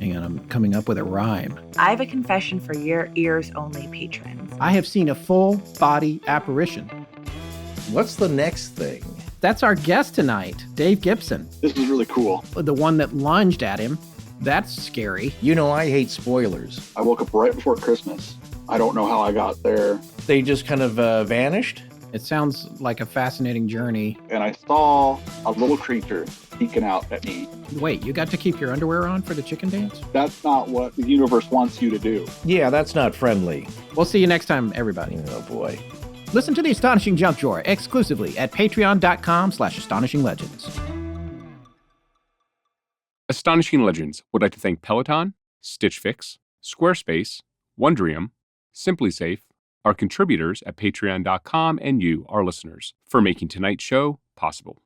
working on coming up with a rhyme. I have a confession for your ears only patrons. I have seen a full body apparition. What's the next thing? That's our guest tonight, Dave Gibson. This is really cool. The one that lunged at him. That's scary. You know I hate spoilers. I woke up right before Christmas. I don't know how I got there. They just kind of vanished? It sounds like a fascinating journey. And I saw a little creature peeking out at me. Wait, you got to keep your underwear on for the chicken dance? That's not what the universe wants you to do. Yeah, that's not friendly. We'll see you next time, everybody. Oh, boy. Listen to The Astonishing Junk Drawer exclusively at patreon.com/astonishinglegends. Astonishing Legends would like to thank Peloton, Stitch Fix, Squarespace, Wondrium, Simply Safe, our contributors at patreon.com, and you, our listeners, for making tonight's show possible.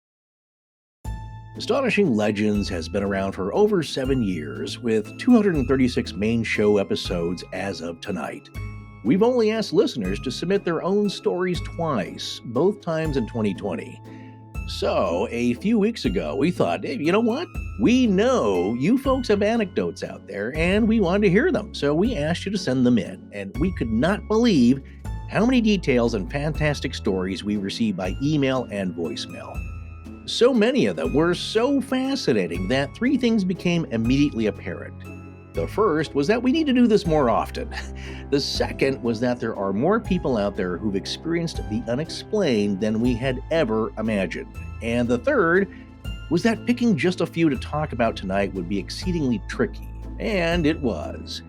Astonishing Legends has been around for over 7 years, with 236 main show episodes as of tonight. We've only asked listeners to submit their own stories twice, both times in 2020. So, a few weeks ago, we thought, hey, you know what? We know you folks have anecdotes out there, and we wanted to hear them, so we asked you to send them in, and we could not believe how many details and fantastic stories we received by email and voicemail. So many of them were so fascinating that 3 things became immediately apparent. The first was that we need to do this more often. The second was that there are more people out there who've experienced the unexplained than we had ever imagined. And the third was that picking just a few to talk about tonight would be exceedingly tricky. And it was.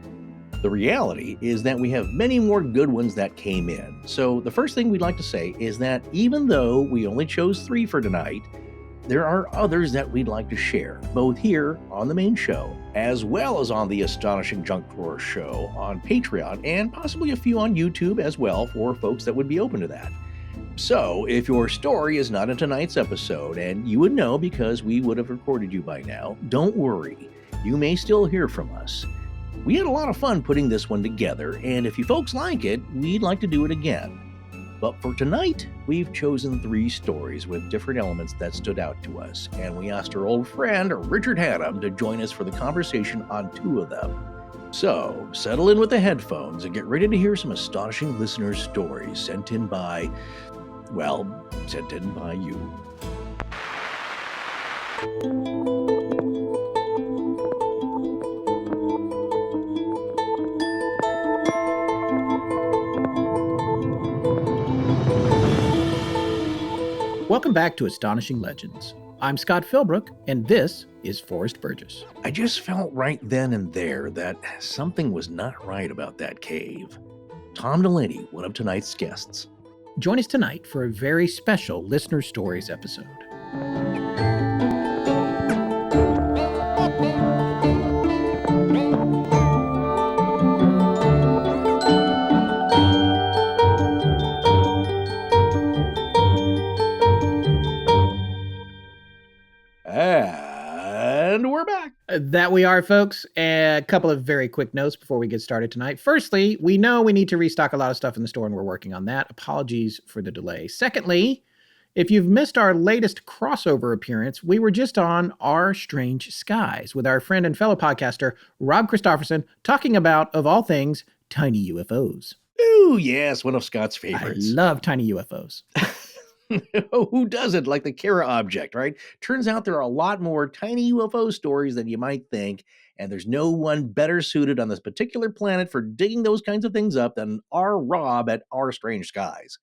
The reality is that we have many more good ones that came in. So the first thing we'd like to say is that even though we only chose 3 for tonight, there are others that we'd like to share, both here on the main show, as well as on the Astonishing Junk Drawer show on Patreon, and possibly a few on YouTube as well for folks that would be open to that. So, if your story is not in tonight's episode, and you would know because we would have recorded you by now, don't worry. You may still hear from us. We had a lot of fun putting this one together, and if you folks like it, we'd like to do it again. But for tonight, we've chosen 3 stories with different elements that stood out to us, and we asked our old friend, Richard Haddam, to join us for the conversation on 2 of them. So, settle in with the headphones and get ready to hear some astonishing listener stories sent in by you. Welcome back to Astonishing Legends. I'm Scott Philbrook, and this is Forrest Burgess. I just felt right then and there that something was not right about that cave. Tom Delaney, one of tonight's guests. Join us tonight for a very special Listener Stories episode. And we're back. That we are, folks. A couple of very quick notes before we get started tonight. Firstly, we know we need to restock a lot of stuff in the store, and we're working on that. Apologies for the delay. Secondly, if you've missed our latest crossover appearance, we were just on Our Strange Skies with our friend and fellow podcaster, Rob Christofferson, talking about, of all things, tiny UFOs. Ooh, yes, one of Scott's favorites. I love tiny UFOs. Who doesn't? Like the Kara object, right? Turns out there are a lot more tiny UFO stories than you might think, and there's no one better suited on this particular planet for digging those kinds of things up than our Rob at Our Strange Skies.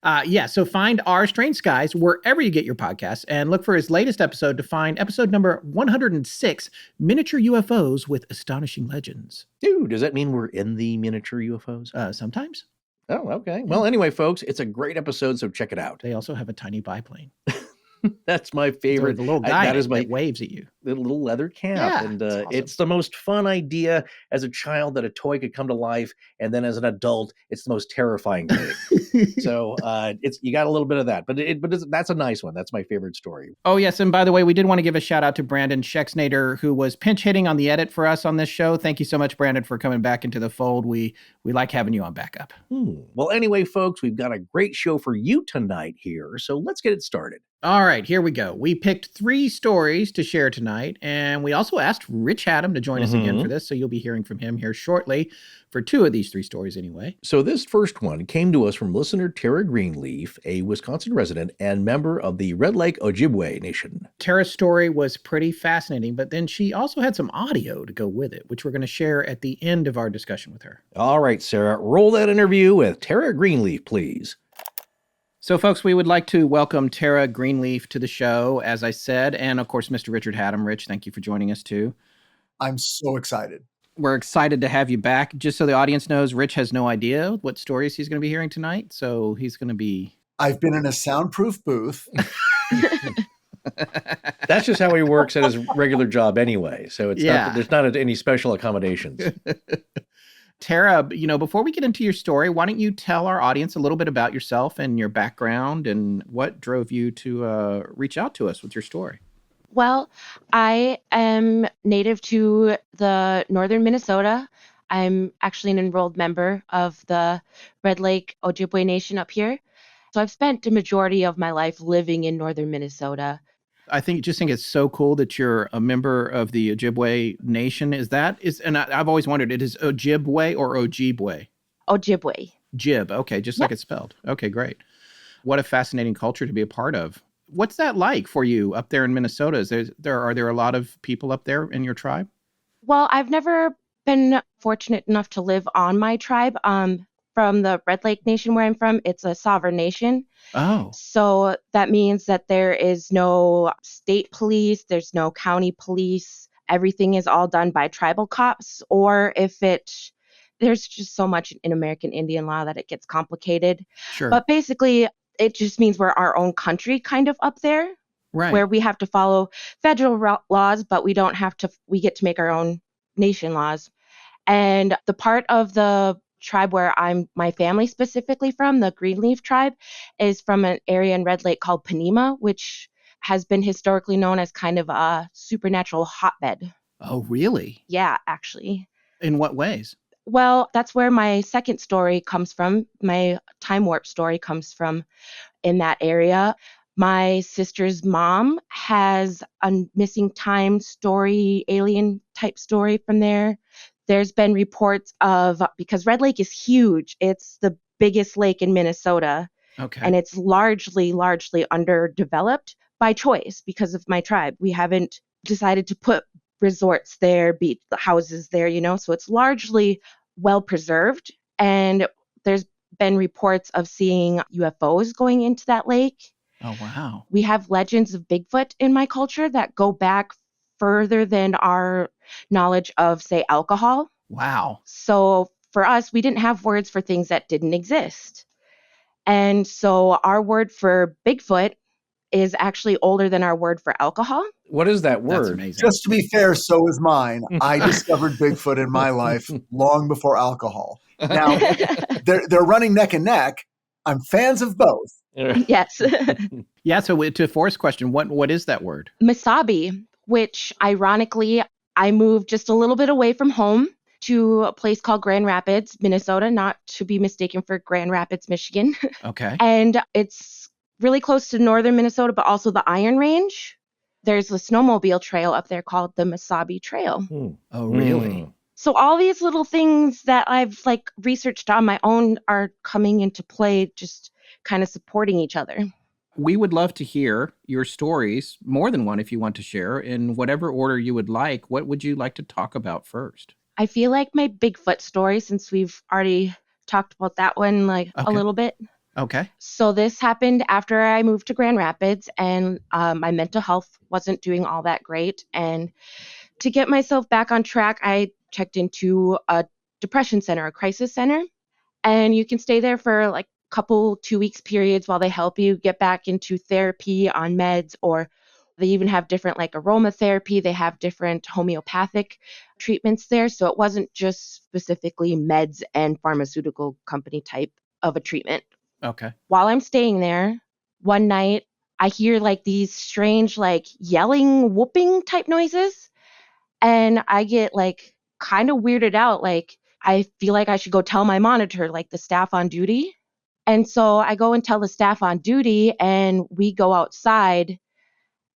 So find Our Strange Skies wherever you get your podcasts, and look for his latest episode to find episode number 106, Miniature UFOs with Astonishing Legends. Ooh, does that mean we're in the miniature UFOs? Sometimes. Oh, okay. Well, anyway, folks, it's a great episode, so check it out. They also have a tiny biplane. That's my favorite. The little guy that waves at you. The little leather cap. And awesome. It's the most fun idea as a child that a toy could come to life. And then as an adult, it's the most terrifying thing. So you got a little bit of that. But that's a nice one. That's my favorite story. Oh, yes. And by the way, we did want to give a shout out to Brandon Schexnader, who was pinch hitting on the edit for us on this show. Thank you so much, Brandon, for coming back into the fold. We like having you on backup. Well, anyway, folks, we've got a great show for you tonight here. So let's get it started. All right, here we go. We picked 3 stories to share tonight, and we also asked Rich Haddam to join us again for this, so you'll be hearing from him here shortly for 2 of these 3 stories anyway. So this first one came to us from listener Terra Greenleaf, a Wisconsin resident and member of the Red Lake Ojibwe Nation. Tara's story was pretty fascinating, but then she also had some audio to go with it, which we're going to share at the end of our discussion with her. All right, Sarah, roll that interview with Terra Greenleaf, please. So, folks, we would like to welcome Terra Greenleaf to the show, as I said, and of course, Mr. Richard Haddam. Rich, thank you for joining us too. I'm so excited. We're excited to have you back. Just so the audience knows, Rich has no idea what stories he's going to be hearing tonight, so he's going to be... I've been in a soundproof booth. That's just how he works at his regular job anyway, so it's there's not any special accommodations. Terra, before we get into your story, why don't you tell our audience a little bit about yourself and your background and what drove you to reach out to us with your story? Well, I am native to the northern Minnesota. I'm actually an enrolled member of the Red Lake Ojibwe Nation up here. So I've spent the majority of my life living in northern Minnesota. I think it's so cool that you're a member of the Ojibwe Nation. And I've always wondered, it is Ojibwe or Ojibwe? Ojibwe. Jib. Okay. Just like it's spelled. Okay, great. What a fascinating culture to be a part of. What's that like for you up there in Minnesota? Are there a lot of people up there in your tribe? Well, I've never been fortunate enough to live on my tribe. From the Red Lake Nation where I'm from, it's a sovereign nation. Oh. So that means that there is no state police, there's no county police. Everything is all done by tribal cops, or there's just so much in American Indian law that it gets complicated. Sure. But basically, it just means we're our own country kind of up there, right, where we have to follow federal laws, but we get to make our own nation laws. And the part of the tribe where my family specifically from, the Greenleaf tribe, is from an area in Red Lake called Panema, which has been historically known as kind of a supernatural hotbed. Oh, really? Yeah, actually. In what ways? Well, that's where my second story comes from. My time warp story comes from in that area. My sister's mom has a missing time story, alien type story from there. There's been reports because Red Lake is huge. It's the biggest lake in Minnesota. Okay. And it's largely underdeveloped by choice because of my tribe. We haven't decided to put resorts there, beach houses there, so it's largely well preserved. And there's been reports of seeing UFOs going into that lake. Oh, wow. We have legends of Bigfoot in my culture that go back further than our knowledge of, say, alcohol. Wow. So for us, we didn't have words for things that didn't exist. And so our word for Bigfoot is actually older than our word for alcohol. What is that word? That's amazing. Just to be fair, so is mine. I discovered Bigfoot in my life long before alcohol. Now, they're running neck and neck. I'm fans of both. Yes. Yeah, so to Forrest's question, what is that word? Misabi, which ironically, I moved just a little bit away from home to a place called Grand Rapids, Minnesota, not to be mistaken for Grand Rapids, Michigan. Okay. And it's really close to northern Minnesota, but also the Iron Range. There's a snowmobile trail up there called the Misabi Trail. Oh, really? So all these little things that I've researched on my own are coming into play, just kind of supporting each other. We would love to hear your stories, more than one if you want to share, in whatever order you would like. What would you like to talk about first? I feel like my Bigfoot story, since we've already talked about that one a little bit. Okay. So this happened after I moved to Grand Rapids, and my mental health wasn't doing all that great. And to get myself back on track, I checked into a depression center, a crisis center. And you can stay there for 2 weeks periods while they help you get back into therapy on meds, or they even have different aromatherapy. They have different homeopathic treatments there. So it wasn't just specifically meds and pharmaceutical company type of a treatment. Okay. While I'm staying there, one night I hear these strange yelling, whooping type noises. And I get kind of weirded out. I feel like I should go tell my monitor, the staff on duty. And so I go and tell the staff on duty, and we go outside.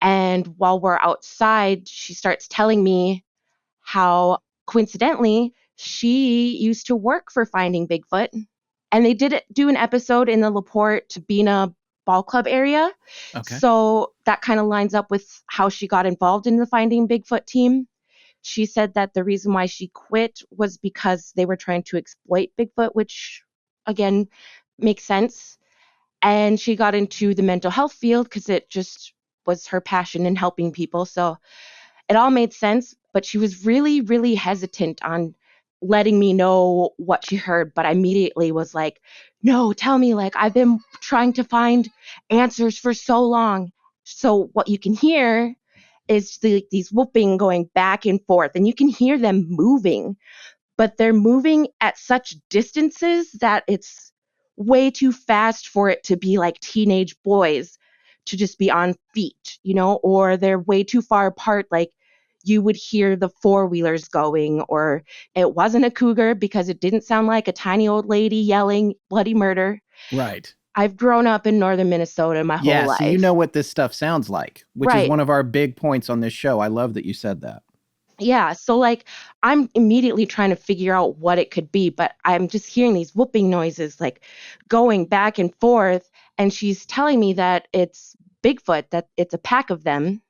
And while we're outside, she starts telling me how, coincidentally, she used to work for Finding Bigfoot. And they did do an episode in the LaPorte Bena Ball Club area. Okay. So that kind of lines up with how she got involved in the Finding Bigfoot team. She said that the reason why she quit was because they were trying to exploit Bigfoot, which, again, makes sense. And she got into the mental health field because it just was her passion in helping people. So it all made sense, but she was really, really hesitant on letting me know what she heard. But I immediately was like, no, tell me, like, I've been trying to find answers for so long. So what you can hear is these whooping going back and forth, and you can hear them moving, but they're moving at such distances that it's way too fast for it to be like teenage boys to just be on feet, or they're way too far apart. Like, you would hear the four-wheelers going, or it wasn't a cougar because it didn't sound like a tiny old lady yelling bloody murder. Right. I've grown up in northern Minnesota my whole life. So you know what this stuff sounds like, which Right. is one of our big points on this show. I love that you said that. Yeah, so like I'm immediately trying to figure out what it could be, but I'm just hearing these whooping noises like going back and forth, and she's telling me that it's Bigfoot, that it's a pack of them,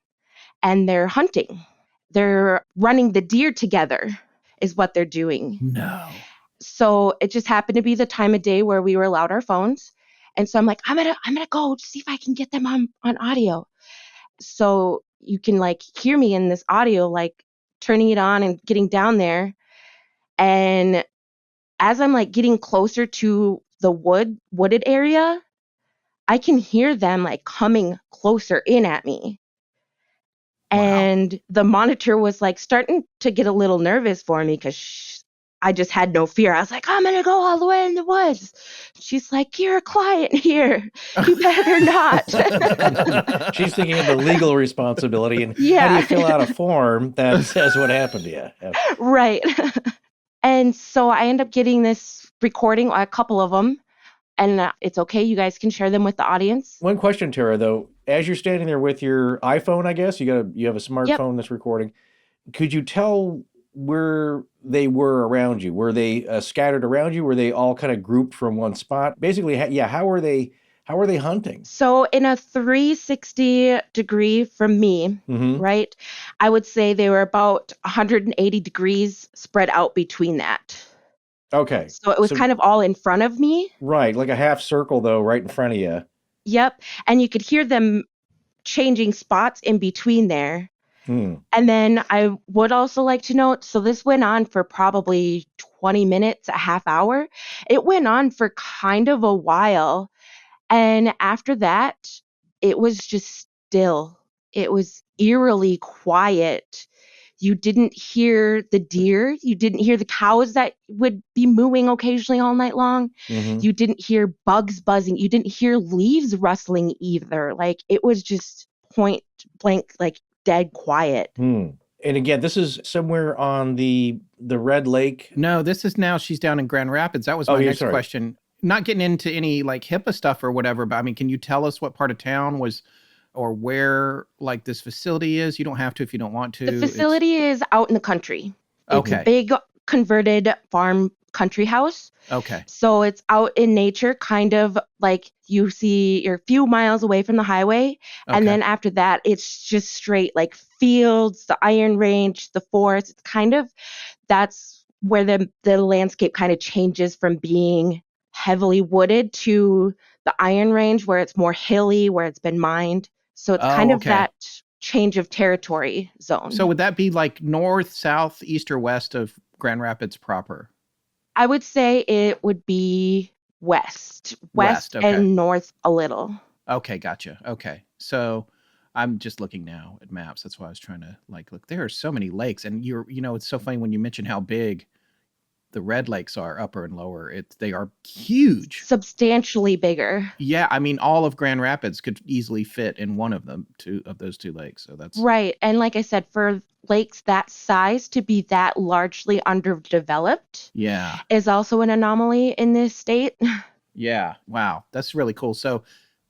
and they're hunting. They're running the deer together is what they're doing. No. So it just happened to be the time of day where we were allowed our phones. And so I'm like, I'm gonna go see if I can get them on audio. So you can like hear me in this audio, like turning it on and getting down there. And as I'm like getting closer to the wooded area, I can hear them like coming closer in at me. Wow. And the monitor was like starting to get a little nervous for me because I just had no fear. I was like, I'm going to go all the way in the woods. She's like, you're a client here. You better not. She's thinking of the legal responsibility. And Yeah. how do you fill out a form that says what happened to you? Yeah. Right. And so I end up getting this recording, a couple of them. And it's okay. You guys can share them with the audience. One question, Tara, though. As you're standing there with your iPhone, I guess, you have a smartphone that's recording. Could you tell where they were around you? Were they scattered around you? Were they all kind of grouped from one spot? Basically, how were they hunting? So in a 360 degree from me, right, I would say they were about 180 degrees spread out between that. Okay. So it was kind of all in front of me. Right, like a half circle, though, right in front of you. Yep. And you could hear them changing spots in between there. And then I would also like to note, so this went on for probably 20 minutes, a half hour. It went on for kind of a while. And after that, it was just still. It was eerily quiet. You didn't hear the deer. You didn't hear the cows that would be mooing occasionally all night long. You didn't hear bugs buzzing. You didn't hear leaves rustling either. Like, it was just point blank, like dead quiet. And again, this is somewhere on the Red Lake. No, this is now she's down in Grand Rapids. That was my next question. Not getting into any like HIPAA stuff or whatever, but I mean, can you tell us what part of town was or where like this facility is? You don't have to if you don't want to. The facility is out in the country. Okay. It's a big converted farm country house. Okay. So it's out in nature, kind of like you're a few miles away from the highway. Okay. And then after that, it's just straight like fields, the Iron Range, the forest. It's kind of, that's where the landscape kind of changes from being heavily wooded to the Iron Range, where it's more hilly, where it's been mined. So it's kind of that change of territory zone. So would that be like north, south, east, or west of Grand Rapids proper? I would say it would be west, okay. And north a little. Okay, gotcha. Okay. So I'm just looking now at maps. That's why I was trying to look. There are so many lakes, and it's so funny when you mention how big the Red Lakes are, upper and lower. They are huge, substantially bigger. Yeah, I mean, all of Grand Rapids could easily fit in one of them, those two lakes. So that's right. And like I said, for lakes that size to be that largely underdeveloped, yeah, is also an anomaly in this state. Yeah. Wow. That's really cool. So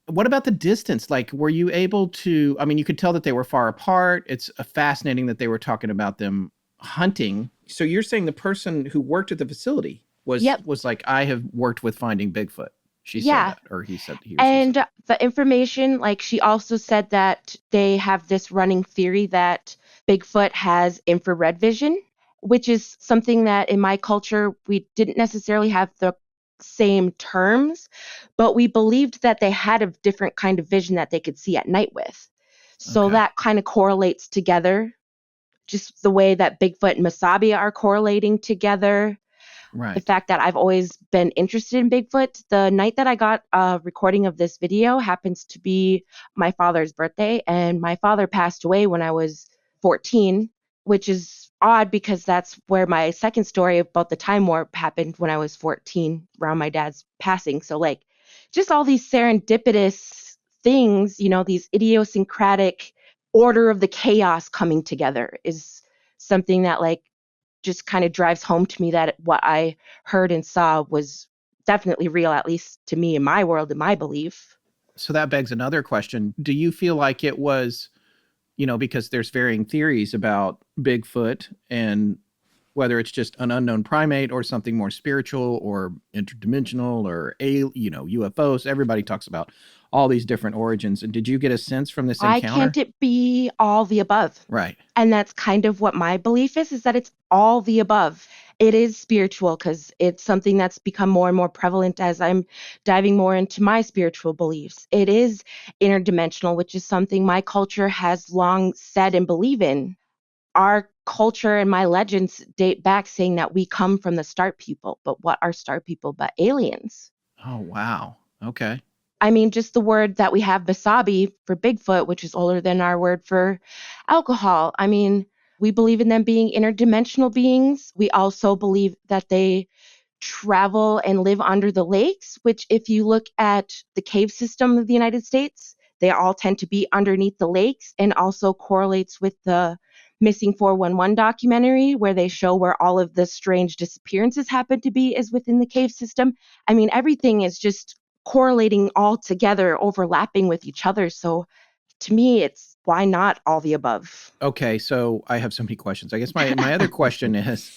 what about the distance? Like, were you able to, I mean, you could tell that they were far apart. It's fascinating that they were talking about them hunting. So you're saying the person who worked at the facility Yep. was like, I have worked with finding Bigfoot. She said Yeah. that, or he or she said. And the information, like she also said that they have this running theory that Bigfoot has infrared vision, which is something that in my culture, we didn't necessarily have the same terms, but we believed that they had a different kind of vision that they could see at night with. So Okay. that kind of correlates together, just the way that Bigfoot and Masabia are correlating together. The Right. fact that I've always been interested in Bigfoot. The night that I got a recording of this video happens to be my father's birthday, and my father passed away when I was 14, which is odd because that's where my second story about the time warp happened when I was 14, around my dad's passing. So, like, just all these serendipitous things, you know, these idiosyncratic order of the chaos coming together is something that, like, just kind of drives home to me that what I heard and saw was definitely real, at least to me in my world, in my belief. So that begs another question. Do you feel like it was, because there's varying theories about Bigfoot and whether it's just an unknown primate or something more spiritual or interdimensional or UFOs. Everybody talks about all these different origins. And did you get a sense from this Why encounter? can't it be all the above? Right. And that's kind of what my belief is that it's all the above. It is spiritual because it's something that's become more and more prevalent as I'm diving more into my spiritual beliefs. It is interdimensional, which is something my culture has long said and believe in. Our culture and my legends date back saying that we come from the star people. But what are star people but aliens? Oh, wow. Okay. I mean, just the word that we have, Wasabi, for Bigfoot, which is older than our word for alcohol. I mean, we believe in them being interdimensional beings. We also believe that they travel and live under the lakes, which, if you look at the cave system of the United States, they all tend to be underneath the lakes, and also correlates with the Missing 411 documentary, where they show where all of the strange disappearances happen to be is within the cave system. I mean, everything is just correlating all together, overlapping with each other. So to me, it's why not all the above? Okay. So I have so many questions. I guess my other question is,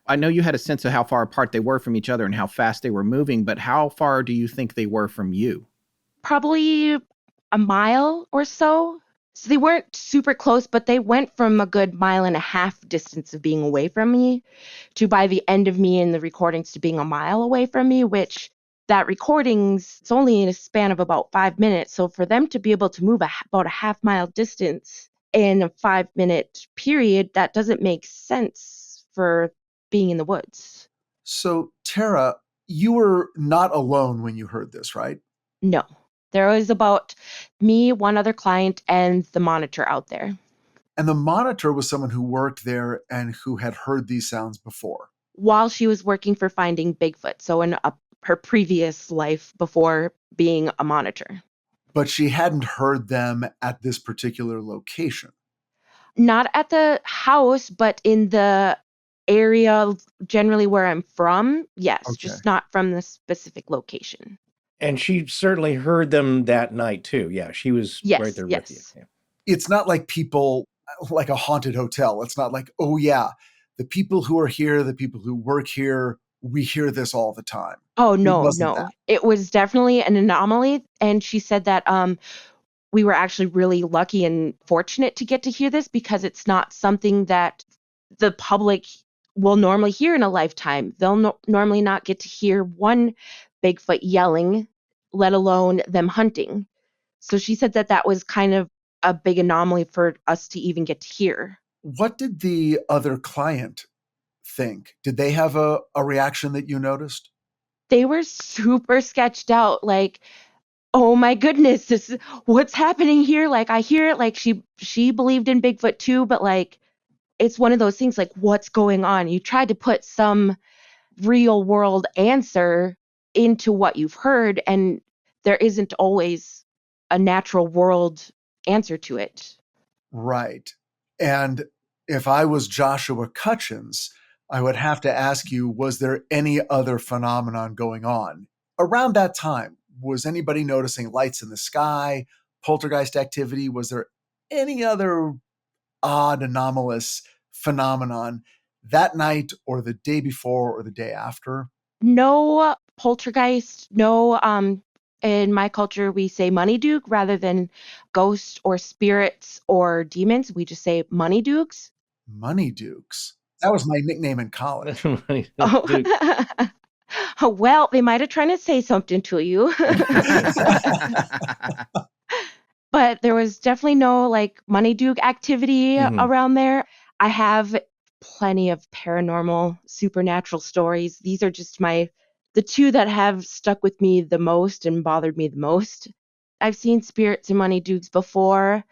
I know you had a sense of how far apart they were from each other and how fast they were moving, but how far do you think they were from you? Probably a mile or so. So they weren't super close, but they went from a good mile and a half distance of being away from me to, by the end of me in the recordings, to being a mile away from me, which that recordings, it's only in a span of about 5 minutes. So for them to be able to move about a half mile distance in a 5-minute period, that doesn't make sense for being in the woods. So, Tara, you were not alone when you heard this, right? No. There was about me, one other client, and the monitor out there. And the monitor was someone who worked there and who had heard these sounds before. While she was working for Finding Bigfoot, so in her previous life before being a monitor. But she hadn't heard them at this particular location. Not at the house, but in the area generally where I'm from. Yes, Okay. just not from the specific location. And she certainly heard them that night too. Yeah, she was right there with you. Yeah. It's not like people, like a haunted hotel. It's not like, oh yeah, the people who are here, the people who work here, we hear this all the time. Oh, no. That. It was definitely an anomaly. And she said that we were actually really lucky and fortunate to get to hear this because it's not something that the public will normally hear in a lifetime. They'll normally not get to hear one Bigfoot yelling, let alone them hunting. So she said that that was kind of a big anomaly for us to even get to hear. What did the other client think? Did they have a reaction that you noticed? They were super sketched out, like, oh my goodness, what's happening here? Like, I hear it, like she believed in Bigfoot too, but like, it's one of those things like, what's going on? You tried to put some real world answer into what you've heard, and there isn't always a natural world answer to it. Right. And if I was Joshua Cutchins, I would have to ask you, was there any other phenomenon going on Around that time, was anybody noticing lights in the sky, poltergeist activity? Was there any other odd, anomalous phenomenon that night or the day before or the day after? No poltergeist, no in my culture we say money duke rather than ghosts or spirits or demons. We just say money dukes. Money Dukes. That was my nickname in college. Dude. Oh. Well, they might have tried to say something to you. But there was definitely no like money duke activity Mhm. around there. I have plenty of paranormal, supernatural stories. These are just the two that have stuck with me the most and bothered me the most. I've seen spirits and money dukes before.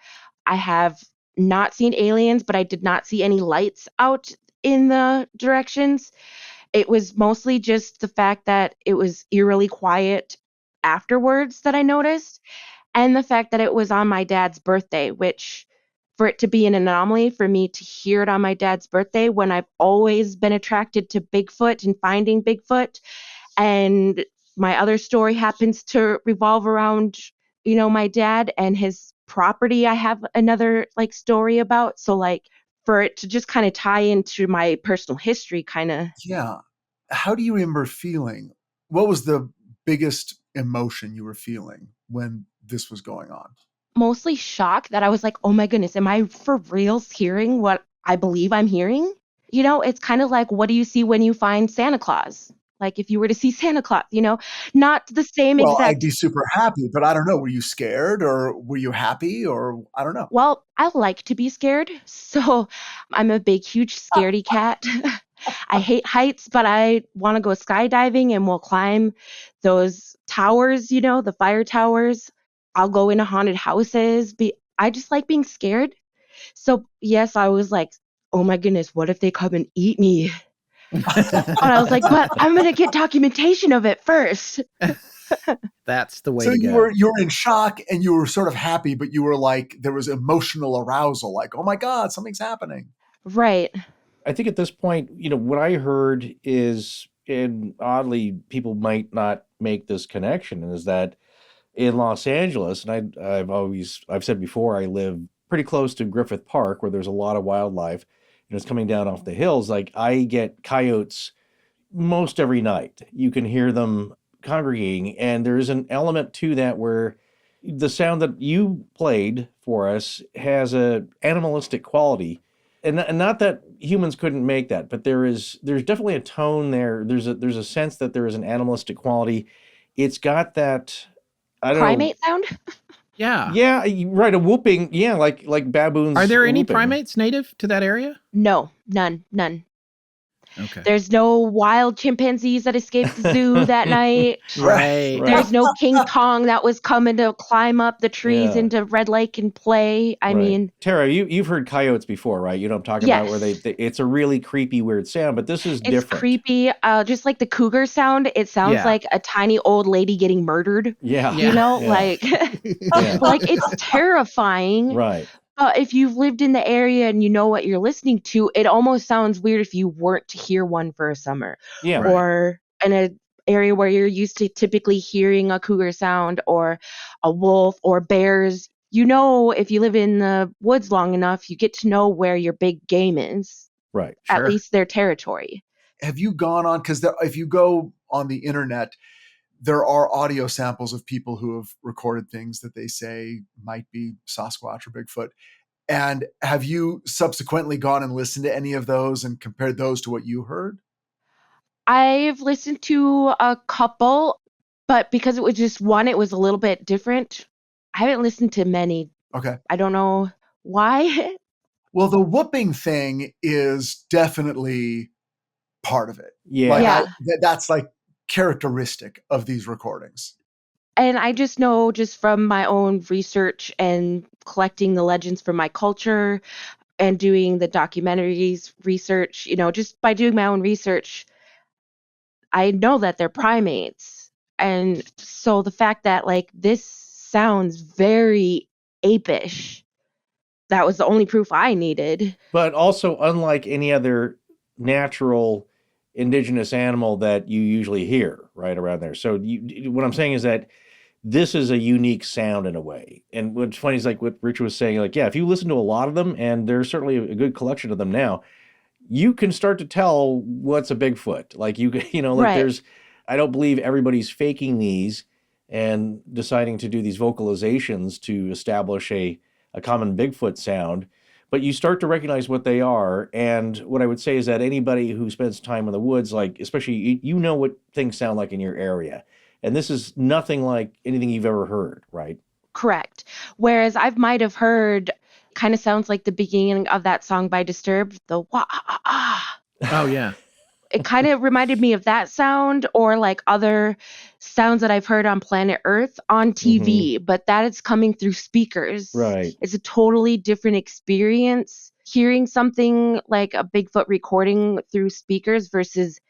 I have not seen aliens, but I did not see any lights out in the directions. It was mostly just the fact that it was eerily quiet afterwards that I noticed, and the fact that it was on my dad's birthday, which for it to be an anomaly for me to hear it on my dad's birthday when I've always been attracted to Bigfoot and finding Bigfoot. And my other story happens to revolve around, my dad and his property. I have another like story about. So like for it to just kind of tie into my personal history kind of. Yeah. How do you remember feeling? What was the biggest emotion you were feeling when this was going on? Mostly shock that I was like, oh my goodness, am I for reals hearing what I believe I'm hearing? It's kind of like, what do you see when you find Santa Claus? Like if you were to see Santa Claus, not the same Well, I'd exact. be super happy, but I don't know. Were you scared or were you happy or I don't know. Well, I like to be scared. So I'm a big, huge scaredy cat. I hate heights, but I want to go skydiving and we'll climb those towers, the fire towers. I'll go into haunted houses. I just like being scared. So yes, I was like, oh my goodness, what if they come and eat me? And I was like, but I'm going to get documentation of it first. That's the way So to you go. were in shock and you were sort of happy, but you were like, there was emotional arousal, like, oh my God, something's happening. Right. I think at this point, what I heard is, and oddly, people might not make this connection, is that in Los Angeles, and I've said before, I live pretty close to Griffith Park, where there's a lot of wildlife, and it's coming down off the hills. Like I get coyotes most every night. You can hear them congregating, and there's an element to that where the sound that you played for us has a animalistic quality. And not that humans couldn't make that, but there's definitely a tone there. There's a sense that there is an animalistic quality. It's got that, I don't know. Primate sound? Yeah. Yeah, right. A whooping. Yeah, like baboons. Are there any whooping. primates native to that area? No, none. Okay. There's no wild chimpanzees that escaped the zoo that night. Right. There's no King Kong that was coming to climb up the trees Yeah. into Red Lake and play. I Right. mean, Tara, you've heard coyotes before, right? You know what I'm talking about, where Yes. it's a really creepy, weird sound, but this is it's different. creepy. Just like the cougar sound, it sounds Yeah. like a tiny old lady getting murdered. Yeah. Yeah. Like, Yeah. like it's terrifying. Right. If you've lived in the area and you know what you're listening to, it almost sounds weird if you weren't to hear one for a summer. Yeah. Right. Or in an area where you're used to typically hearing a cougar sound or a wolf or bears. If you live in the woods long enough, you get to know where your big game is, Right. at Sure. least their territory. Have you gone on, because if you go on the internet, there are audio samples of people who have recorded things that they say might be Sasquatch or Bigfoot. And have you subsequently gone and listened to any of those and compared those to what you heard? I've listened to a couple, but because it was just one, it was a little bit different. I haven't listened to many. Okay. I don't know why. Well, the whooping thing is definitely part of it. Yeah. Like, Yeah. that's like characteristic of these recordings. And I just know just from my own research and collecting the legends from my culture and doing the documentaries research, just by doing my own research, I know that they're primates. And so the fact that like this sounds very apish, that was the only proof I needed. But also, unlike any other natural indigenous animal that you usually hear right around there. So what I'm saying is that this is a unique sound in a way. And what's funny is like what Richard was saying, like, yeah, if you listen to a lot of them, and there's certainly a good collection of them now, you can start to tell what's a Bigfoot. Like like Right. I don't believe everybody's faking these and deciding to do these vocalizations to establish a common Bigfoot sound, but you start to recognize what they are. And what I would say is that anybody who spends time in the woods, like especially you know what things sound like in your area. And this is nothing like anything you've ever heard, right? Correct. Whereas I might have heard, kind of sounds like the beginning of that song by Disturbed, the wah ah ah. Oh, yeah. It kind of reminded me of that sound, or like other sounds that I've heard on planet Earth on TV, but that is coming through speakers. Right. It's a totally different experience hearing something like a Bigfoot recording through speakers versus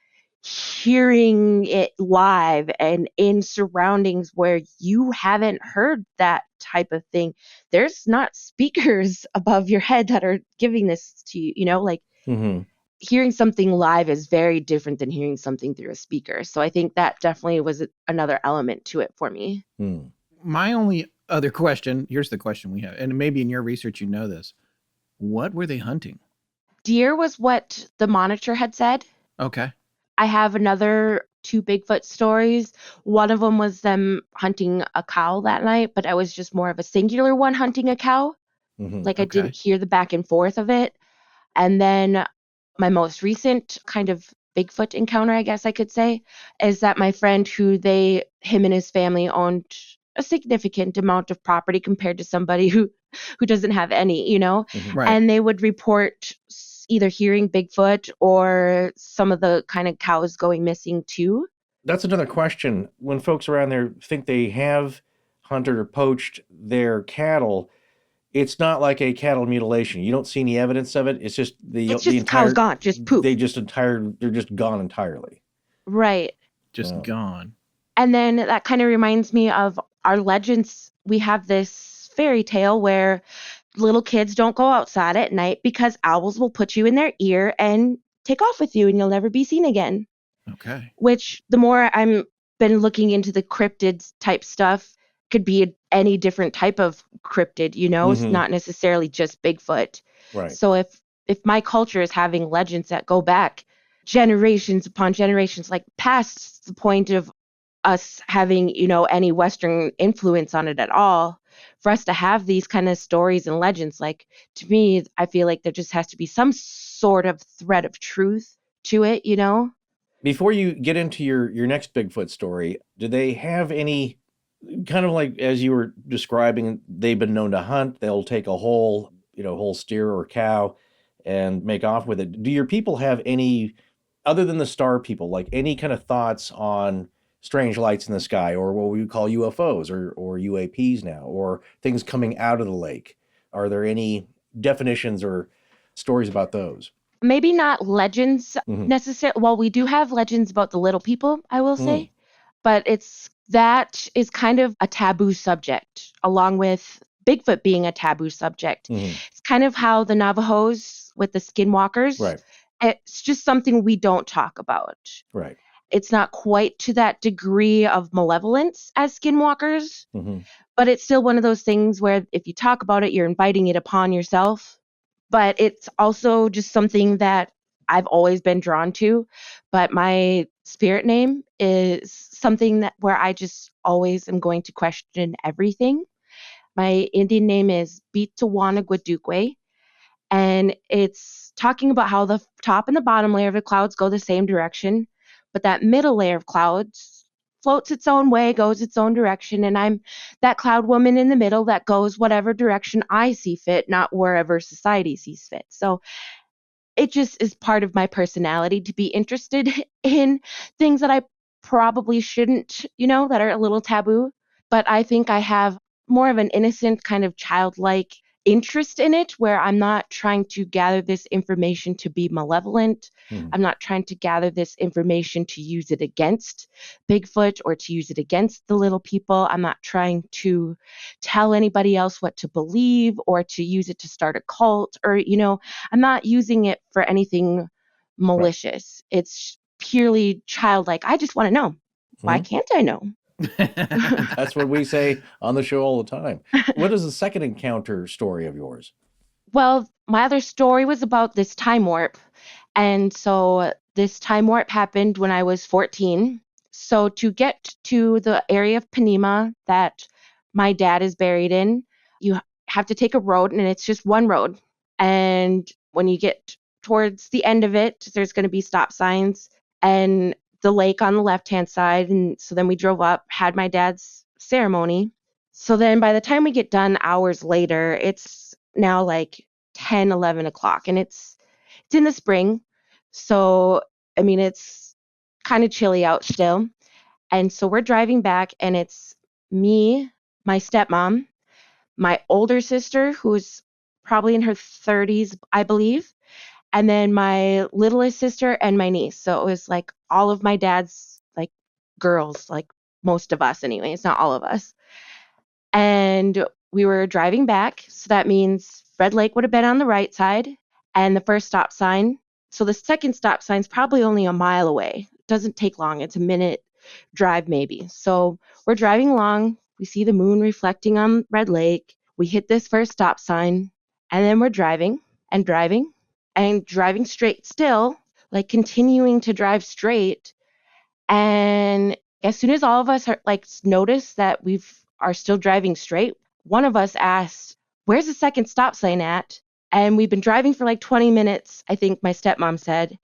hearing it live and in surroundings where you haven't heard that type of thing. There's not speakers above your head that are giving this to you, like hearing something live is very different than hearing something through a speaker. So I think that definitely was another element to it for me. My only other question, here's the question we have, and maybe in your research you know this. What were they hunting? Deer was what the monitor had said. Okay. I have another 2 Bigfoot stories. One of them was them hunting a cow that night, but I was just more of a singular one hunting a cow. Like I didn't hear the back and forth of it. And then my most recent kind of Bigfoot encounter, I guess I could say, is that my friend him and his family owned a significant amount of property compared to somebody who doesn't have any, Right. and they would report either hearing Bigfoot or some of the kind of cows going missing too. That's another question. When folks around there think they have hunted or poached their cattle, it's not like a cattle mutilation. You don't see any evidence of it. It's just the entire cow's gone, just poop. They're just gone entirely. Right. Just gone. And then that kind of reminds me of our legends. We have this fairy tale where little kids don't go outside at night because owls will put you in their ear and take off with you and you'll never be seen again. Okay. Which the more I'm been looking into the cryptids type stuff, could be any different type of cryptid, It's not necessarily just Bigfoot. Right. So if my culture is having legends that go back generations upon generations, like past the point of us having, any Western influence on it at all, for us to have these kind of stories and legends, like, to me, I feel like there just has to be some sort of thread of truth to it, Before you get into your next Bigfoot story, do they have any kind of like, as you were describing, they've been known to hunt, they'll take a whole steer or cow and make off with it. Do your people have any, other than the star people, like any kind of thoughts on strange lights in the sky, or what we would call UFOs or UAPs now, or things coming out of the lake? Are there any definitions or stories about those? Maybe not legends necessarily. Well, we do have legends about the little people, I will say, but that is kind of a taboo subject, along with Bigfoot being a taboo subject. It's kind of how the Navajos with the skinwalkers. Right. It's just something we don't talk about. Right. It's not quite to that degree of malevolence as skinwalkers, but it's still one of those things where if you talk about it, you're inviting it upon yourself. But it's also just something that I've always been drawn to. But my spirit name is something that where I just always am going to question everything. My Indian name is Bitawana Guadukwe, and it's talking about how the top and the bottom layer of the clouds go the same direction, but that middle layer of clouds floats its own way, goes its own direction, and I'm that cloud woman in the middle that goes whatever direction I see fit, not wherever society sees fit. So it just is part of my personality to be interested in things that I probably shouldn't, that are a little taboo. But I think I have more of an innocent kind of childlike interest in it, where I'm not trying to gather this information to be malevolent. I'm not trying to gather this information to use it against Bigfoot or to use it against the little people. I'm not trying to tell anybody else what to believe or to use it to start a cult, or I'm not using it for anything malicious. It's purely childlike. I just want to know. Why can't I know? That's what we say on the show all the time. What is the second encounter story of yours? Well, my other story was about this time warp. And so this time warp happened when I was 14. So to get to the area of Panema that my dad is buried in, you have to take a road, and it's just one road. And when you get towards the end of it, there's going to be stop signs and the lake on the left-hand side. And so then we drove up, had my dad's ceremony. So then by the time we get done hours later, it's now like 10, 11 o'clock, and it's in the spring. So, I mean, it's kind of chilly out still. And so we're driving back, and it's me, my stepmom, my older sister, who's probably in her 30s, I believe, and then my littlest sister and my niece. So it was like all of my dad's like girls, like most of us anyway. It's not all of us. And we were driving back. So that means Red Lake would have been on the right side, and the first stop sign. So the second stop sign's probably only a mile away. It doesn't take long. It's a minute drive maybe. So we're driving along. We see the moon reflecting on Red Lake. We hit this first stop sign, and then we're driving and driving and driving straight still, like continuing to drive straight. And as soon as all of us are like notice that we are still driving straight, one of us asked, "Where's the second stop sign at?" And we've been driving for like 20 minutes, I think my stepmom said.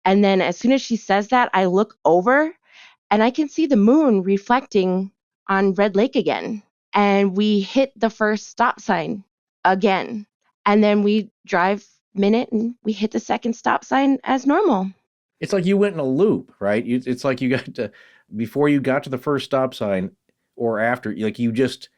And then as soon as she says that, I look over and I can see the moon reflecting on Red Lake again. And we hit the first stop sign again. And then we drive a minute and we hit the second stop sign as normal. It's like you went in a loop, right? It's like you got to, before you got to the first stop sign or after, like you just...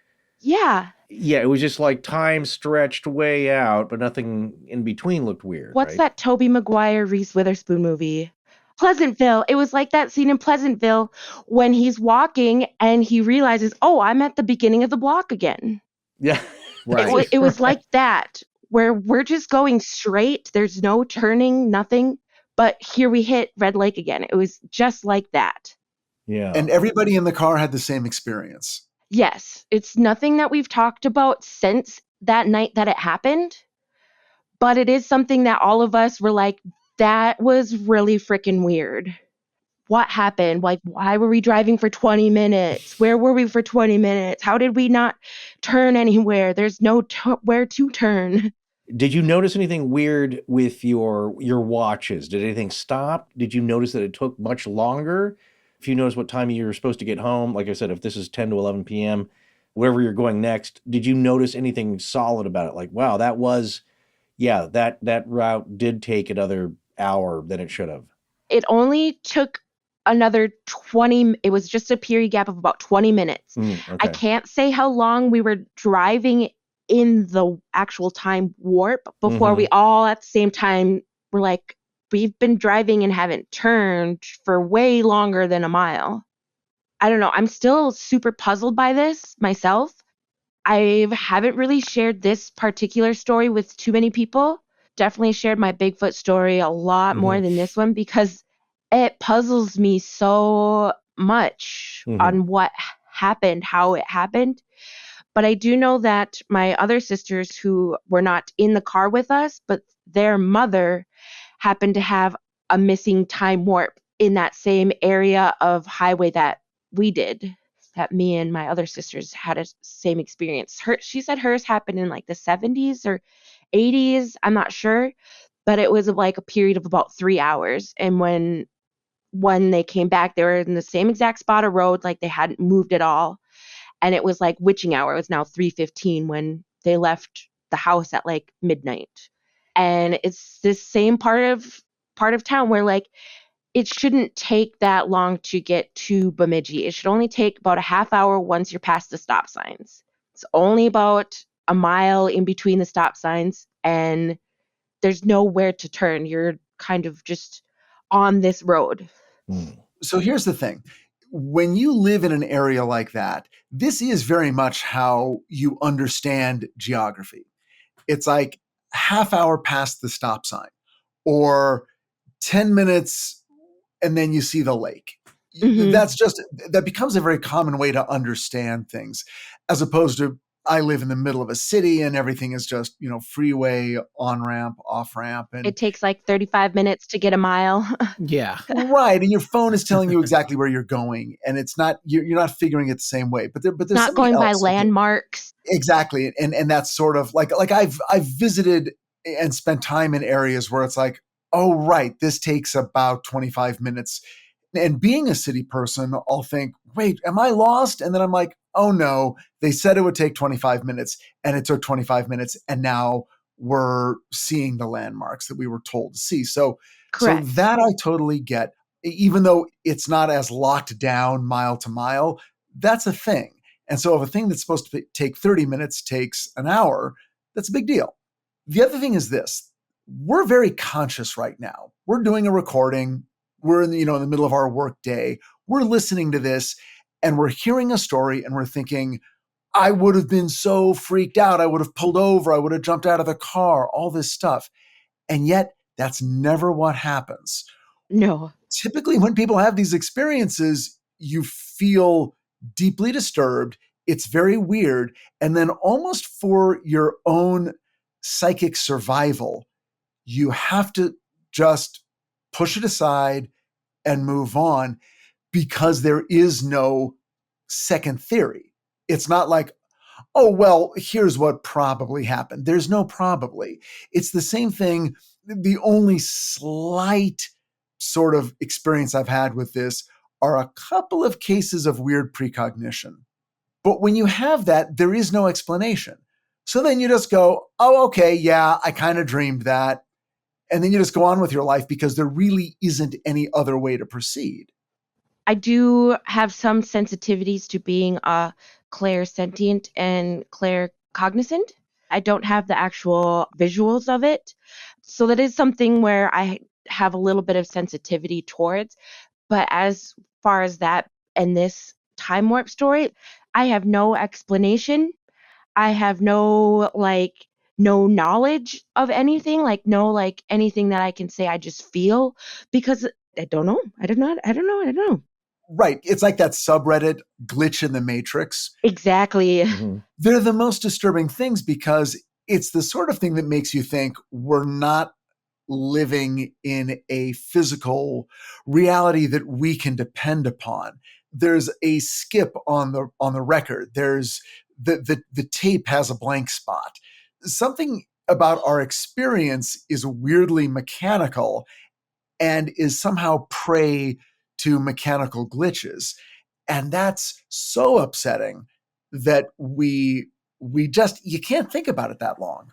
Yeah. Yeah, it was just like time stretched way out, but nothing in between looked weird. What's right? that Tobey Maguire, Reese Witherspoon movie? Pleasantville. It was like that scene in Pleasantville when he's walking and he realizes, oh, I'm at the beginning of the block again. Yeah. Right. It was like that, where we're just going straight. There's no turning, nothing. But here we hit Red Lake again. It was just like that. Yeah. And everybody in the car had the same experience. Yes, it's nothing that we've talked about since that night that it happened, but it is something that all of us were like, that was really freaking weird. What happened? Like, why were we driving for 20 minutes? Where were we for 20 minutes? How did we not turn anywhere? There's no where to turn. Did you notice anything weird with your watches? Did anything stop? Did you notice that it took much longer? If you notice what time you were supposed to get home, like I said, if this is 10 to 11 p.m., wherever you're going next, did you notice anything solid about it? Like, wow, that route did take another hour than it should have. It only took another 20. It was just a period gap of about 20 minutes. Okay. I can't say how long we were driving in the actual time warp before we all at the same time were like, we've been driving and haven't turned for way longer than a mile. I don't know. I'm still super puzzled by this myself. I haven't really shared this particular story with too many people. Definitely shared my Bigfoot story a lot more than this one because it puzzles me so much on what happened, how it happened. But I do know that my other sisters who were not in the car with us, but their mother happened to have a missing time warp in that same area of highway that we did, that me and my other sisters had a same experience. She said hers happened in like the 70s or 80s. I'm not sure, but it was like a period of about 3 hours. And when they came back, they were in the same exact spot of road, like they hadn't moved at all. And it was like witching hour. It was now 3:15 when they left the house at like midnight. And it's this same part of town where like it shouldn't take that long to get to Bemidji. It should only take about a half hour once you're past the stop signs. It's only about a mile in between the stop signs, and there's nowhere to turn. You're kind of just on this road. So here's the thing. When you live in an area like that, this is very much how you understand geography. It's like half hour past the stop sign or 10 minutes and then you see the lake. Mhm. That becomes a very common way to understand things, as opposed to I live in the middle of a city and everything is just, freeway, on-ramp, off-ramp. And It takes like 35 minutes to get a mile. Yeah. right. And your phone is telling you exactly where you're going. And it's not, you're not figuring it the same way, but there's Not something going by else. landmarks. Exactly. And that's sort of like I've visited and spent time in areas where it's like, oh, right, this takes about 25 minutes. And being a city person, I'll think, wait, am I lost? And then I'm like, oh no, they said it would take 25 minutes and it took 25 minutes. And now we're seeing the landmarks that we were told to see. So Correct. that I totally get, even though it's not as locked down mile to mile, that's a thing. And so if a thing that's supposed to take 30 minutes takes an hour, that's a big deal. The other thing is this: we're very conscious right now. We're doing a recording. We're in the middle of our work day. We're listening to this and we're hearing a story and we're thinking, I would have been so freaked out. I would have pulled over. I would have jumped out of the car, all this stuff. And yet that's never what happens. No. Typically when people have these experiences, you feel deeply disturbed. It's very weird. And then almost for your own psychic survival, you have to just push it aside and move on, because there is no second theory. It's not like, oh, well, here's what probably happened. There's no probably. It's the same thing. The only slight sort of experience I've had with this are a couple of cases of weird precognition. But when you have that, there is no explanation. So then you just go, oh, okay, yeah, I kind of dreamed that. And then you just go on with your life because there really isn't any other way to proceed. I do have some sensitivities to being clairsentient and claircognizant. I don't have the actual visuals of it. So that is something where I have a little bit of sensitivity towards. But as far as that and this time warp story, I have no explanation. I have no knowledge of anything, no anything that I can say I just feel, because I don't know. I don't know. Right. It's like that subreddit glitch in the matrix. Exactly. Mhm. They're the most disturbing things because it's the sort of thing that makes you think we're not living in a physical reality that we can depend upon. There's a skip on the record. There's the tape has a blank spot. Something about our experience is weirdly mechanical and is somehow prey to mechanical glitches. And that's so upsetting that you can't think about it that long.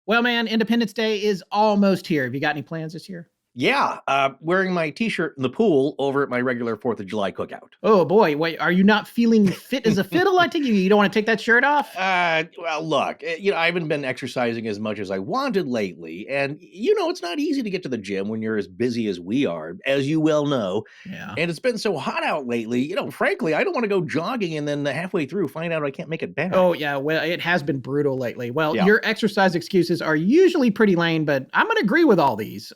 Well, man, Independence Day is almost here. Have you got any plans this year? Yeah, wearing my t-shirt in the pool over at my regular 4th of July cookout. Oh boy, wait, are you not feeling fit as a fiddle? I think you don't want to take that shirt off? Well, look, I haven't been exercising as much as I wanted lately, and it's not easy to get to the gym when you're as busy as we are, as you well know. Yeah. And it's been so hot out lately, frankly, I don't want to go jogging and then halfway through find out I can't make it back. Oh yeah, well, it has been brutal lately. Well, Yeah. your exercise excuses are usually pretty lame, but I'm going to agree with all these.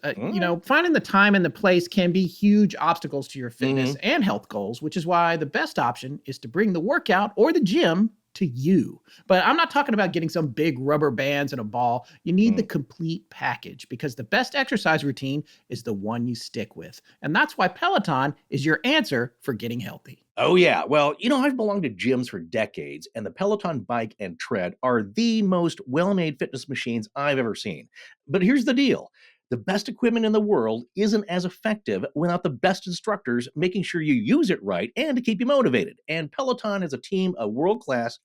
Finding the time and the place can be huge obstacles to your fitness and health goals, which is why the best option is to bring the workout or the gym to you. But I'm not talking about getting some big rubber bands and a ball. You need the complete package, because the best exercise routine is the one you stick with. And that's why Peloton is your answer for getting healthy. Oh, yeah. Well, I've belonged to gyms for decades, and the Peloton bike and tread are the most well-made fitness machines I've ever seen. But here's the deal. The best equipment in the world isn't as effective without the best instructors making sure you use it right and to keep you motivated. And Peloton is a team of world-class,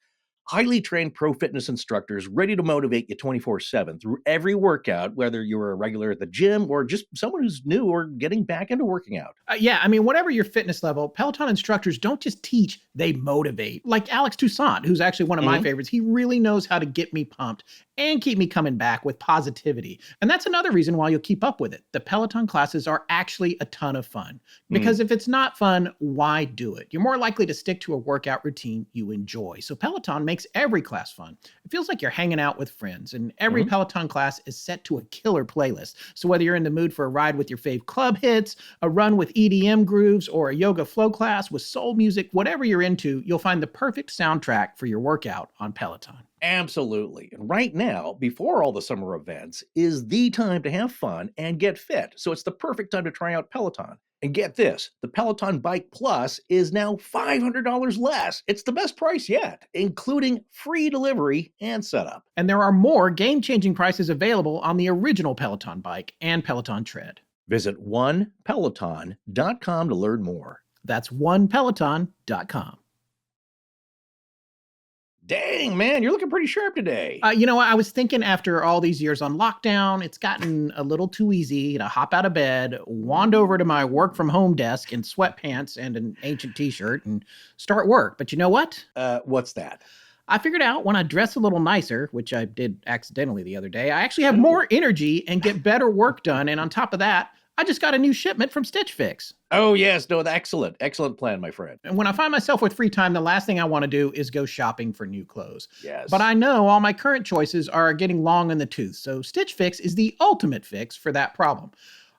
highly trained pro fitness instructors ready to motivate you 24/7 through every workout, whether you're a regular at the gym or just someone who's new or getting back into working out. Whatever your fitness level, Peloton instructors don't just teach, they motivate. Like Alex Toussaint, who's actually one of my favorites. He really knows how to get me pumped. and keep me coming back with positivity. And that's another reason why you'll keep up with it. The Peloton classes are actually a ton of fun. Because if it's not fun, why do it? You're more likely to stick to a workout routine you enjoy. So Peloton makes every class fun. It feels like you're hanging out with friends, and every Peloton class is set to a killer playlist. So whether you're in the mood for a ride with your fave club hits, a run with EDM grooves, or a yoga flow class with soul music, whatever you're into, you'll find the perfect soundtrack for your workout on Peloton. Absolutely. And right now, before all the summer events, is the time to have fun and get fit. So it's the perfect time to try out Peloton. And get this, the Peloton Bike Plus is now $500 less. It's the best price yet, including free delivery and setup. And there are more game-changing prices available on the original Peloton bike and Peloton tread. Visit onepeloton.com to learn more. That's onepeloton.com. Dang, man, you're looking pretty sharp today. I was thinking after all these years on lockdown, it's gotten a little too easy to hop out of bed, wander over to my work from home desk in sweatpants and an ancient t-shirt and start work. But you know what? What's that? I figured out when I dress a little nicer, which I did accidentally the other day, I actually have more energy and get better work done. And on top of that, I just got a new shipment from Stitch Fix. Oh, yes. No, excellent. Excellent plan, my friend. And when I find myself with free time, the last thing I want to do is go shopping for new clothes. Yes. But I know all my current choices are getting long in the tooth, so Stitch Fix is the ultimate fix for that problem.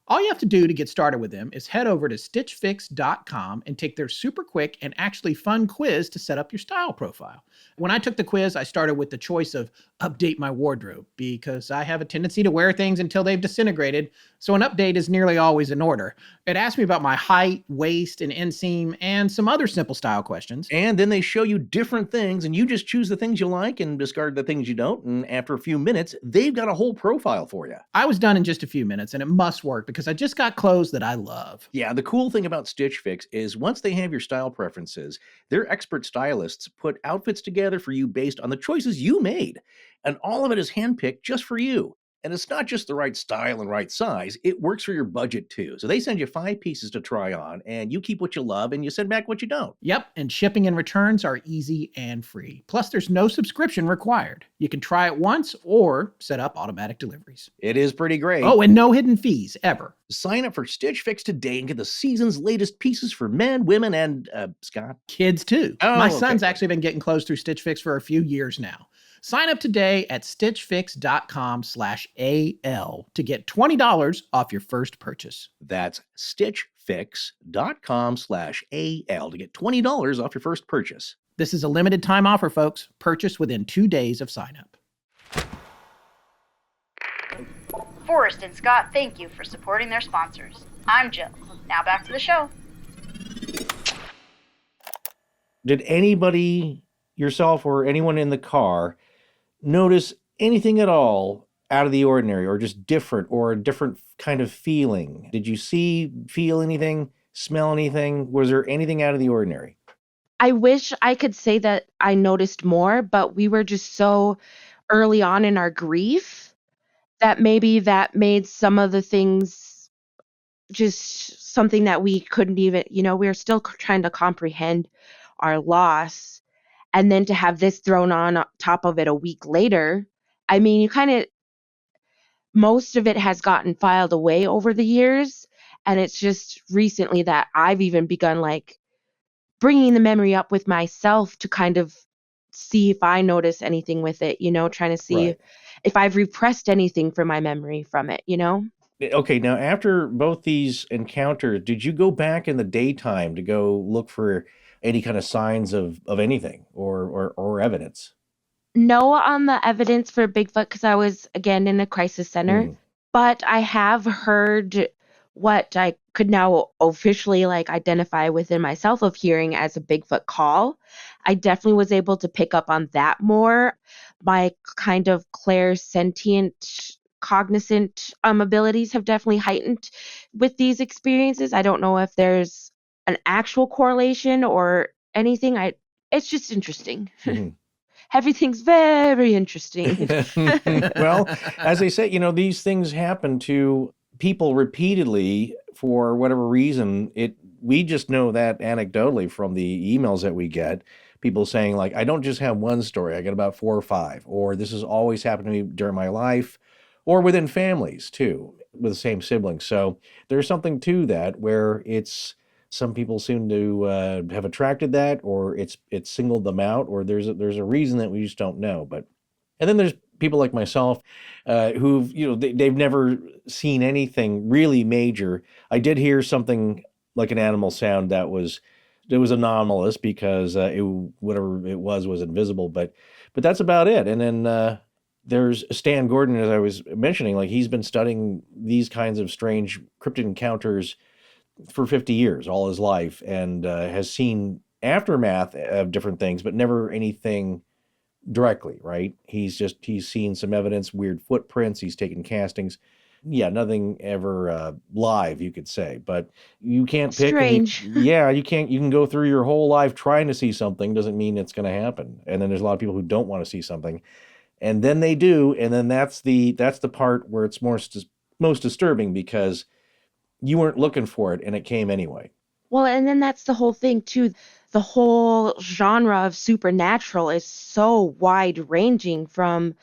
All you have to do to get started with them is head over to stitchfix.com and take their super quick and actually fun quiz to set up your style profile. When I took the quiz, I started with the choice of update my wardrobe because I have a tendency to wear things until they've disintegrated, so an update is nearly always in order. It asked me about my height, waist, and inseam, and some other simple style questions. And then they show you different things, and you just choose the things you like and discard the things you don't, and after a few minutes, they've got a whole profile for you. I was done in just a few minutes, and it must work because I just got clothes that I love. Yeah, the cool thing about Stitch Fix is once they have your style preferences, their expert stylists put outfits together for you based on the choices you made. And all of it is handpicked just for you. And it's not just the right style and right size, it works for your budget too. So they send you 5 pieces to try on, and you keep what you love and you send back what you don't. Yep, and shipping and returns are easy and free. Plus, there's no subscription required. You can try it once or set up automatic deliveries. It is pretty great. Oh, and no hidden fees, ever. Sign up for Stitch Fix today and get the season's latest pieces for men, women, and, Scott? Kids too. Oh, My son's actually been getting clothes through Stitch Fix for a few years now. Sign up today at stitchfix.com/AL to get $20 off your first purchase. That's stitchfix.com/AL to get $20 off your first purchase. This is a limited time offer, folks. Purchase within 2 days of sign up. Forrest and Scott, thank you for supporting their sponsors. I'm Jill. Now back to the show. Did anybody, yourself or anyone in the car, notice anything at all out of the ordinary or just different or a different kind of feeling? Did you feel anything, smell anything? Was there anything out of the ordinary? I wish I could say that I noticed more, but we were just so early on in our grief that maybe that made some of the things just something that we couldn't even, we were still trying to comprehend our loss. And then to have this thrown on top of it a week later, I mean, most of it has gotten filed away over the years. And it's just recently that I've even begun bringing the memory up with myself to kind of see if I notice anything with it, trying to see if I've repressed anything from my memory from it, Okay, now after both these encounters, did you go back in the daytime to go look for any kind of signs of anything or evidence? No on the evidence for Bigfoot because I was, again, in a crisis center. But I have heard what I could now officially identify within myself of hearing as a Bigfoot call. I definitely was able to pick up on that more. My kind of clairsentient, cognizant abilities have definitely heightened with these experiences. I don't know if there's an actual correlation or anything. It's just interesting. Everything's very interesting. Well, as they say, these things happen to people repeatedly for whatever reason. We just know that anecdotally from the emails that we get, people saying like, I don't just have one story, I got about 4 or 5, or this has always happened to me during my life, or within families too, with the same siblings. So there's something to that where it's, some people seem to have attracted that, or it's singled them out, or there's a reason that we just don't know. But and then there's people like myself who've, they've never seen anything really major. I did hear something like an animal sound that was anomalous because whatever it was invisible, but that's about it. And then there's Stan Gordon, as I was mentioning, like he's been studying these kinds of strange cryptid encounters for 50 years, all his life, and has seen aftermath of different things, but never anything directly, right? He's seen some evidence, weird footprints, he's taken castings. Yeah, nothing ever live, you could say, but you can't pick. Strange. You can go through your whole life trying to see something, doesn't mean it's going to happen. And then there's a lot of people who don't want to see something, and then they do, and then that's the part where it's most disturbing, because you weren't looking for it and it came anyway. Well, and then that's the whole thing too. The whole genre of supernatural is so wide ranging, from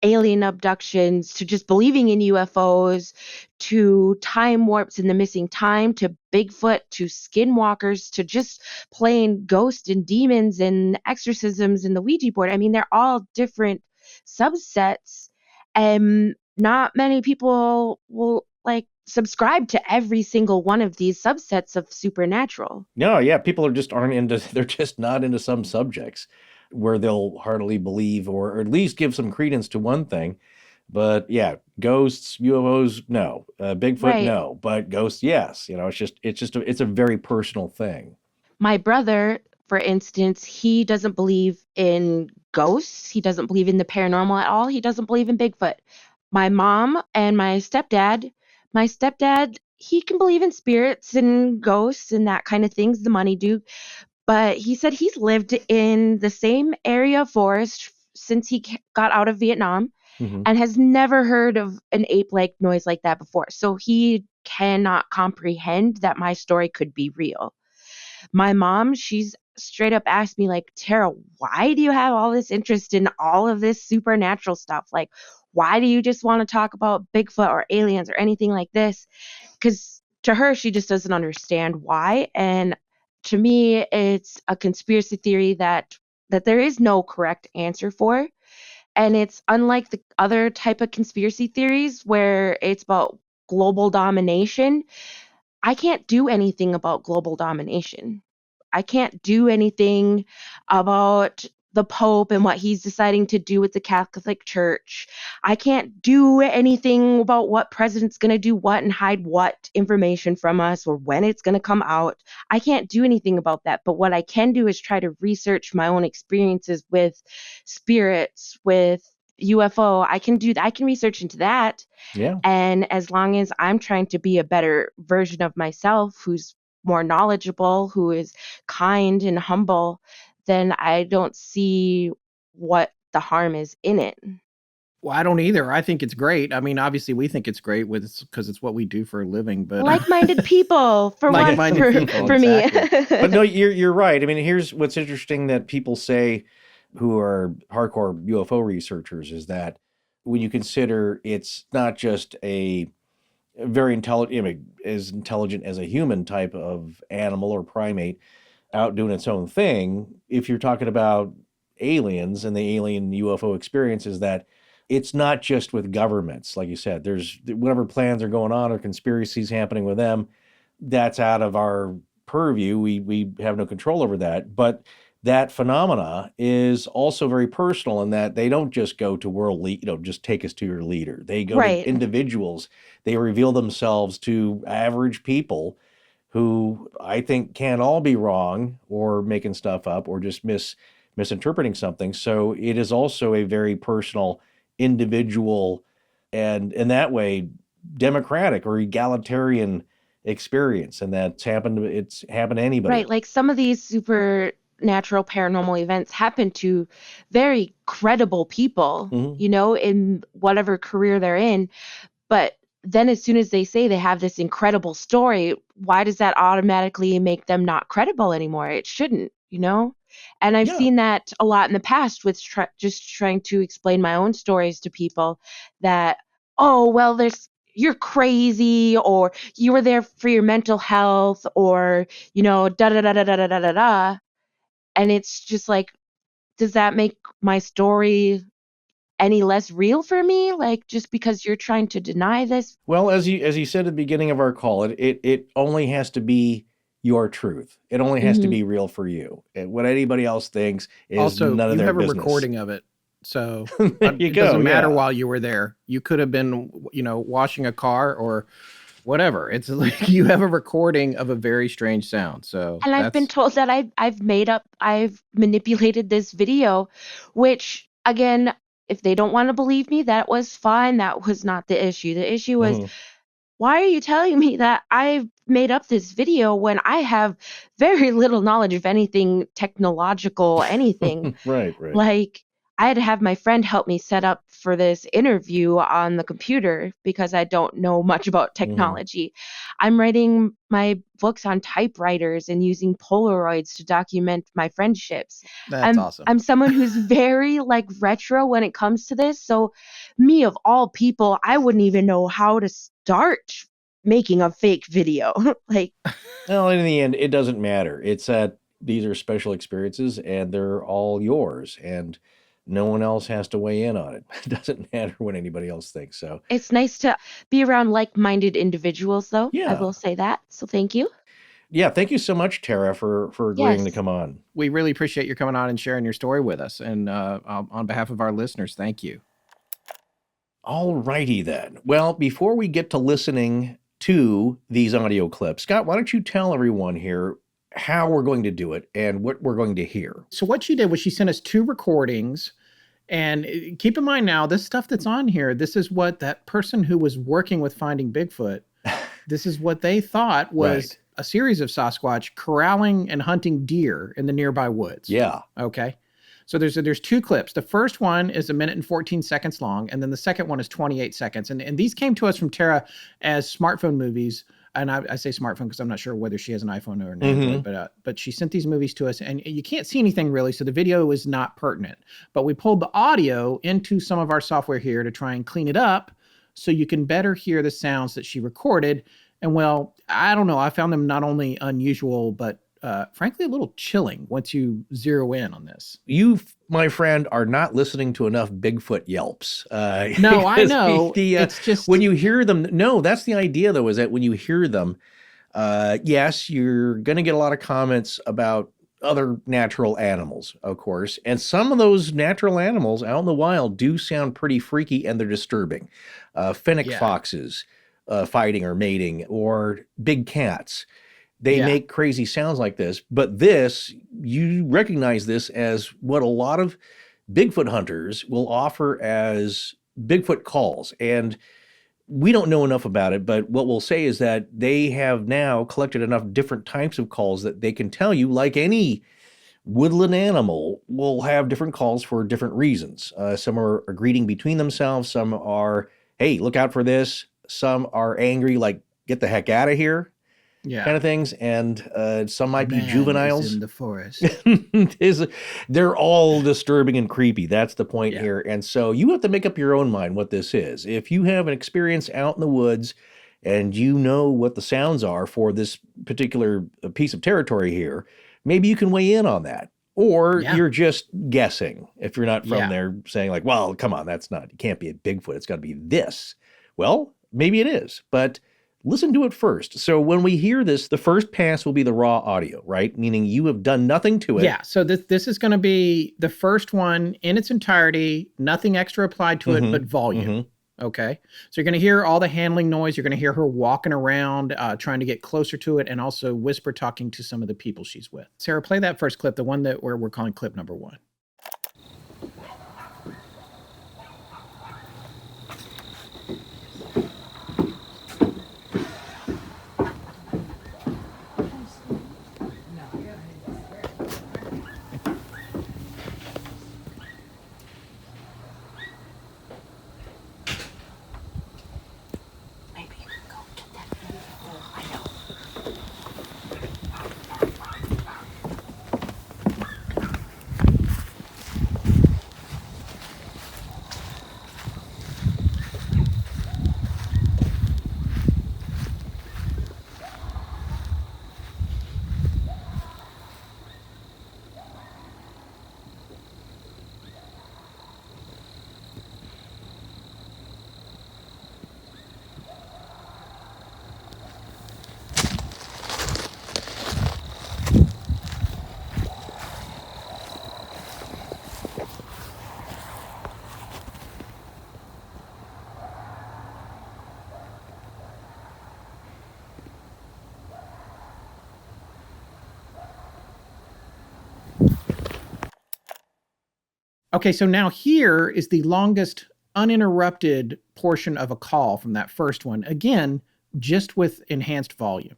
alien abductions to just believing in UFOs to time warps in the missing time to Bigfoot to skinwalkers to just plain ghosts and demons and exorcisms and the Ouija board. I mean, they're all different subsets, and not many people will subscribe to every single one of these subsets of supernatural. No, yeah, people they're just not into some subjects where they'll heartily believe or at least give some credence to one thing. But yeah, ghosts, UFOs, no. Bigfoot, Right. no. But ghosts, yes. It's a very personal thing. My brother, for instance, he doesn't believe in ghosts. He doesn't believe in the paranormal at all. He doesn't believe in Bigfoot. My mom and my stepdad, he can believe in spirits and ghosts and that kind of things, the money duke. But he said he's lived in the same area of forest since he got out of Vietnam and has never heard of an ape-like noise like that before. So he cannot comprehend that my story could be real. My mom, she's straight up asked me, like, Tara, why do you have all this interest in all of this supernatural stuff? Like, why do you just want to talk about Bigfoot or aliens or anything like this? Because to her, she just doesn't understand why. And to me, it's a conspiracy theory that there is no correct answer for. And it's unlike the other type of conspiracy theories where it's about global domination. I can't do anything about global domination. I can't do anything about the Pope and what he's deciding to do with the Catholic Church. I can't do anything about what president's going to do what and hide what information from us or when it's going to come out. I can't do anything about that. But what I can do is try to research my own experiences with spirits, with UFO. I can do that. I can research into that. Yeah. And as long as I'm trying to be a better version of myself, who's more knowledgeable, who is kind and humble, then I don't see what the harm is in it. Well, I don't either. I think it's great. I mean, obviously, we think it's great because it's what we do for a living. But like-minded people, for once, for me. But no, you're right. I mean, here's what's interesting that people say, who are hardcore UFO researchers, is that when you consider it's not just a very intelligent, as intelligent as a human type of animal or primate out doing its own thing, if you're talking about aliens and the alien UFO experience, is that it's not just with governments. Like you said, there's whatever plans are going on or conspiracies happening with them, that's out of our purview. We have no control over that. But that phenomena is also very personal in that they don't just go to just take us to your leader. They go to individuals. They reveal themselves to average people who I think can't all be wrong or making stuff up or just misinterpreting something. So it is also a very personal, individual, and in that way, democratic or egalitarian experience. And it's happened to anybody. Right. Like some of these supernatural paranormal events happen to very credible people, in whatever career they're in. But then as soon as they say they have this incredible story, why does that automatically make them not credible anymore? It shouldn't, And I've Yeah. seen that a lot in the past with just trying to explain my own stories to people that, oh, well, you're crazy, or you were there for your mental health, or, da da da da da da da da da. And it's just like, does that make my story any less real for me? Like, just because you're trying to deny this? Well, as you said at the beginning of our call, it only has to be your truth. It only has to be real for you. And what anybody else thinks is Also, none of you their have business. a recording of it. So There you it go, doesn't matter yeah. while you were there. You could have been, washing a car or whatever. It's like you have a recording of a very strange sound. So And I've been told that I've manipulated this video, which, again, if they don't want to believe me, that was fine. That was not the issue. The issue was, why are you telling me that I've made up this video when I have very little knowledge of anything technological, anything? Right. Like, I had to have my friend help me set up for this interview on the computer because I don't know much about technology. I'm writing my books on typewriters and using Polaroids to document my friendships. That's awesome. I'm someone who's very retro when it comes to this. So me, of all people, I wouldn't even know how to start making a fake video. Well, in the end, it doesn't matter. It's that these are special experiences and they're all yours, and no one else has to weigh in on it. It doesn't matter what anybody else thinks. So it's nice to be around like-minded individuals, though. Yeah. I will say that. So thank you. Yeah, thank you so much, Tara, for agreeing to come on. We really appreciate you coming on and sharing your story with us. And on behalf of our listeners, thank you. All righty then. Well, before we get to listening to these audio clips, Scott, why don't you tell everyone here how we're going to do it and what we're going to hear? So what she did was she sent us 2 recordings. And keep in mind now, this stuff that's on here, this is what that person who was working with finding Bigfoot, this is what they thought was a series of Sasquatch corralling and hunting deer in the nearby woods. Yeah. Okay. So there's 2 clips. The first one is 1 minute and 14 seconds long, and then the second one is 28 seconds. And these came to us from Tara as smartphone movies. And I say smartphone because I'm not sure whether she has an iPhone or an Android, but she sent these movies to us, and you can't see anything really, so the video is not pertinent. But we pulled the audio into some of our software here to try and clean it up so you can better hear the sounds that she recorded. And well, I don't know, I found them not only unusual, but frankly, a little chilling once you zero in on this. You, my friend, are not listening to enough Bigfoot yelps. No, I know. It's just when you hear them. No, that's the idea, though, is that when you hear them, yes, you're going to get a lot of comments about other natural animals, of course. And some of those natural animals out in the wild do sound pretty freaky, and they're disturbing. Fennec foxes fighting or mating, or big cats. They make crazy sounds like this, but this, you recognize this as what a lot of Bigfoot hunters will offer as Bigfoot calls. And we don't know enough about it, but what we'll say is that they have now collected enough different types of calls that they can tell you, like any woodland animal will have different calls for different reasons. Some are a greeting between themselves. Some are, hey, look out for this. Some are angry, like, get the heck out of here. Kind of things, and some might be juveniles in the forest. They're all disturbing and creepy. That's the point here. And so you have to make up your own mind what this is. If you have an experience out in the woods and you know what the sounds are for this particular piece of territory here, maybe you can weigh in on that. Or you're just guessing if you're not from there, saying like, well, come on, it can't be a Bigfoot. It's got to be this. Well, maybe it is, but listen to it first. So when we hear this, the first pass will be the raw audio, right? Meaning you have done nothing to it. Yeah. So this is going to be the first one in its entirety, nothing extra applied to it, but volume. Okay. So you're going to hear all the handling noise. You're going to hear her walking around, trying to get closer to it, and also whisper talking to some of the people she's with. Sarah, play that first clip, the one that we're calling clip number 1. Okay, so now here is the longest uninterrupted portion of a call from that first one. Again, just with enhanced volume.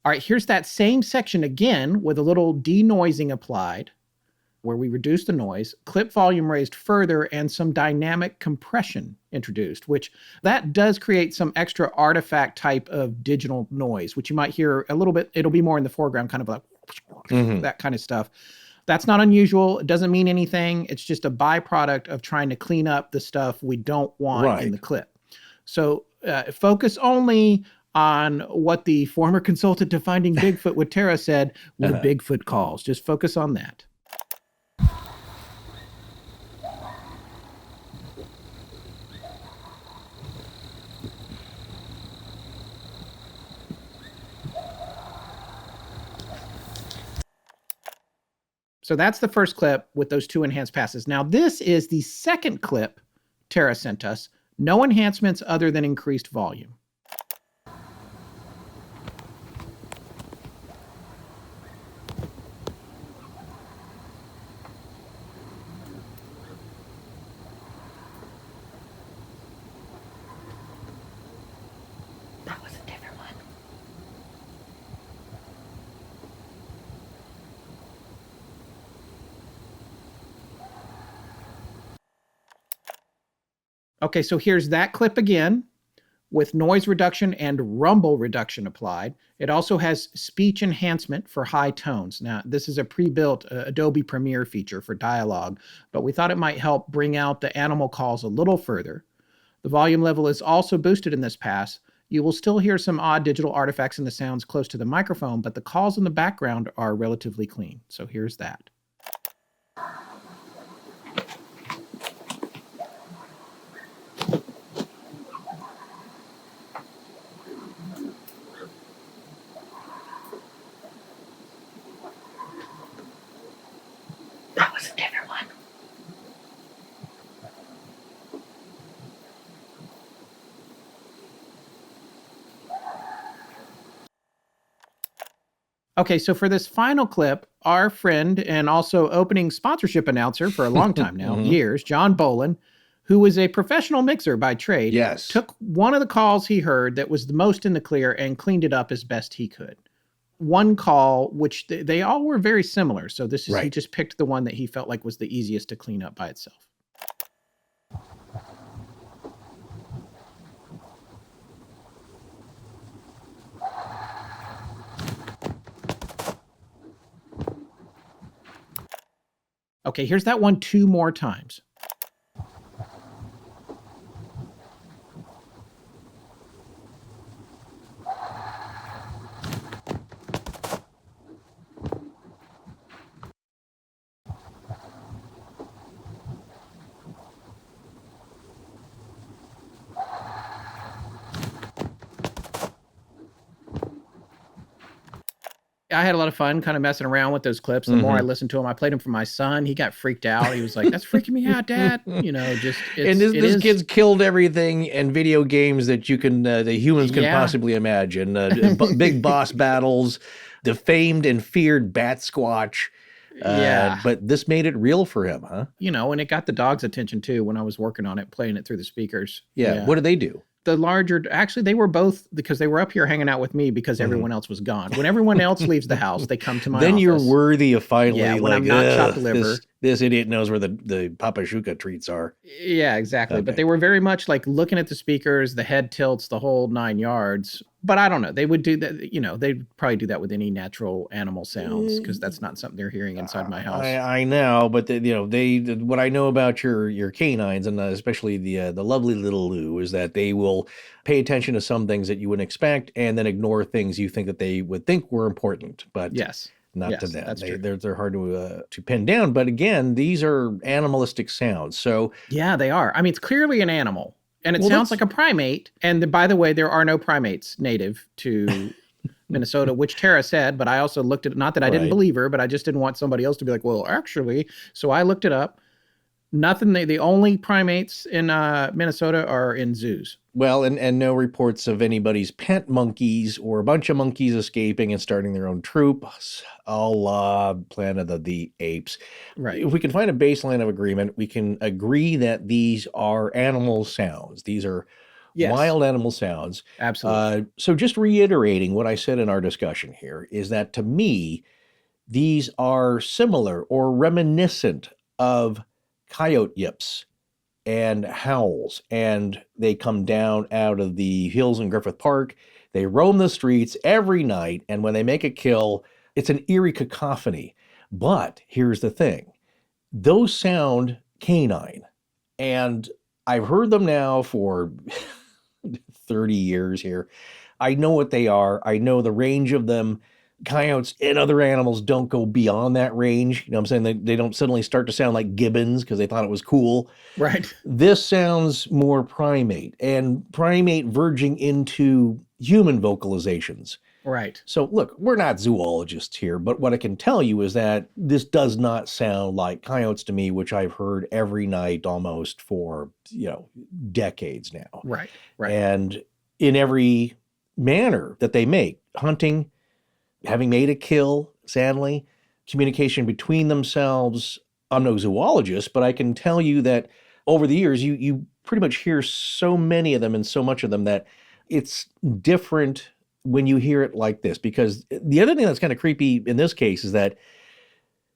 All right, here's that same section again with a little denoising applied, where we reduce the noise, clip volume raised further, and some dynamic compression introduced, which that does create some extra artifact type of digital noise, which you might hear a little bit. It'll be more in the foreground, kind of like that kind of stuff. That's not unusual. It doesn't mean anything. It's just a byproduct of trying to clean up the stuff we don't want in the clip. So focus only on what the former consultant to Finding Bigfoot with Terra said were Bigfoot calls. Just focus on that. So that's the first clip with those 2 enhanced passes. Now this is the second clip Terra sent us. No enhancements other than increased volume. That was a different one. Okay, so here's that clip again with noise reduction and rumble reduction applied. It also has speech enhancement for high tones. Now, this is a pre-built Adobe Premiere feature for dialogue, but we thought it might help bring out the animal calls a little further. The volume level is also boosted in this pass. You will still hear some odd digital artifacts in the sounds close to the microphone, but the calls in the background are relatively clean. So here's that. That was a different one. Okay, so for this final clip, our friend and also opening sponsorship announcer for a long time now, years, John Bolin, who was a professional mixer by trade, took one of the calls he heard that was the most in the clear and cleaned it up as best he could. One call, which they all were very similar. So this is, he just picked the one that he felt like was the easiest to clean up by itself. Okay, here's that one 2 more times. I had a lot of fun kind of messing around with those clips. The more I listened to them, I played them for my son. He got freaked out. He was like, that's freaking me out, Dad. You know, just, and this kid's killed everything in video games that you can, the humans can possibly imagine. Big boss battles, the famed and feared Bat Squatch. But this made it real for him, huh? You know, and it got the dog's attention too when I was working on it, playing it through the speakers. Yeah. What did they do? The larger, actually, they were both, because they were up here hanging out with me because everyone else was gone. When everyone else leaves the house, they come to my office. Then you're worthy of finally, when I'm not chopped liver. This idiot knows where the Papashuka treats are. Yeah, exactly. Okay. But they were very much like looking at the speakers, the head tilts, the whole 9 yards. But I don't know. They would do that, you know, they'd probably do that with any natural animal sounds because that's not something they're hearing inside my house. I know, but what I know about your canines, and especially the lovely little Lou, is that they will pay attention to some things that you wouldn't expect and then ignore things you think that they would think were important. But not to them. That's true. They're hard to pin down. But again, these are animalistic sounds. So yeah, they are. I mean, it's clearly an animal. And it sounds like a primate. And by the way, there are no primates native to Minnesota, which Tara said, but I also looked at it, not that I didn't Right. believe her, but I just didn't want somebody else to be like, well, actually. So I looked it up. Nothing. The only primates in Minnesota are in zoos. Well, and no reports of anybody's pet monkeys or a bunch of monkeys escaping and starting their own troop, a la Planet of the Apes. Right. If we can find a baseline of agreement, we can agree that these are animal sounds. These are Yes. wild animal sounds. Absolutely. So just reiterating what I said in our discussion here is that to me, these are similar or reminiscent of coyote yips and howls, and they come down out of the hills in Griffith Park. They roam the streets every night, and when they make a kill, it's an eerie cacophony. But here's the thing. Those sound canine, and I've heard them now for 30 years here. I know what they are. I know the range of them. Coyotes and other animals don't go beyond that range. You know what I'm saying? They don't suddenly start to sound like gibbons because they thought it was cool. Right. This sounds more primate, and primate verging into human vocalizations. Right. So look, we're not zoologists here, but what I can tell you is that this does not sound like coyotes to me, which I've heard every night almost for, decades now. Right. Right. And in every manner that they make, hunting, having made a kill, sadly, communication between themselves. I'm no zoologist, but I can tell you that over the years, you pretty much hear so many of them and so much of them that it's different when you hear it like this. Because the other thing that's kind of creepy in this case is that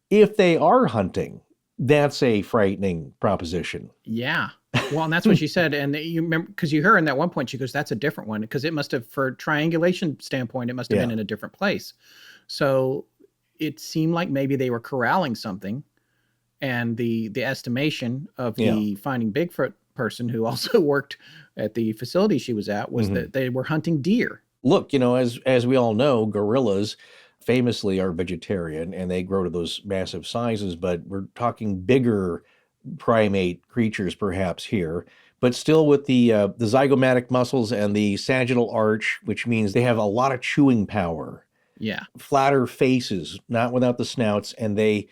if they are hunting, that's a frightening proposition. Yeah. Well, and that's what she said. And you remember, because you heard in that one point, she goes, that's a different one. Because it must have, for triangulation standpoint, it must have been in a different place. So it seemed like maybe they were corralling something. And the estimation of the Finding Bigfoot person who also worked at the facility she was at was that they were hunting deer. Look, as we all know, gorillas famously are vegetarian and they grow to those massive sizes, but we're talking bigger primate creatures perhaps here, but still with the zygomatic muscles and the sagittal arch, which means they have a lot of chewing power. Yeah. Flatter faces, not without the snouts, and they,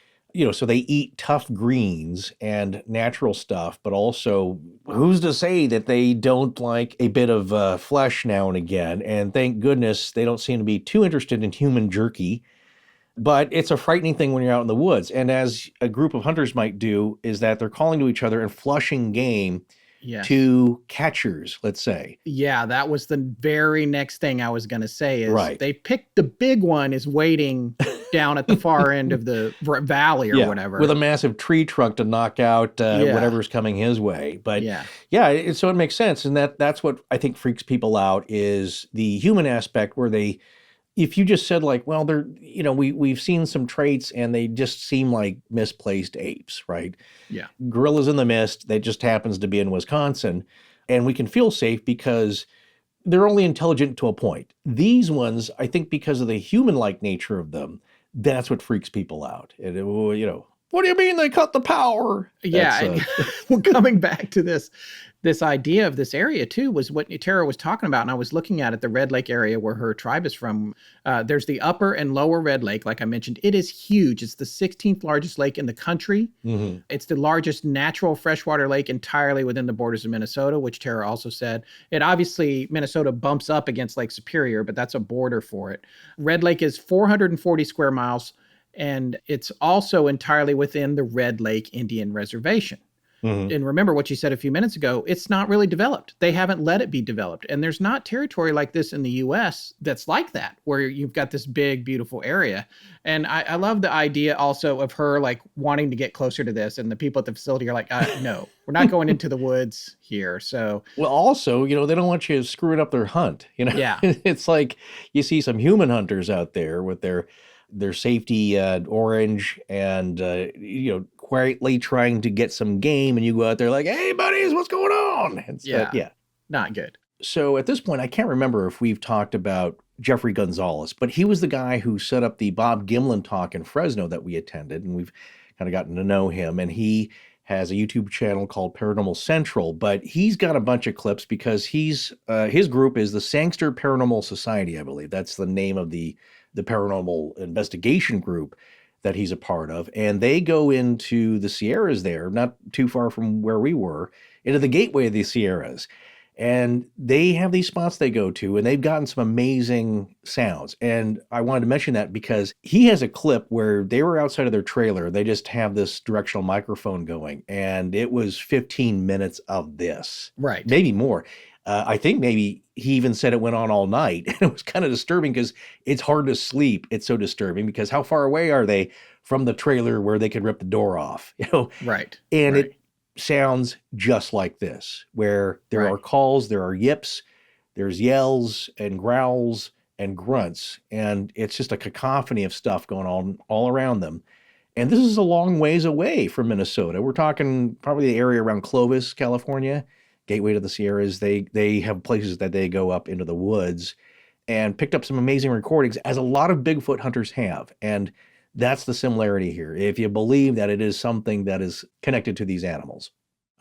so they eat tough greens and natural stuff, but also who's to say that they don't like a bit of flesh now and again? And thank goodness they don't seem to be too interested in human jerky. But it's a frightening thing when you're out in the woods. And as a group of hunters might do, is that they're calling to each other and flushing game to catchers, let's say. Yeah, that was the very next thing I was going to say is they picked the big one is waiting down at the far end of the valley or whatever. With a massive tree trunk to knock out whatever's coming his way. But so it makes sense. And that's what I think freaks people out is the human aspect where if you just said like, well, they're, we've seen some traits and they just seem like misplaced apes, right? Yeah. Gorillas in the mist, that just happens to be in Wisconsin. And we can feel safe because they're only intelligent to a point. These ones, I think because of the human-like nature of them, that's what freaks people out. And, what do you mean they cut the power? Yeah. Well, coming back to this idea of this area too was what Tara was talking about. And I was looking at it, the Red Lake area where her tribe is from. There's the upper and lower Red Lake. Like I mentioned, it is huge. It's the 16th largest lake in the country. Mm-hmm. It's the largest natural freshwater lake entirely within the borders of Minnesota, which Tara also said. It obviously, Minnesota bumps up against Lake Superior, but that's a border for it. Red Lake is 440 square miles. And it's also entirely within the Red Lake Indian Reservation. Mm-hmm. And remember what you said a few minutes ago, it's not really developed. They haven't let it be developed. And there's not territory like this in the U.S. that's like that, where you've got this big, beautiful area. And I love the idea also of her like wanting to get closer to this. And the people at the facility are like, no, we're not going into the woods here. So, well, also, they don't want you screwing up their hunt. Yeah. It's like you see some human hunters out there with their safety orange and, quietly trying to get some game. And you go out there like, hey, buddies, what's going on? Not good. So at this point, I can't remember if we've talked about Jeffrey Gonzalez, but he was the guy who set up the Bob Gimlin talk in Fresno that we attended. And we've kind of gotten to know him. And he has a YouTube channel called Paranormal Central, but he's got a bunch of clips because his group is the Sangster Paranormal Society, I believe. That's the name of the paranormal investigation group that he's a part of. And they go into the Sierras there, not too far from where we were, into the gateway of the Sierras. And they have these spots they go to, and they've gotten some amazing sounds. And I wanted to mention that because he has a clip where they were outside of their trailer. They just have this directional microphone going, and it was 15 minutes of this. Right. Maybe more. I think maybe he even said it went on all night. And it was kind of disturbing because it's hard to sleep. It's so disturbing because how far away are they from the trailer where they could rip the door off? Right. And right. it sounds just like this, where there Right. are calls, there are yips, there's yells and growls and grunts, and it's just a cacophony of stuff going on all around them. And this is a long ways away from Minnesota. We're talking probably the area around Clovis, California, gateway to the Sierras. They have places that they go up into the woods and picked up some amazing recordings, as a lot of Bigfoot hunters have. And that's the similarity here, if you believe that it is something that is connected to these animals.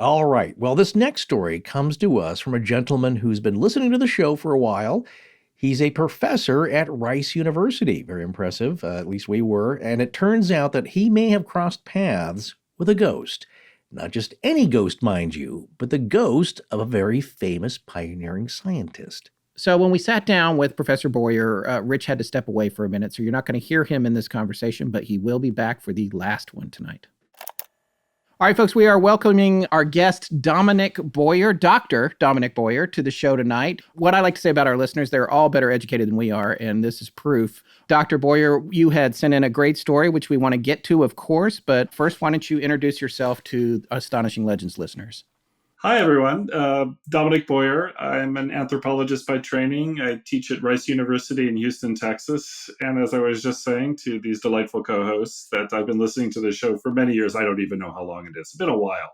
All right. Well, this next story comes to us from a gentleman who's been listening to the show for a while. He's a professor at Rice University. Very impressive. At least we were. And it turns out that he may have crossed paths with a ghost. Not just any ghost, mind you, but the ghost of a very famous pioneering scientist. So when we sat down with Professor Boyer, Rich had to step away for a minute, so you're not going to hear him in this conversation, but he will be back for the last one tonight. All right, folks, we are welcoming our guest, Dominic Boyer, Dr. Dominic Boyer, to the show tonight. What I like to say about our listeners, they're all better educated than we are, and this is proof. Dr. Boyer, you had sent in a great story, which we want to get to, of course, but first, why don't you introduce yourself to Astonishing Legends listeners? Hi, everyone. Dominic Boyer. I'm an anthropologist by training. I teach at Rice University in Houston, Texas. And as I was just saying to these delightful co-hosts, that I've been listening to the show for many years. I don't even know how long it is. It's been a while.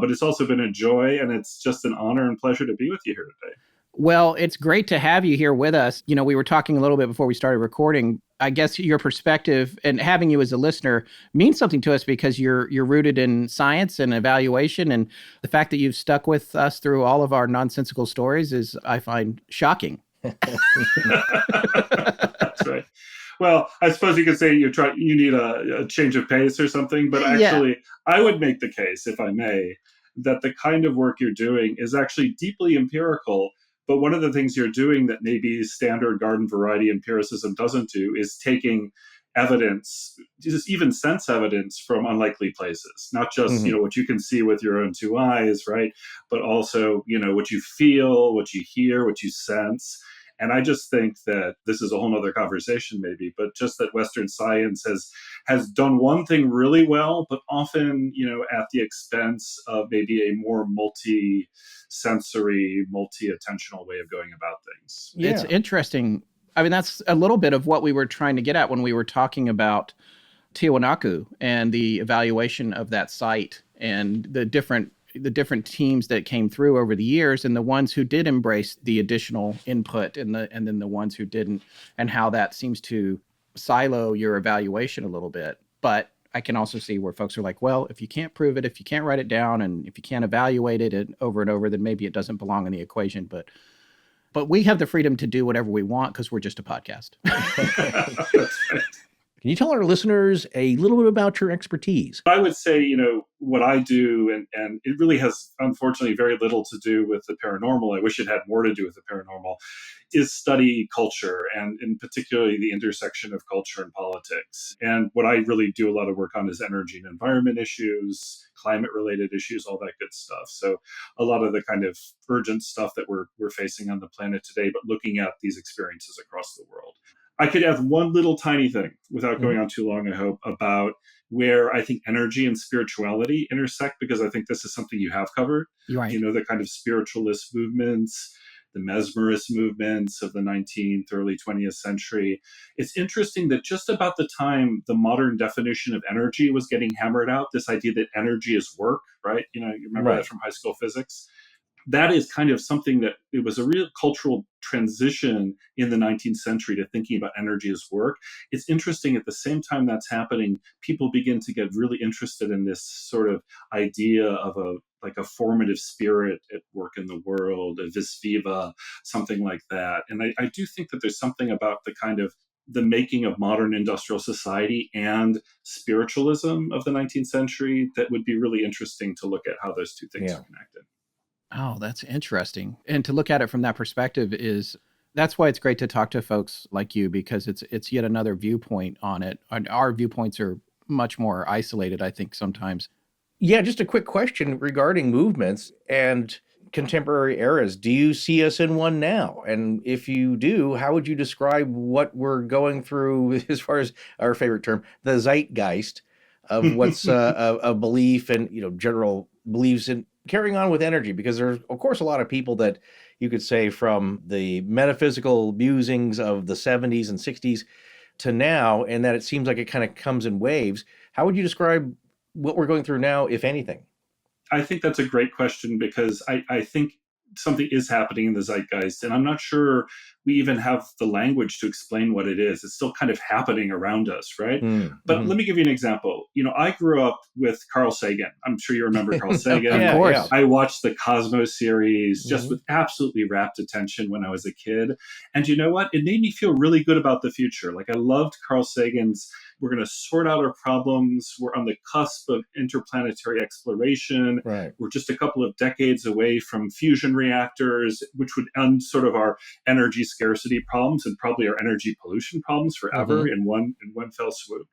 But it's also been a joy, and it's just an honor and pleasure to be with you here today. Well, it's great to have you here with us. You know, we were talking a little bit before we started recording. I guess your perspective and having you as a listener means something to us because you're rooted in science and evaluation. And the fact that you've stuck with us through all of our nonsensical stories is, I find, shocking. That's right. Well, I suppose you could say you need a change of pace or something. But actually, I would make the case, if I may, that the kind of work you're doing is actually deeply empirical. But one of the things you're doing that maybe standard garden variety empiricism doesn't do is taking evidence, just even sense evidence from unlikely places, not just, what you can see with your own two eyes, right? But also, what you feel, what you hear, what you sense. And I just think that this is a whole other conversation maybe, but just that Western science has done one thing really well, but often, at the expense of maybe a more multi-sensory, multi-attentional way of going about things. Yeah. It's interesting. I mean, that's a little bit of what we were trying to get at when we were talking about Tiwanaku and the evaluation of that site and the different teams that came through over the years, and the ones who did embrace the additional input and then the ones who didn't, and how that seems to silo your evaluation a little bit. But I can also see where folks are like, well, if you can't prove it, if you can't write it down, and if you can't evaluate it over and over, then maybe it doesn't belong in the equation. But we have the freedom to do whatever we want because we're just a podcast. That's right. Can you tell our listeners a little bit about your expertise? I would say, what I do, and it really has, unfortunately, very little to do with the paranormal. I wish it had more to do with the paranormal, is study culture, and in particularly the intersection of culture and politics. And what I really do a lot of work on is energy and environment issues, climate-related issues, all that good stuff. So a lot of the kind of urgent stuff that we're facing on the planet today, but looking at these experiences across the world. I could add one little tiny thing without going on too long, I hope, about where I think energy and spirituality intersect, because I think this is something you have covered. Right. The kind of spiritualist movements, the mesmerist movements of the 19th, early 20th century. It's interesting that just about the time the modern definition of energy was getting hammered out, this idea that energy is work, right? You remember that from high school physics? that is kind of something that it was a real cultural transition in the 19th century to thinking about energy as work. It's interesting at the same time that's happening, people begin to get really interested in this sort of idea of a formative spirit at work in the world, a vis viva, something like that. And I do think that there's something about the kind of the making of modern industrial society and spiritualism of the 19th century that would be really interesting to look at how those two things are connected. Oh, that's interesting. And to look at it from that perspective that's why it's great to talk to folks like you, because it's yet another viewpoint on it. Our viewpoints are much more isolated, I think, sometimes. Yeah, just a quick question regarding movements and contemporary eras. Do you see us in one now? And if you do, how would you describe what we're going through as far as our favorite term, the zeitgeist of what's a belief and, general beliefs in carrying on with energy? Because there's, of course, a lot of people that you could say from the metaphysical musings of the 70s and 60s to now, and that it seems like it kind of comes in waves. How would you describe what we're going through now, if anything? I think that's a great question, because I think something is happening in the zeitgeist, and I'm not sure we even have the language to explain what it is. It's still kind of happening around us, right? But let me give you an example. I grew up with Carl Sagan. I'm sure you remember Carl Sagan. Of course. I watched the Cosmos series just with absolutely rapt attention when I was a kid. And you know what? It made me feel really good about the future. Like, I loved Carl Sagan's, we're going to sort out our problems. We're on the cusp of interplanetary exploration. Right. We're just a couple of decades away from fusion reactors, which would end sort of our energy scarcity problems and probably our energy pollution problems forever in one fell swoop,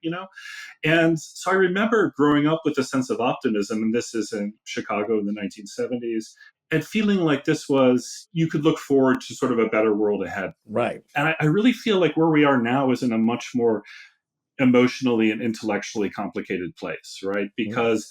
And so I remember growing up with a sense of optimism, and this is in Chicago in the 1970s, and feeling like this was, you could look forward to sort of a better world ahead. Right. And I really feel like where we are now is in a much more emotionally and intellectually complicated place, right? Because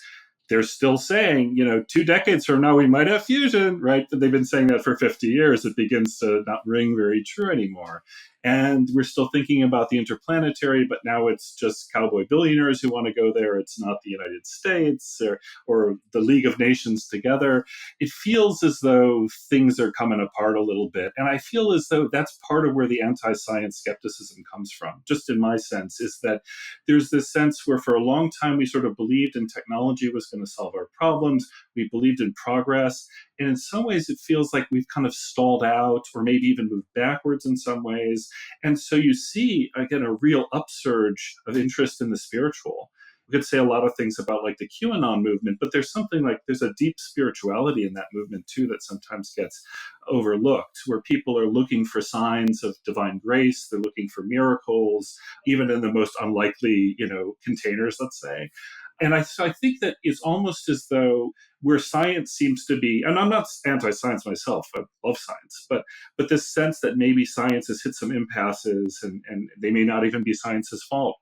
they're still saying, 2 decades from now, we might have fusion, right? But they've been saying that for 50 years. It begins to not ring very true anymore. And we're still thinking about the interplanetary, but now it's just cowboy billionaires who want to go there. It's not the United States or the League of Nations together. It feels as though things are coming apart a little bit. And I feel as though that's part of where the anti-science skepticism comes from, just in my sense, is that there's this sense where for a long time we sort of believed in technology was going to solve our problems. We believed in progress. And in some ways, it feels like we've kind of stalled out or maybe even moved backwards in some ways. And so you see, again, a real upsurge of interest in the spiritual. We could say a lot of things about like the QAnon movement, but there's something like there's a deep spirituality in that movement too that sometimes gets overlooked, where people are looking for signs of divine grace. They're looking for miracles, even in the most unlikely, containers, let's say. And so I think that it's almost as though where science seems to be, and I'm not anti-science myself, I love science, but this sense that maybe science has hit some impasses and they may not even be science's fault.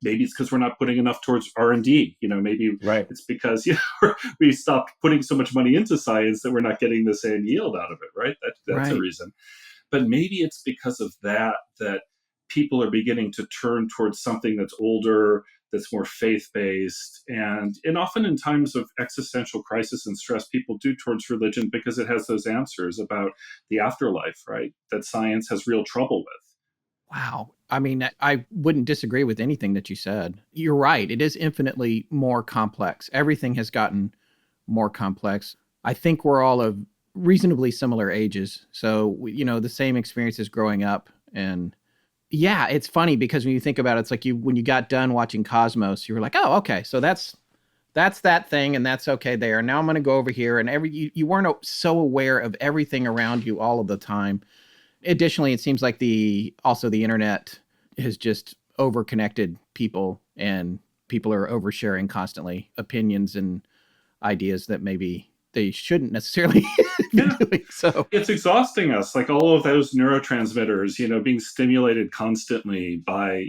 Maybe it's because we're not putting enough towards R&D. Maybe it's because we stopped putting so much money into science that we're not getting the same yield out of it, right? That's a reason. But maybe it's because of that people are beginning to turn towards something that's older, that's more faith-based. And often in times of existential crisis and stress, people do towards religion because it has those answers about the afterlife, right? That science has real trouble with. Wow. I mean, I wouldn't disagree with anything that you said. You're right. It is infinitely more complex. Everything has gotten more complex. I think we're all of reasonably similar ages. So, the same experiences growing up. And yeah, it's funny because when you think about it, it's like when you got done watching Cosmos, you were like, oh, okay, so that's that thing, and that's okay there. Now I'm going to go over here, and you weren't so aware of everything around you all of the time. Additionally, it seems like the internet has just over-connected people, and people are oversharing constantly opinions and ideas that maybe they shouldn't necessarily be doing. So it's exhausting us, like all of those neurotransmitters, being stimulated constantly by,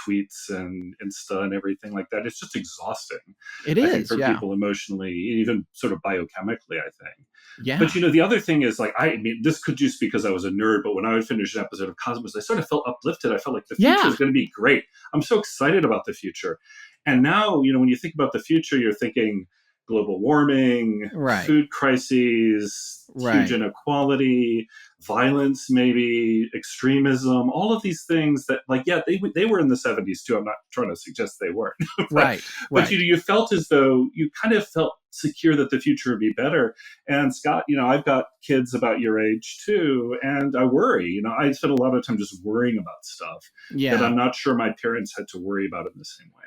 tweets and Insta and everything like that. It's just exhausting. It is, I think, for people emotionally, even sort of biochemically, I think. Yeah. But, the other thing is, like, I mean, this could just be because I was a nerd, but when I would finish an episode of Cosmos, I sort of felt uplifted. I felt like the future is going to be great. I'm so excited about the future. And now, when you think about the future, you're thinking, global warming, Right. food crises, Right. huge inequality, violence, maybe extremism, all of these things that, like, yeah, they were in the 70s too. I'm not trying to suggest they weren't. Right. But you felt as though you kind of felt secure that the future would be better. And Scott, I've got kids about your age too, and I worry. I spent a lot of time just worrying about stuff that I'm not sure my parents had to worry about in the same way.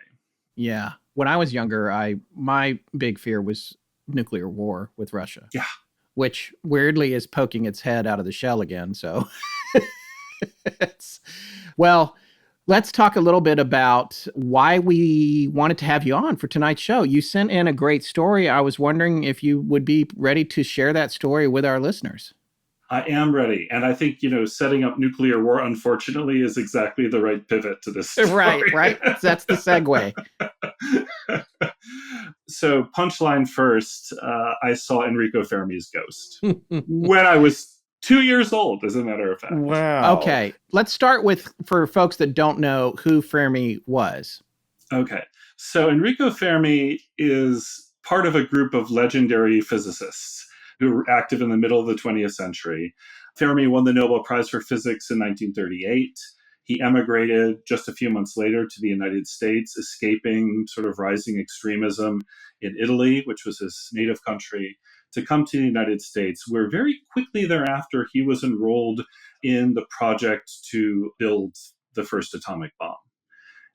Yeah. When I was younger, my big fear was nuclear war with Russia. Yeah. Which weirdly is poking its head out of the shell again. So, well, let's talk a little bit about why we wanted to have you on for tonight's show. You sent in a great story. I was wondering if you would be ready to share that story with our listeners. I am ready. And I think, setting up nuclear war, unfortunately, is exactly the right pivot to this story. Right. That's the segue. So, punchline first, I saw Enrico Fermi's ghost when I was 2 years old, as a matter of fact. Wow. Okay. Let's start with, for folks that don't know who Fermi was. Okay. So, Enrico Fermi is part of a group of legendary physicists who were active in the middle of the 20th century. Fermi won the Nobel Prize for Physics in 1938. He emigrated just a few months later to the United States, escaping sort of rising extremism in Italy, which was his native country, to come to the United States, where very quickly thereafter he was enrolled in the project to build the first atomic bomb.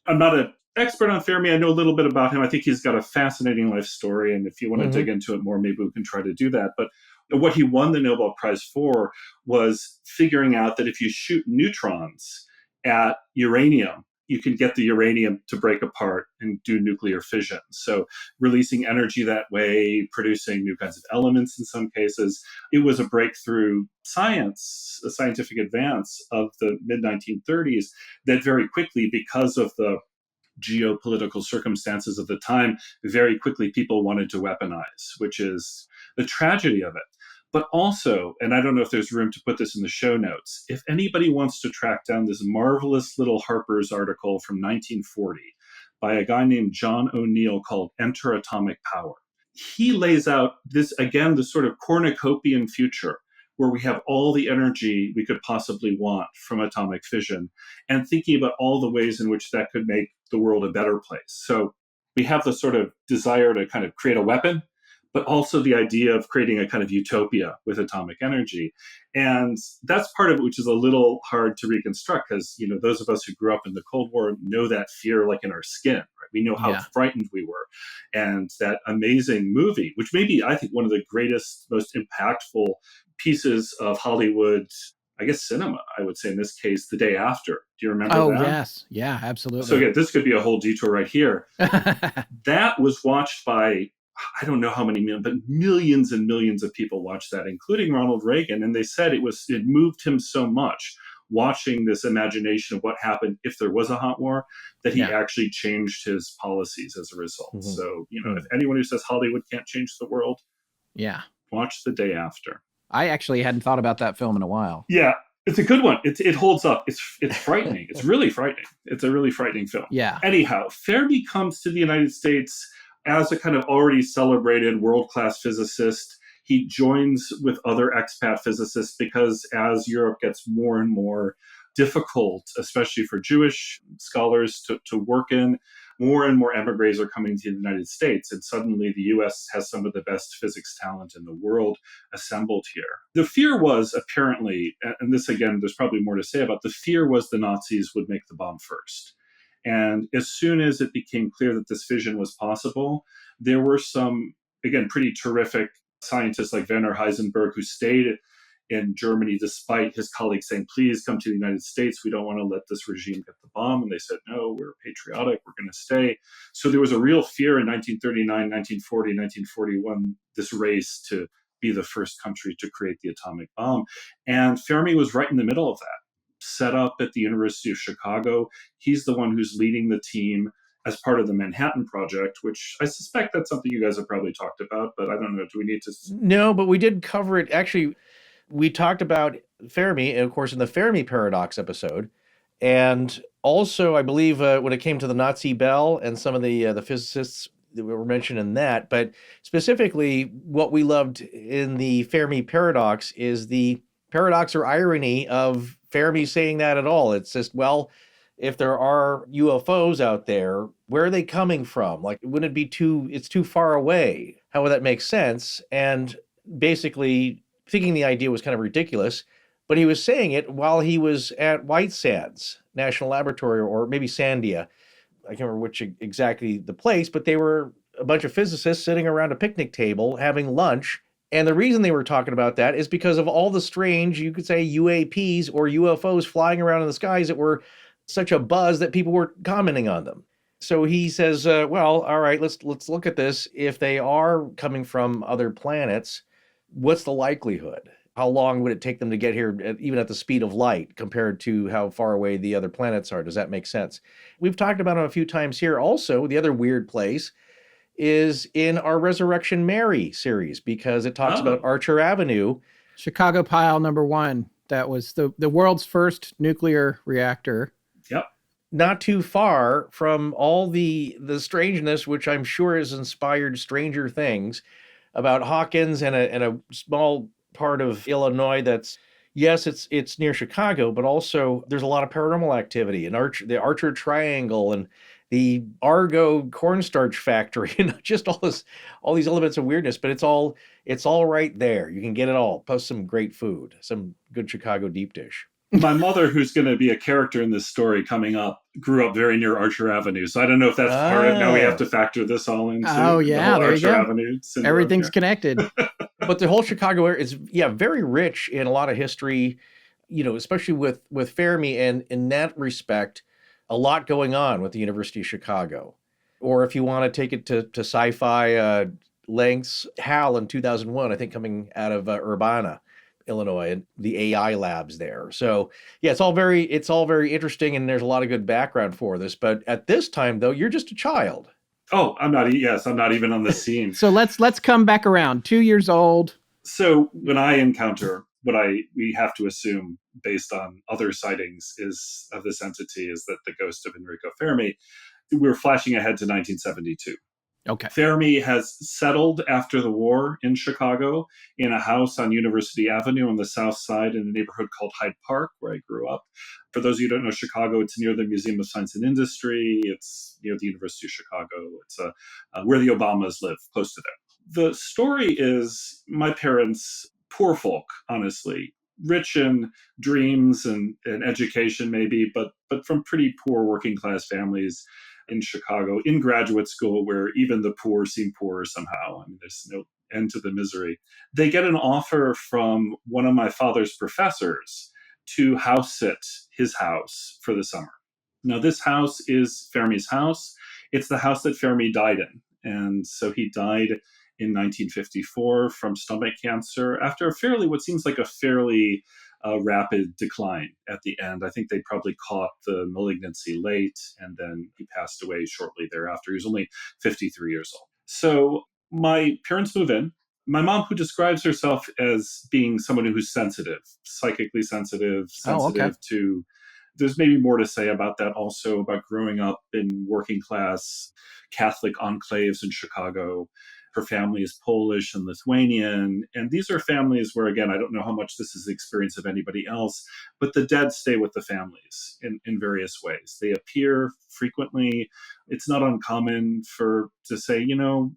I'm not an expert on Fermi. I know a little bit about him. I think he's got a fascinating life story, and if you want to dig into it more, maybe we can try to do that. But what he won the Nobel Prize for was figuring out that if you shoot neutrons at uranium, you can get the uranium to break apart and do nuclear fission. So releasing energy that way, producing new kinds of elements in some cases. It was a breakthrough science, a scientific advance of the mid-1930s that very quickly, because of the geopolitical circumstances of the time, very quickly people wanted to weaponize, which is the tragedy of it. But also, and I don't know if there's room to put this in the show notes, if anybody wants to track down this marvelous little Harper's article from 1940 by a guy named John O'Neill called Enter Atomic Power, he lays out this, again, the sort of cornucopian future where we have all the energy we could possibly want from atomic fission, and thinking about all the ways in which that could make the world a better place. So we have the sort of desire to kind of create a weapon, but also the idea of creating a kind of utopia with atomic energy. And that's part of it, which is a little hard to reconstruct, because, those of us who grew up in the Cold War know that fear like in our skin, right? We know how frightened we were. And that amazing movie, which may be, I think, one of the greatest, most impactful pieces of Hollywood, I guess cinema, I would say in this case, The Day After. Do you remember that? Oh, yes. Yeah, absolutely. So again, this could be a whole detour right here. That was watched by, I don't know how many million, but millions and millions of people watched that, including Ronald Reagan. And they said it moved him so much watching this imagination of what happened if there was a hot war, that he actually changed his policies as a result. So, if anyone who says Hollywood can't change the world, watch The Day After. I actually hadn't thought about that film in a while. Yeah, it's a good one. It holds up. It's frightening. It's really frightening. It's a really frightening film. Yeah. Anyhow, Fermi comes to the United States as a kind of already celebrated world-class physicist. He joins with other expat physicists because as Europe gets more and more difficult, especially for Jewish scholars to work in, more and more emigres are coming to the United States. And suddenly the US has some of the best physics talent in the world assembled here. The fear was apparently, and this again, there's probably more to say about, the fear was the Nazis would make the bomb first. And as soon as it became clear that this fission was possible, there were some, again, pretty terrific scientists like Werner Heisenberg who stayed in Germany despite his colleagues saying, please come to the United States. We don't want to let this regime get the bomb. And they said, no, we're patriotic. We're going to stay. So there was a real fear in 1939, 1940, 1941, this race to be the first country to create the atomic bomb. And Fermi was right in the middle of that, set up at the University of Chicago. He's the one who's leading the team as part of the Manhattan Project, which I suspect that's something you guys have probably talked about, but I don't know. Do we need to? No, but we did cover it. Actually, we talked about Fermi, of course, in the Fermi Paradox episode. And also, I believe when it came to the Nazi Bell and some of the physicists that were mentioned in that. But specifically, what we loved in the Fermi paradox is the paradox or irony of Fermi saying that at all. It's just, well, if there are UFOs out there, where are they coming from? Like, wouldn't it be it's too far away? How would that make sense? And basically thinking the idea was kind of ridiculous, but he was saying it while he was at White Sands National Laboratory, or maybe Sandia. I can't remember which exactly the place, but they were a bunch of physicists sitting around a picnic table having lunch. And the reason they were talking about that is because of all the strange, you could say, UAPs or UFOs flying around in the skies that were such a buzz that people were commenting on them. So he says, well, all right, let's look at this. If they are coming from other planets, what's the likelihood? How long would it take them to get here, even at the speed of light, compared to how far away the other planets are? Does that make sense? We've talked about it a few times here. Also, the other weird place is in our Resurrection Mary series, because it talks about Archer Avenue. Chicago Pile #1. That was the world's first nuclear reactor. Yep. Not too far from all the strangeness, which I'm sure has inspired Stranger Things, about Hawkins and a small part of Illinois that's, yes, it's near Chicago, but also there's a lot of paranormal activity, and the Archer Triangle and the Argo cornstarch factory, and just all these elements of weirdness, but it's all right there. You can get it all, plus some great food, some good Chicago deep dish. My mother, who's going to be a character in this story coming up, grew up very near Archer Avenue. So I don't know if that's part of it. Now we have to factor this all into there you Archer go. Avenue syndrome. Everything's connected. But the whole Chicago area is, very rich in a lot of history, especially with Fermi, and in that respect, a lot going on with the University of Chicago. Or if you want to take it to sci-fi lengths, HAL in 2001, I think, coming out of Urbana, Illinois, and the AI labs there. So yeah, it's all very interesting, and there's a lot of good background for this. But at this time, though, you're just a child. Oh, I'm not even on the scene. So let's come back around. 2 years old. So when I encounter what we have to assume based on other sightings of this entity is that the ghost of Enrico Fermi, we're flashing ahead to 1972. Okay. Fermi has settled after the war in Chicago in a house on University Avenue on the south side in a neighborhood called Hyde Park, where I grew up. For those of you who don't know Chicago, it's near the Museum of Science and Industry. It's near the University of Chicago. It's where the Obamas live, close to there. The story is my parents, poor folk, honestly, rich in dreams and education maybe, but from pretty poor working class families in Chicago, in graduate school, where even the poor seem poorer somehow. I mean, there's no end to the misery. They get an offer from one of my father's professors to house sit his house for the summer. Now, this house is Fermi's house. It's the house that Fermi died in. And so he died in 1954 from stomach cancer after what seems like a fairly rapid decline at the end. I think they probably caught the malignancy late, and then he passed away shortly thereafter. He was only 53 years old. So my parents move in. My mom, who describes herself as being someone who's sensitive, psychically sensitive to, there's maybe more to say about that also, about growing up in working class Catholic enclaves in Chicago. Her family is Polish and Lithuanian. And these are families where, again, I don't know how much this is the experience of anybody else, but the dead stay with the families in various ways. They appear frequently. It's not uncommon to say,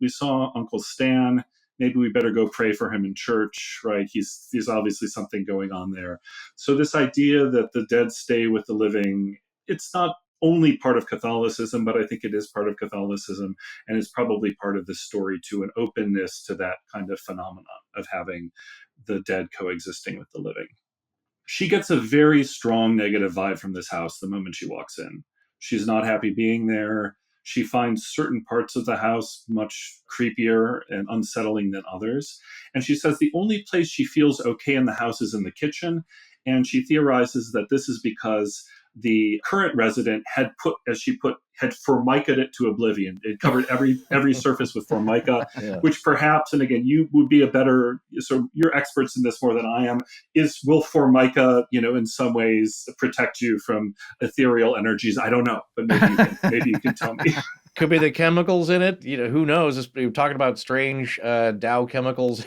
we saw Uncle Stan. Maybe we better go pray for him in church, right? There's obviously something going on there. So this idea that the dead stay with the living, it's not only part of Catholicism, but I think it is part of Catholicism, and it's probably part of this story too, an openness to that kind of phenomenon of having the dead coexisting with the living. She gets a very strong negative vibe from this house the moment she walks in. She's not happy being there. She finds certain parts of the house much creepier and unsettling than others. And she says the only place she feels okay in the house is in the kitchen. And she theorizes that this is because the current resident had formica'd it to oblivion. It covered every surface with formica, which perhaps, and again, you would be so you're experts in this more than I am, will formica, in some ways protect you from ethereal energies? I don't know, but maybe you can tell me. Could be the chemicals in it. Who knows? We're talking about strange Dow chemicals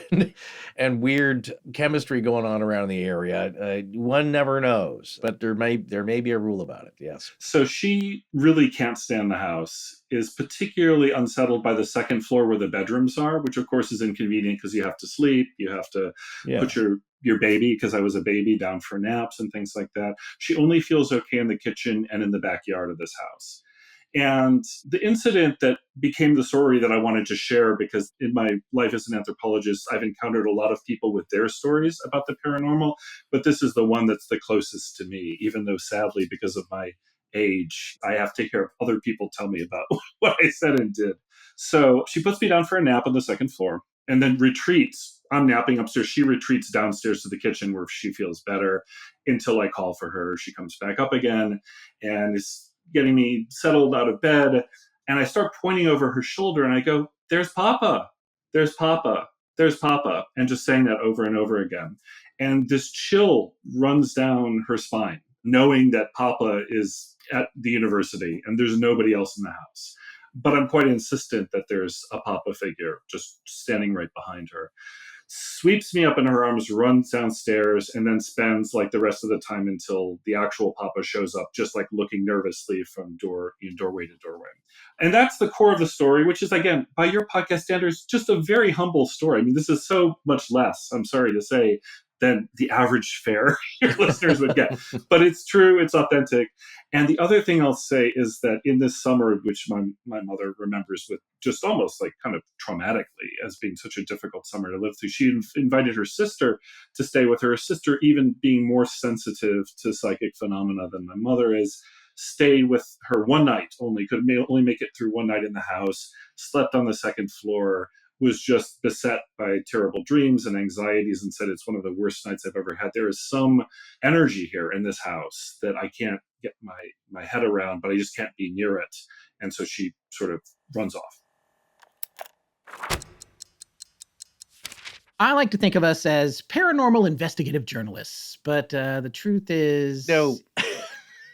and weird chemistry going on around the area. One never knows, but there may be a rule about it. Yes. So she really can't stand the house, is particularly unsettled by the second floor where the bedrooms are, which of course is inconvenient because you have to sleep. You have to put your baby, because I was a baby, down for naps and things like that. She only feels okay in the kitchen and in the backyard of this house. And the incident that became the story that I wanted to share, because in my life as an anthropologist, I've encountered a lot of people with their stories about the paranormal, but this is the one that's the closest to me, even though sadly, because of my age, I have to hear other people tell me about what I said and did. So she puts me down for a nap on the second floor and then retreats. I'm napping upstairs. She retreats downstairs to the kitchen where she feels better until I call for her. She comes back up again and is getting me settled out of bed. And I start pointing over her shoulder and I go, "There's Papa, there's Papa, there's Papa," and just saying that over and over again. And this chill runs down her spine, knowing that Papa is at the university and there's nobody else in the house. But I'm quite insistent that there's a Papa figure just standing right behind her. Sweeps me up in her arms, runs downstairs, and then spends like the rest of the time until the actual Papa shows up, just like looking nervously from doorway to doorway. And that's the core of the story, which is, again, by your podcast standards, just a very humble story. I mean, this is so much less, I'm sorry to say, than the average fare your listeners would get. But it's true, it's authentic. And the other thing I'll say is that in this summer, which my mother remembers with just almost like kind of traumatically as being such a difficult summer to live through, she invited her sister to stay with her. Her sister, even being more sensitive to psychic phenomena than my mother is, stayed with her one night only, could only make it through one night in the house, slept on the second floor, was just beset by terrible dreams and anxieties, and said it's one of the worst nights I've ever had. There is some energy here in this house that I can't get my head around, but I just can't be near it. And so she sort of runs off. I like to think of us as paranormal investigative journalists, but the truth is... No.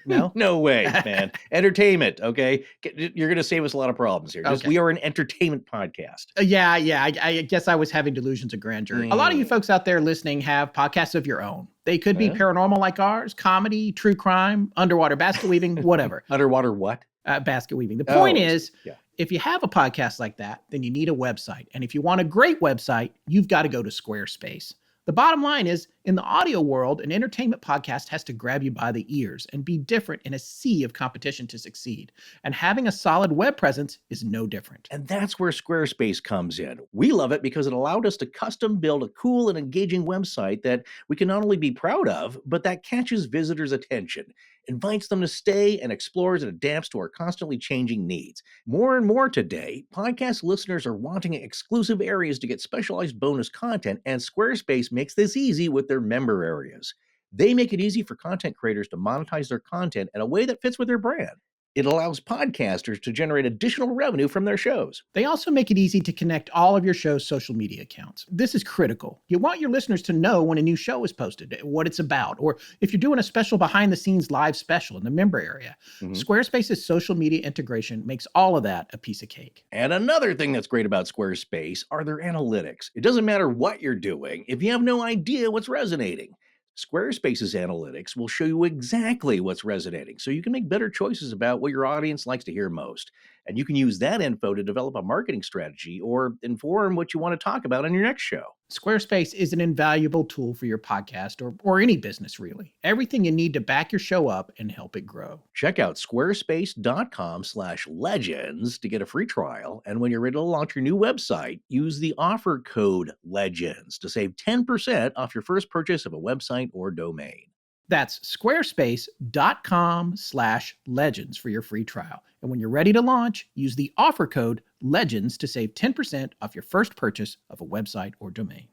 No? No way, man. Entertainment, okay? You're going to save us a lot of problems here. Okay. We are an entertainment podcast. Yeah. I guess I was having delusions of grandeur. A lot of you folks out there listening have podcasts of your own. They could be paranormal like ours, comedy, true crime, underwater basket weaving, whatever. Underwater what? Basket weaving. The point is, if you have a podcast like that, then you need a website. And if you want a great website, you've got to go to Squarespace. The bottom line is, in the audio world, an entertainment podcast has to grab you by the ears and be different in a sea of competition to succeed. And having a solid web presence is no different. And that's where Squarespace comes in. We love it because it allowed us to custom build a cool and engaging website that we can not only be proud of, but that catches visitors' attention, invites them to stay, and explores and adapts to our constantly changing needs. More and more today, podcast listeners are wanting exclusive areas to get specialized bonus content, and Squarespace makes this easy with their member areas. They make it easy for content creators to monetize their content in a way that fits with their brand. It allows podcasters to generate additional revenue from their shows. They also make it easy to connect all of your show's social media accounts. This is critical. You want your listeners to know when a new show is posted, what it's about, or if you're doing a special behind-the-scenes live special in the member area. Squarespace's social media integration makes all of that a piece of cake. And another thing that's great about Squarespace are their analytics. It doesn't matter what you're doing if you have no idea what's resonating. Squarespace's analytics will show you exactly what's resonating, so you can make better choices about what your audience likes to hear most. And you can use that info to develop a marketing strategy or inform what you want to talk about on your next show. Squarespace is an invaluable tool for your podcast or any business, really. Everything you need to back your show up and help it grow. Check out squarespace.com/legends to get a free trial. And when you're ready to launch your new website, use the offer code LEGENDS to save 10% off your first purchase of a website or domain. That's squarespace.com/legends for your free trial. And when you're ready to launch, use the offer code LEGENDS to save 10% off your first purchase of a website or domain.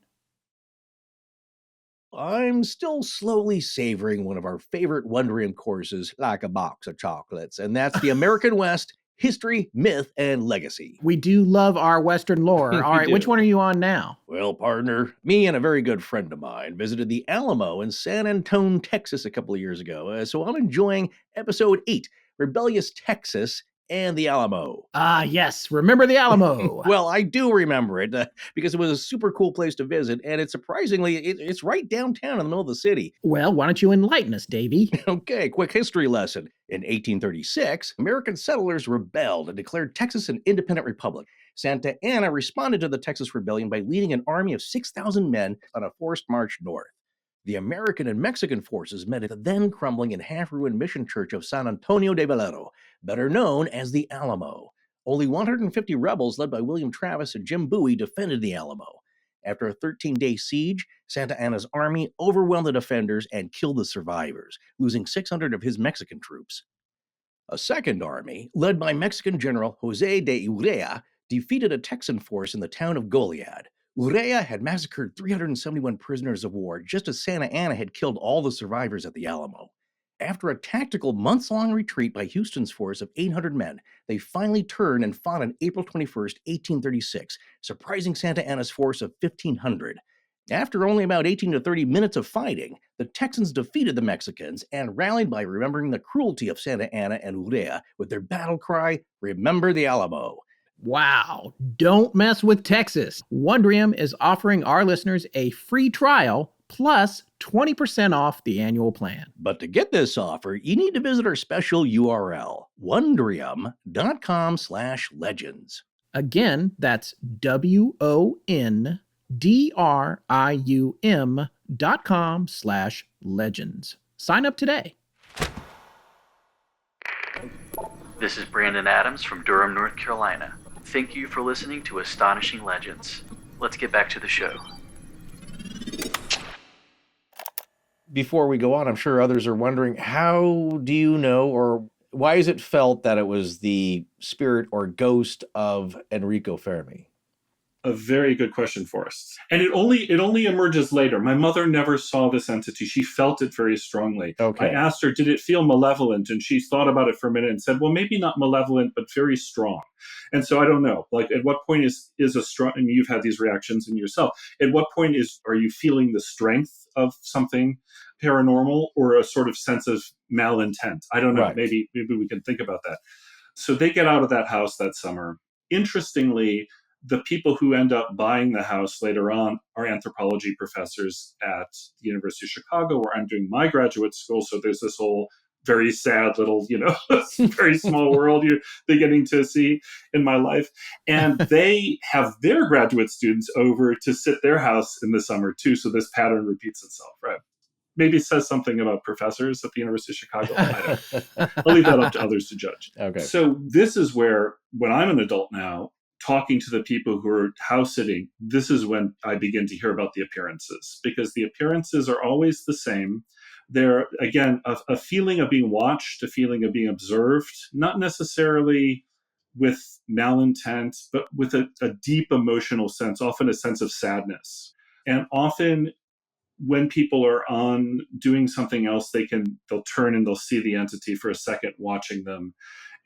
I'm still slowly savoring one of our favorite Wondrium courses, like a box of chocolates, and that's the American West History, Myth, and Legacy. We do love our Western lore. All right, which one are you on now? Well, partner, me and a very good friend of mine visited the Alamo in San Antonio, Texas a couple of years ago, so I'm enjoying episode 8, Rebellious Texas and the Alamo. Ah, yes. Remember the Alamo. Well, I do remember it because it was a super cool place to visit, and it's surprisingly, it's right downtown in the middle of the city. Well, why don't you enlighten us, Davy? Okay, quick history lesson. In 1836, American settlers rebelled and declared Texas an independent republic. Santa Anna responded to the Texas rebellion by leading an army of 6,000 men on a forced march north. The American and Mexican forces met at the then crumbling and half-ruined mission church of San Antonio de Valero, better known as the Alamo. Only 150 rebels led by William Travis and Jim Bowie defended the Alamo. After a 13-day siege, Santa Anna's army overwhelmed the defenders and killed the survivors, losing 600 of his Mexican troops. A second army, led by Mexican General Jose de Urrea, defeated a Texan force in the town of Goliad. Urrea had massacred 371 prisoners of war just as Santa Anna had killed all the survivors at the Alamo. After a tactical months-long retreat by Houston's force of 800 men, they finally turned and fought on April 21st, 1836, surprising Santa Anna's force of 1,500. After only about 18 to 30 minutes of fighting, the Texans defeated the Mexicans and rallied by remembering the cruelty of Santa Anna and Urrea with their battle cry, "Remember the Alamo." Wow. Don't mess with Texas. Wondrium is offering our listeners a free trial plus 20% off the annual plan. But to get this offer, you need to visit our special URL, wondrium.com/legends. Again, that's wondrium.com/legends. Sign up today. This is Brandon Adams from Durham, North Carolina. Thank you for listening to Astonishing Legends. Let's get back to the show. Before we go on, I'm sure others are wondering, how do you know, or why is it felt that it was the spirit or ghost of Enrico Fermi? A very good question, Forrest. And it only emerges later. My mother never saw this entity. She felt it very strongly. Okay. I asked her, did it feel malevolent? And she thought about it for a minute and said, well, maybe not malevolent, but very strong. And so I don't know. Like, at what point is a strong, I mean, you've had these reactions in yourself. At what point are you feeling the strength of something paranormal or a sort of sense of malintent? I don't know. Right. Maybe we can think about that. So they get out of that house that summer. Interestingly, the people who end up buying the house later on are anthropology professors at the University of Chicago, where I'm doing my graduate school. So there's this whole very sad little, very small world you're beginning to see in my life. And they have their graduate students over to sit their house in the summer too. So this pattern repeats itself, right? Maybe it says something about professors at the University of Chicago. I'll leave that up to others to judge. Okay. So this is where, when I'm an adult now, talking to the people who are house sitting, this is when I begin to hear about the appearances, because the appearances are always the same. They're, again, a feeling of being watched, a feeling of being observed, not necessarily with malintent, but with a deep emotional sense, often a sense of sadness. And often when people are on doing something else, they'll turn and they'll see the entity for a second watching them.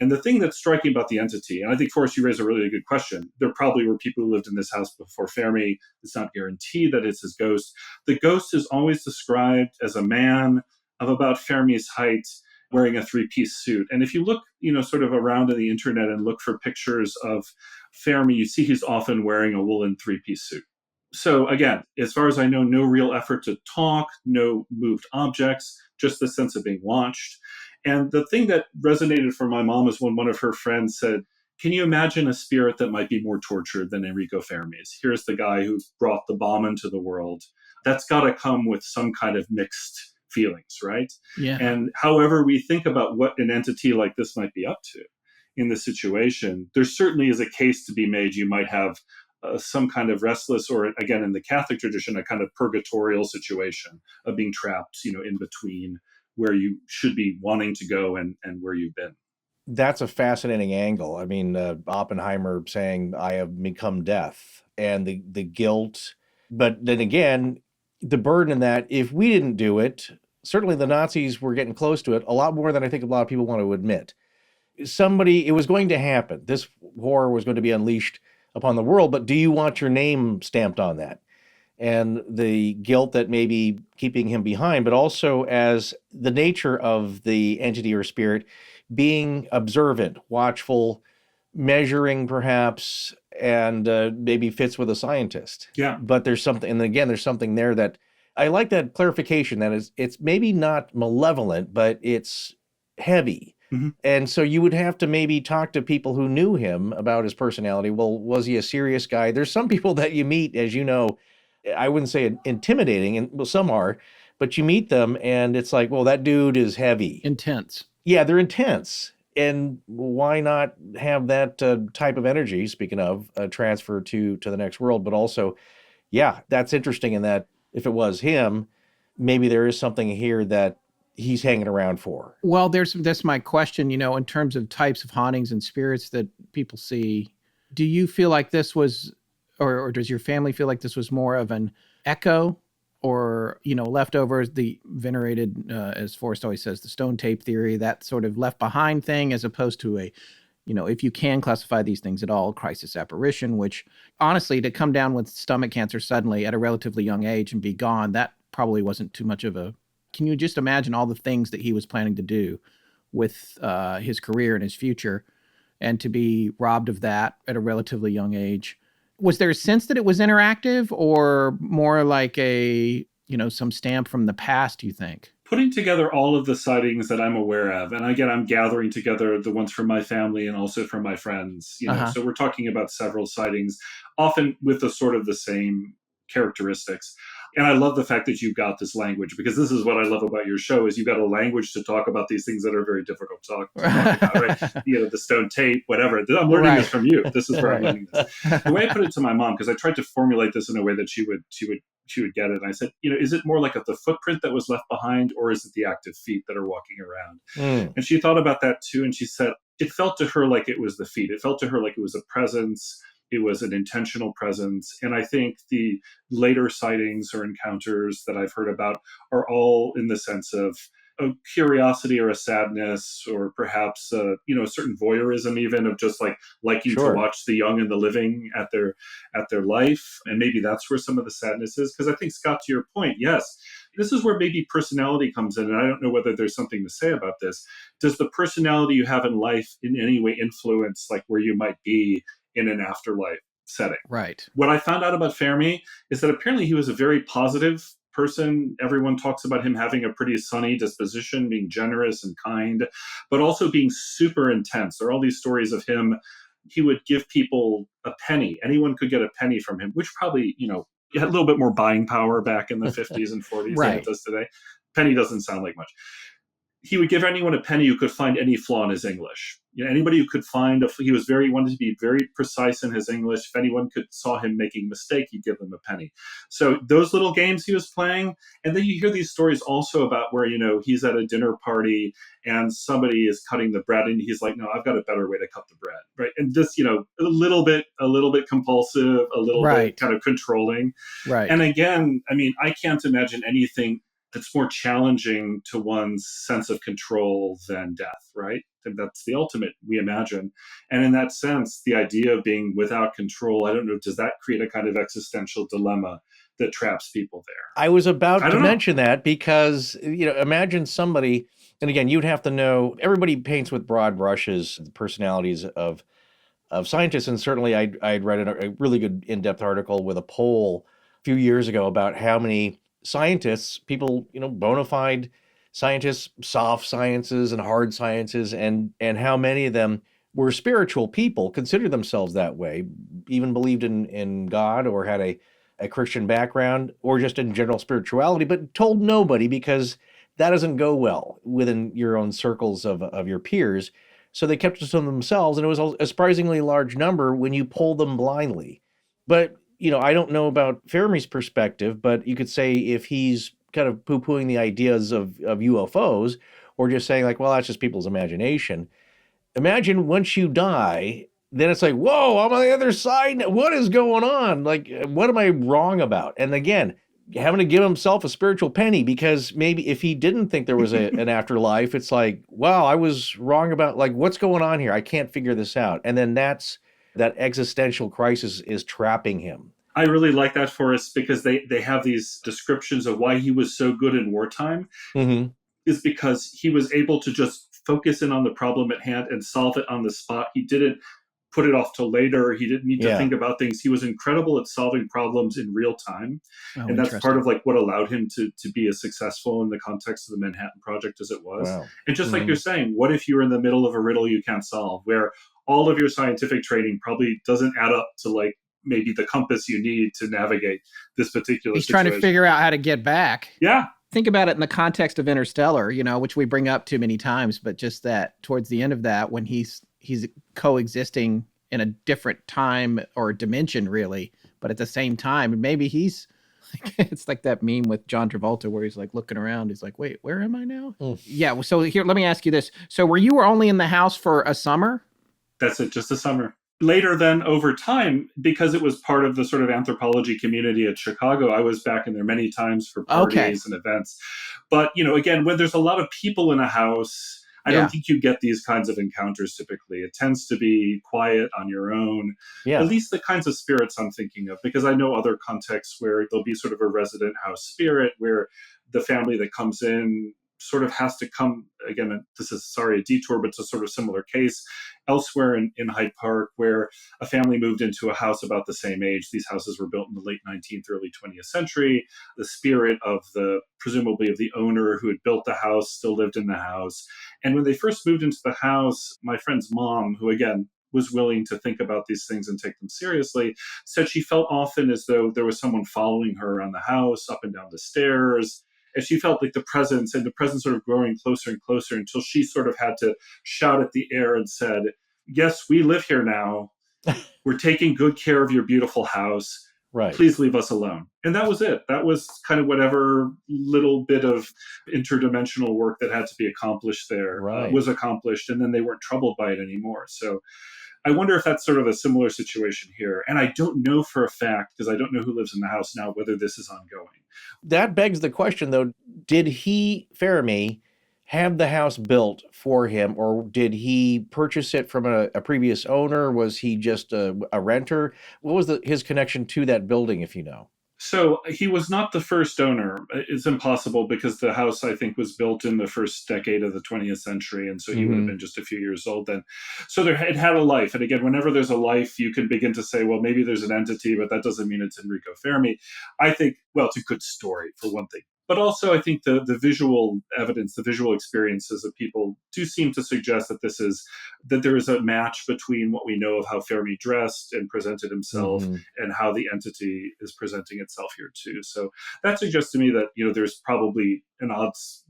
And the thing that's striking about the entity, and I think, Forrest, you raised a really good question. There probably were people who lived in this house before Fermi. It's not guaranteed that it's his ghost. The ghost is always described as a man of about Fermi's height, wearing a three-piece suit. And if you look, sort of around on the internet and look for pictures of Fermi, you see he's often wearing a woolen three-piece suit. So again, as far as I know, no real effort to talk, no moved objects, just the sense of being watched. And the thing that resonated for my mom is when one of her friends said, can you imagine a spirit that might be more tortured than Enrico Fermi's? Here's the guy who brought the bomb into the world. That's got to come with some kind of mixed feelings, right? Yeah. And however we think about what an entity like this might be up to in the situation, there certainly is a case to be made. You might have some kind of restless, or again, in the Catholic tradition, a kind of purgatorial situation of being trapped, in between where you should be wanting to go and where you've been. That's a fascinating angle. I mean, Oppenheimer saying, I have become death, and the guilt. But then again, the burden in that, if we didn't do it, certainly the Nazis were getting close to it a lot more than I think a lot of people want to admit. It was going to happen. This horror was going to be unleashed upon the world, but do you want your name stamped on that? and the guilt that may be keeping him behind, but also as the nature of the entity or spirit being observant, watchful, measuring perhaps, and maybe fits with a scientist. Yeah. But there's something, and again, there's something there that I like that clarification that it's maybe not malevolent, but it's heavy. Mm-hmm. And so you would have to maybe talk to people who knew him about his personality. Well, was he a serious guy? There's some people that you meet, as you know, I wouldn't say intimidating, and well, some are, but you meet them and it's like, well, that dude is heavy. Intense. Yeah, they're intense. And why not have that type of energy, speaking of, transfer to the next world? But also, yeah, that's interesting in that if it was him, maybe there is something here that he's hanging around for. Well, that's my question, in terms of types of hauntings and spirits that people see. Do you feel like this was, or does your family feel like this was more of an echo or, leftovers, the venerated, as Forrest always says, the stone tape theory, that sort of left behind thing, as opposed to a, if you can classify these things at all, crisis apparition, which honestly, to come down with stomach cancer suddenly at a relatively young age and be gone, that probably wasn't too much of a, can you just imagine all the things that he was planning to do with his career and his future, and to be robbed of that at a relatively young age? Was there a sense that it was interactive, or more like a, some stamp from the past, you think? Putting together all of the sightings that I'm aware of, and again, I'm gathering together the ones from my family and also from my friends, so we're talking about several sightings, often with the same characteristics. And I love the fact that you've got this language, because this is what I love about your show, is you've got a language to talk about these things that are very difficult to talk about, right? The stone tape, whatever. I'm learning this from you. This is where I'm learning this. The way I put it to my mom, because I tried to formulate this in a way that she would get it. And I said, is it more like the footprint that was left behind, or is it the active feet that are walking around? And she thought about that too. And she said, it felt to her like it was the feet. It felt to her like it was a presence. It was an intentional presence. And I think the later sightings or encounters that I've heard about are all in the sense of a curiosity or a sadness, or perhaps a certain voyeurism, even of just liking to watch the young and the living at their life. And maybe that's where some of the sadness is. Because I think, Scott, to your point, yes, this is where maybe personality comes in. And I don't know whether there's something to say about this. Does the personality you have in life in any way influence where you might be in an afterlife setting? Right. What I found out about Fermi is that apparently he was a very positive person. Everyone talks about him having a pretty sunny disposition, being generous and kind, but also being super intense. There are all these stories of him. He would give people a penny. Anyone could get a penny from him, which probably, had a little bit more buying power back in the 50s and 40s than it does today. Penny doesn't sound like much. He would give anyone a penny who could find any flaw in his English. Anybody who could find he wanted to be very precise in his English. If anyone saw him making a mistake, he'd give them a penny. So those little games he was playing. And then you hear these stories also about where, he's at a dinner party and somebody is cutting the bread and he's like, no, I've got a better way to cut the bread. Right. And just, a little bit compulsive, a little bit kind of controlling. Right. And again, I can't imagine anything that's more challenging to one's sense of control than death, right? And that's the ultimate, we imagine. And in that sense, the idea of being without control, I don't know, does that create a kind of existential dilemma that traps people there? I was about to mention that because, imagine somebody, and again, you'd have to know, everybody paints with broad brushes, the personalities of scientists. And certainly I'd read a really good in-depth article with a poll a few years ago about how many scientists, people, bona fide scientists, soft sciences and hard sciences, and how many of them were spiritual people, considered themselves that way, even believed in God or had a Christian background or just in general spirituality, but told nobody because that doesn't go well within your own circles of your peers. So they kept it to themselves, and it was a surprisingly large number when you poll them blindly. But I don't know about Fermi's perspective, but you could say if he's kind of poo-pooing the ideas of UFOs, or just saying well, that's just people's imagination. Imagine once you die, then it's whoa, I'm on the other side. What is going on? What am I wrong about? And again, having to give himself a spiritual penny, because maybe if he didn't think there was an afterlife, it's wow, I was wrong about what's going on here. I can't figure this out. And then that existential crisis is trapping him. I really like that, Forrest, because they have these descriptions of why he was so good in wartime. Mm-hmm. Is because he was able to just focus in on the problem at hand and solve it on the spot. He didn't put it off till later. He didn't need to think about things. He was incredible at solving problems in real time. And that's part of like what allowed him to be as successful in the context of the Manhattan Project as it was. Wow. And just like you're saying, what if you're in the middle of a riddle you can't solve, where all of your scientific training probably doesn't add up to like maybe the compass you need to navigate this particular He's situation. trying to figure out how to get back. Yeah. Think about it in the context of Interstellar, which we bring up too many times, but just that towards the end of that, when he's coexisting in a different time or dimension, really, but at the same time, maybe it's like that meme with John Travolta where he's like looking around. He's like, wait, where am I now? Yeah. So here, let me ask you this. So were you only in the house for a summer? That's it. Just a summer. Later then, over time, because it was part of the sort of anthropology community at Chicago, I was back in there many times for parties and events. But, again, when there's a lot of people in a house, I don't think you get these kinds of encounters typically. It tends to be quiet on your own, at least the kinds of spirits I'm thinking of, because I know other contexts where there'll be sort of a resident house spirit where the family that comes in sort of has to come, again, this is, a detour, but it's a sort of similar case elsewhere in Hyde Park, where a family moved into a house about the same age. These houses were built in the late 19th, early 20th century. The spirit of presumably of the owner who had built the house still lived in the house. And when they first moved into the house, my friend's mom, who again was willing to think about these things and take them seriously, said she felt often as though there was someone following her around the house, up and down the stairs. And she felt like the presence sort of growing closer and closer until she sort of had to shout at the air and said, yes, we live here now. We're taking good care of your beautiful house. Right. Please leave us alone. And that was it. That was kind of whatever little bit of interdimensional work that had to be accomplished there was accomplished. And then they weren't troubled by it anymore. So I wonder if that's sort of a similar situation here. And I don't know for a fact, because I don't know who lives in the house now, whether this is ongoing. That begs the question, though, did Fermi have the house built for him, or did he purchase it from a previous owner? Was he just a renter? What was his connection to that building, if you know? So he was not the first owner. It's impossible because the house, I think, was built in the first decade of the 20th century. And so he would have been just a few years old then. So it had a life. And again, whenever there's a life, you can begin to say, well, maybe there's an entity, but that doesn't mean it's Enrico Fermi. I think, well, it's a good story for one thing. But also, I think the visual evidence, the visual experiences of people do seem to suggest that there is a match between what we know of how Fermi dressed and presented himself and how the entity is presenting itself here too. So that suggests to me that, there's probably an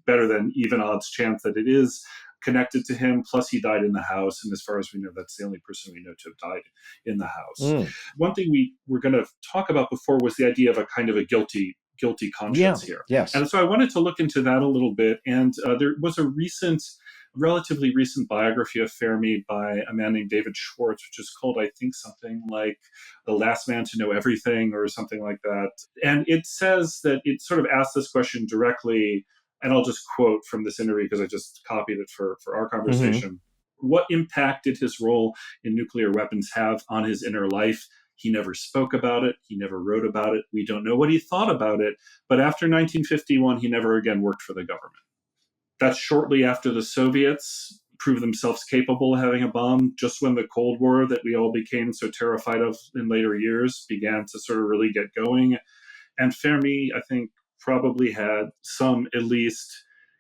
better than even odds chance that it is connected to him. Plus he died in the house. And as far as we know, that's the only person we know to have died in the house. One thing we were going to talk about before was the idea of a kind of a guilty conscience here. Yes. And so I wanted to look into that a little bit. And there was a relatively recent biography of Fermi by a man named David Schwartz, which is called, I think, something like The Last Man to Know Everything or something like that. And it says that it sort of asks this question directly, and I'll just quote from this interview because I just copied it for our conversation. What impact did his role in nuclear weapons have on his inner life? He never spoke about it. He never wrote about it. We don't know what he thought about it. But after 1951, he never again worked for the government. That's shortly after the Soviets proved themselves capable of having a bomb, just when the Cold War that we all became so terrified of in later years began to sort of really get going. And Fermi, I think, probably had some, at least,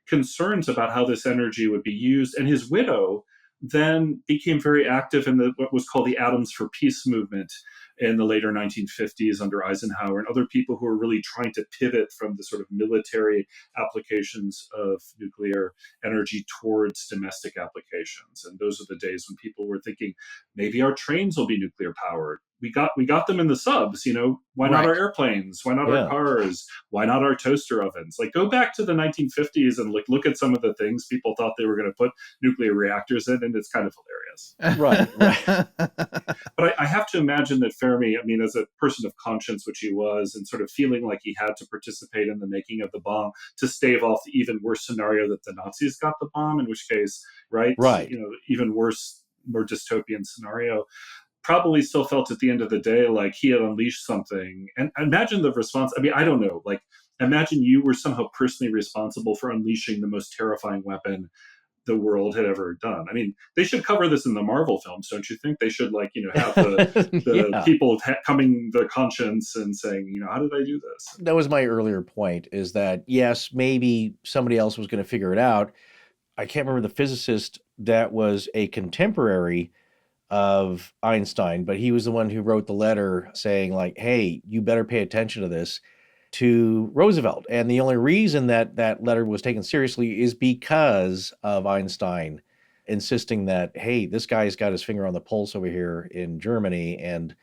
concerns about how this energy would be used. And his widow then became very active in what was called the Atoms for Peace movement in the later 1950s under Eisenhower and other people who were really trying to pivot from the sort of military applications of nuclear energy towards domestic applications. And those are the days when people were thinking, maybe our trains will be nuclear powered. We got them in the subs, why not our airplanes? Why not our cars? Why not our toaster ovens? Like, go back to the 1950s and look at some of the things people thought they were going to put nuclear reactors in, and it's kind of hilarious. Right. But I have to imagine that Fermi, as a person of conscience, which he was, and sort of feeling like he had to participate in the making of the bomb to stave off the even worse scenario that the Nazis got the bomb, in which case, right. Even worse, more dystopian scenario. probably still felt at the end of the day like he had unleashed something. And imagine the response. I mean, I don't know. Like, imagine you were somehow personally responsible for unleashing the most terrifying weapon the world had ever done. I mean, they should cover this in the Marvel films, don't you think? They should, like, have the people coming the conscience and saying, how did I do this? That was my earlier point, is that, yes, maybe somebody else was going to figure it out. I can't remember the physicist that was a contemporary of Einstein, but he was the one who wrote the letter saying, like, hey, you better pay attention to this, to Roosevelt. And the only reason that that letter was taken seriously is because of Einstein insisting that, hey, this guy's got his finger on the pulse over here in Germany, and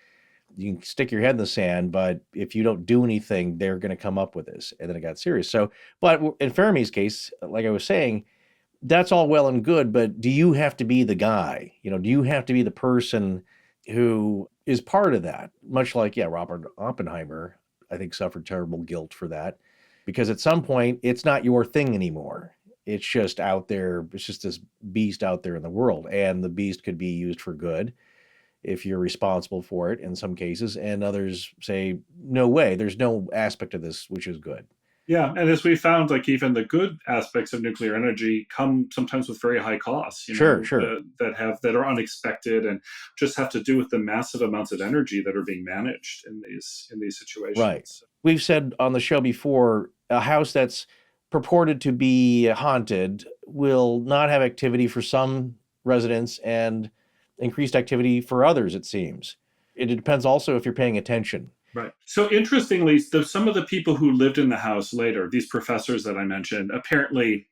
you can stick your head in the sand, but if you don't do anything, they're going to come up with this. And then it got serious. So, but in Fermi's case, like I was saying, that's all well and good, but do you have to be the guy? Do you have to be the person who is part of that? Much like, Robert Oppenheimer, I think, suffered terrible guilt for that, because at some point it's not your thing anymore. It's just out there. It's just this beast out there in the world, and the beast could be used for good if you're responsible for it in some cases, and others say, no way, there's no aspect of this which is good. Yeah, and as we found, like, even the good aspects of nuclear energy come sometimes with very high costs. Sure. That are unexpected and just have to do with the massive amounts of energy that are being managed in these situations. Right. We've said on the show before, a house that's purported to be haunted will not have activity for some residents and increased activity for others, it seems. It depends also if you're paying attention. Right. So interestingly, some of the people who lived in the house later, these professors that I mentioned, apparently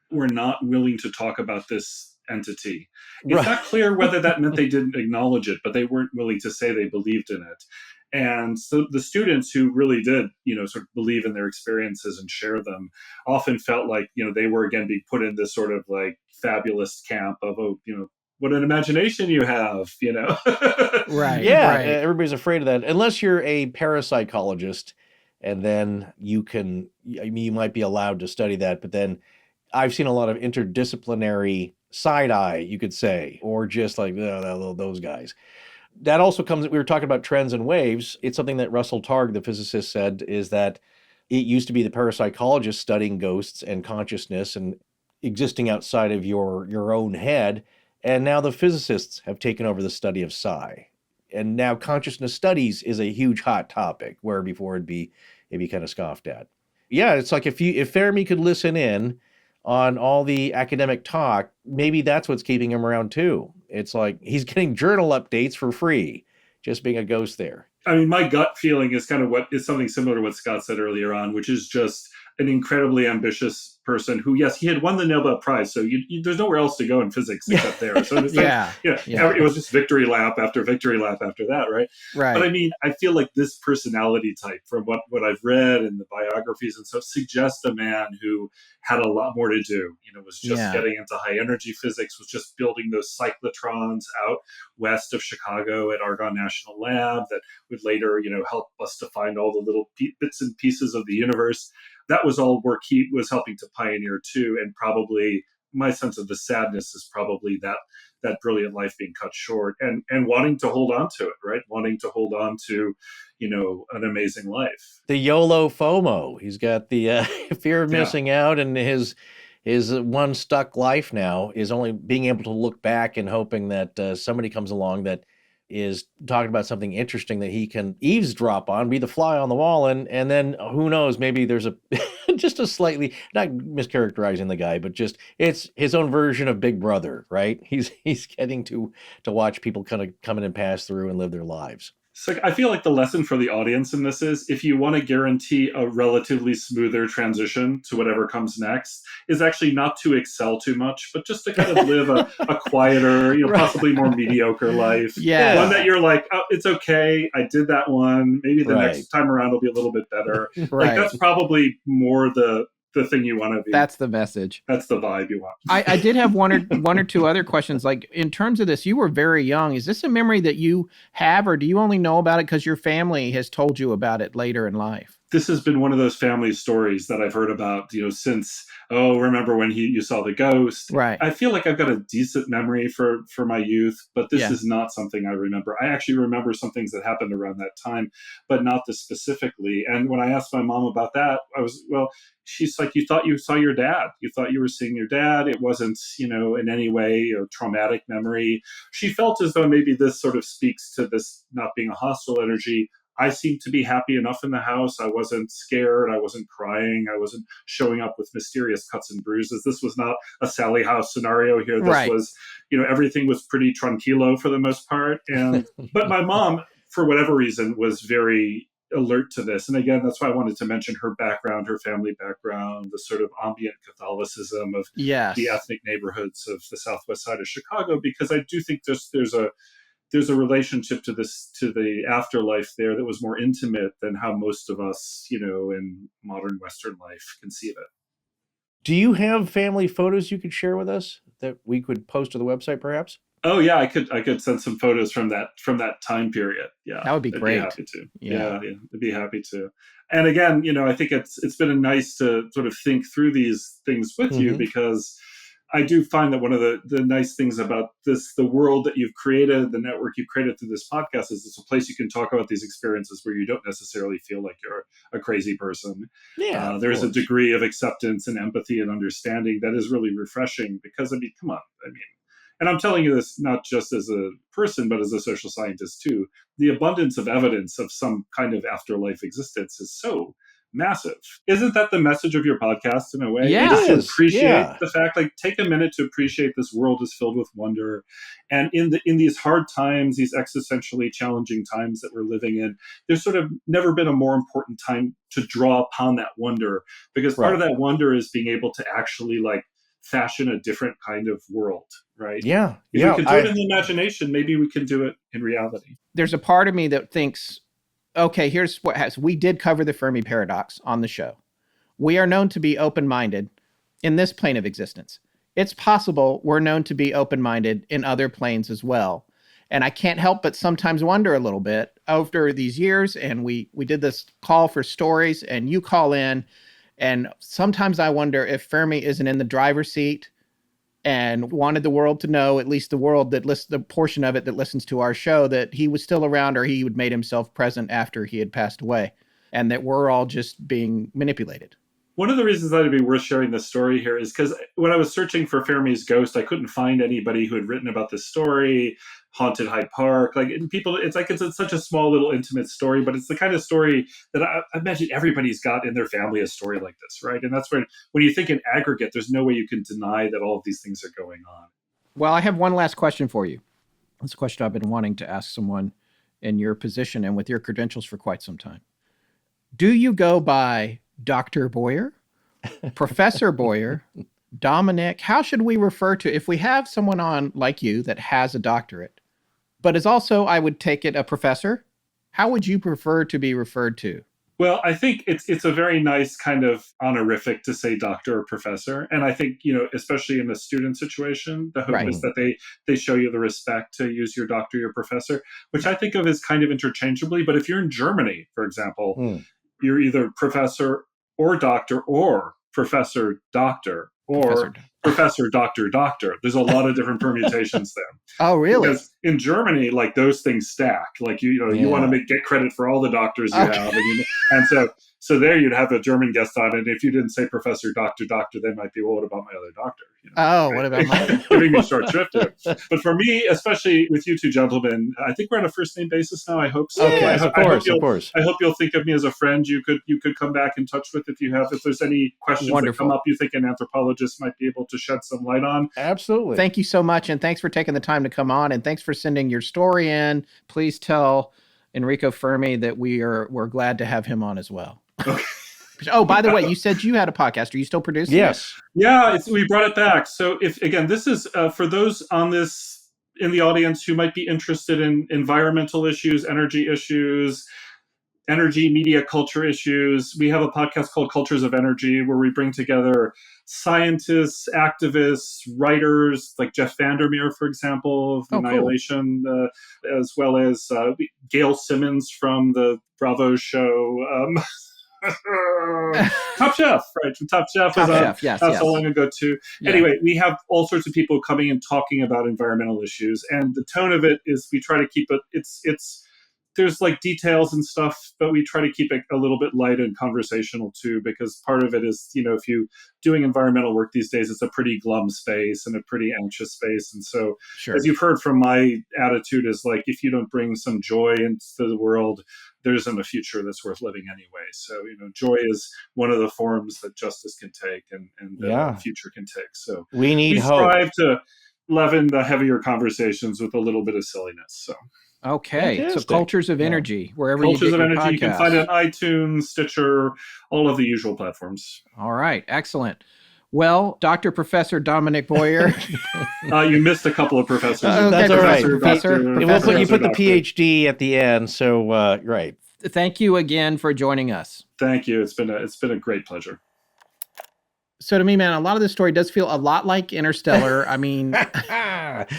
were not willing to talk about this entity. It's not clear whether that meant they didn't acknowledge it, but they weren't willing to say they believed in it. And so the students who really did, sort of believe in their experiences and share them often felt like, they were again being put in this sort of like fabulous camp of, what an imagination you have, Right. Yeah, right. Everybody's afraid of that, unless you're a parapsychologist, and then you might be allowed to study that. But then I've seen a lot of interdisciplinary side eye, you could say, or just like those guys. That also comes, we were talking about trends and waves. It's something that Russell Targ, the physicist, said, is that it used to be the parapsychologist studying ghosts and consciousness and existing outside of your own head. And now the physicists have taken over the study of psi. And now consciousness studies is a huge hot topic, where before it'd be kind of scoffed at. Yeah, it's like if Fermi could listen in on all the academic talk, maybe that's what's keeping him around too. It's like he's getting journal updates for free, just being a ghost there. I mean, my gut feeling is kind of what is something similar to what Scott said earlier on, which is just an incredibly ambitious person who, yes, he had won the Nobel Prize, so there's nowhere else to go in physics except there. So it's it was just victory lap after victory lap after that, right? Right. But I mean, I feel like this personality type, from what I've read and the biographies and stuff, suggests a man who had a lot more to do. Was just getting into high energy physics, was just building those cyclotrons out west of Chicago at Argonne National Lab that would later, help us to find all the little bits and pieces of the universe. That was all work he was helping to pioneer too, and probably my sense of the sadness is probably that brilliant life being cut short, and wanting to hold on to it, right? Wanting to hold on to, an amazing life. The YOLO FOMO. He's got the fear of missing out, and his one stuck life now is only being able to look back and hoping that somebody comes along that is talking about something interesting that he can eavesdrop on, be the fly on the wall, and then who knows, maybe there's a just a slightly, not mischaracterizing the guy, but just it's his own version of Big Brother, right? He's getting to watch people kind of come in and pass through and live their lives. So I feel like the lesson for the audience in this is, if you want to guarantee a relatively smoother transition to whatever comes next, is actually not to excel too much, but just to kind of live a quieter, possibly more mediocre life. Yeah. One that you're like, oh, it's okay, I did that one. Maybe the next time around will be a little bit better. Like, that's probably more the thing you want to be. That's the message. That's the vibe you want. I did have one or two other questions. Like, in terms of this, you were very young. Is this a memory that you have, or do you only know about it because your family has told you about it later in life? this has been one of those family stories that I've heard about, since, remember when you saw the ghost? Right. I feel like I've got a decent memory for my youth, but this is not something I remember. I actually remember some things that happened around that time, but not this specifically. And when I asked my mom about that, she's like, you thought you saw your dad. You thought you were seeing your dad. It wasn't, in any way a traumatic memory. She felt as though maybe this sort of speaks to this not being a hostile energy. I seemed to be happy enough in the house. I wasn't scared. I wasn't crying. I wasn't showing up with mysterious cuts and bruises. This was not a Sally House scenario here. This was, everything was pretty tranquilo for the most part. But my mom, for whatever reason, was very alert to this. And again, that's why I wanted to mention her background, her family background, the sort of ambient Catholicism of the ethnic neighborhoods of the southwest side of Chicago, because I do think there's a relationship to the afterlife there that was more intimate than how most of us, in modern Western life conceive it. Do you have family photos you could share with us that we could post to the website, perhaps? Oh yeah, I could send some photos from that time period. Yeah, that would be great. I'd be happy to. Yeah, I'd be happy to. And again, I think it's been nice to sort of think through these things with you, because I do find that one of the nice things about the world that you've created, the network you've created through this podcast, is it's a place you can talk about these experiences where you don't necessarily feel like you're a crazy person. Yeah, there's a degree of acceptance and empathy and understanding that is really refreshing, because, come on. And I'm telling you this not just as a person, but as a social scientist too. The abundance of evidence of some kind of afterlife existence is so massive. Isn't that the message of your podcast in a way? Yeah. Just to appreciate the fact, take a minute to appreciate this world is filled with wonder. And in these hard times, these existentially challenging times that we're living in, there's sort of never been a more important time to draw upon that wonder, because part of that wonder is being able to actually fashion a different kind of world, right? Yeah. If we can do it in the imagination, maybe we can do it in reality. There's a part of me that thinks, okay, here's what has. We did cover the Fermi paradox on the show. We are known to be open-minded in this plane of existence. It's possible we're known to be open-minded in other planes as well. And I can't help but sometimes wonder a little bit over these years. And we did this call for stories, and you call in. And sometimes I wonder if Fermi isn't in the driver's seat and wanted the world to know, at least the world that the portion of it that listens to our show, that he was still around, or he would made himself present after he had passed away, and that we're all just being manipulated. One of the reasons that it'd be worth sharing this story here is because when I was searching for Fermi's ghost, I couldn't find anybody who had written about this story, Haunted Hyde Park. It's such a small little intimate story, but it's the kind of story that I imagine everybody's got in their family a story like this, right? And that's when you think in aggregate, there's no way you can deny that all of these things are going on. Well, I have one last question for you. It's a question I've been wanting to ask someone in your position and with your credentials for quite some time. Do you go by Dr. Boyer, Professor Boyer, Dominic? How should we refer to, if we have someone on like you that has a doctorate, but is also, I would take it, a professor? How would you prefer to be referred to? Well, I think it's a very nice kind of honorific to say doctor or professor. And I think, especially in the student situation, the hope is that they show you the respect to use your doctor, your professor, which I think of as kind of interchangeably. But if you're in Germany, for example, you're either professor or doctor, or professor doctor, or professor doctor doctor. There's a lot of different permutations there. Oh, really? Because in Germany, those things stack. You want to get credit for all the doctors you have, and so there you'd have a German guest on, and if you didn't say professor doctor doctor, they might be, well, what about my other doctor? What about my giving me short shrift here. But for me, especially with you two gentlemen, I think we're on a first name basis now. I hope so. Okay, of course. I hope you'll think of me as a friend you could come back in touch with if there's any questions that come up you think an anthropologist might be able to shed some light on. Absolutely. Thank you so much, and thanks for taking the time to come on, and thanks for sending your story in. Please tell Enrico Fermi that we're glad to have him on as well. Okay. Oh, by the way, you said you had a podcast. Are you still producing? Yes. Yeah, we brought it back. So this is for those on this in the audience who might be interested in environmental issues, energy issues, energy, media, culture issues. We have a podcast called Cultures of Energy, where we bring together scientists, activists, writers, like Jeff Vandermeer, for example, of Annihilation, as well as Gail Simmons from the Bravo show. Top Chef, right? From Top Chef. Top Chef, yes. Not so long ago, too. Yeah. Anyway, we have all sorts of people coming and talking about environmental issues. And the tone of it is we try to keep it, there's like details and stuff, but we try to keep it a little bit light and conversational too, because part of it is, if you doing environmental work these days, it's a pretty glum space and a pretty anxious space. And so as you've heard from my attitude is like, if you don't bring some joy into the world, there isn't a future that's worth living anyway. So, joy is one of the forms that justice can take and the future can take. So we strive to leaven the heavier conversations with a little bit of silliness. So. Okay, Fantastic. so Cultures of Energy, wherever Cultures you get of your Energy, you can podcasts. find it on iTunes, Stitcher, all of the usual platforms. All right, excellent. Well, Dr. Professor Dominic Boyer. You missed a couple of professors. That's all right. You put the PhD at the end, so right. Thank you again for joining us. Thank you. It's been a great pleasure. So to me, man, a lot of this story does feel a lot like Interstellar. I mean,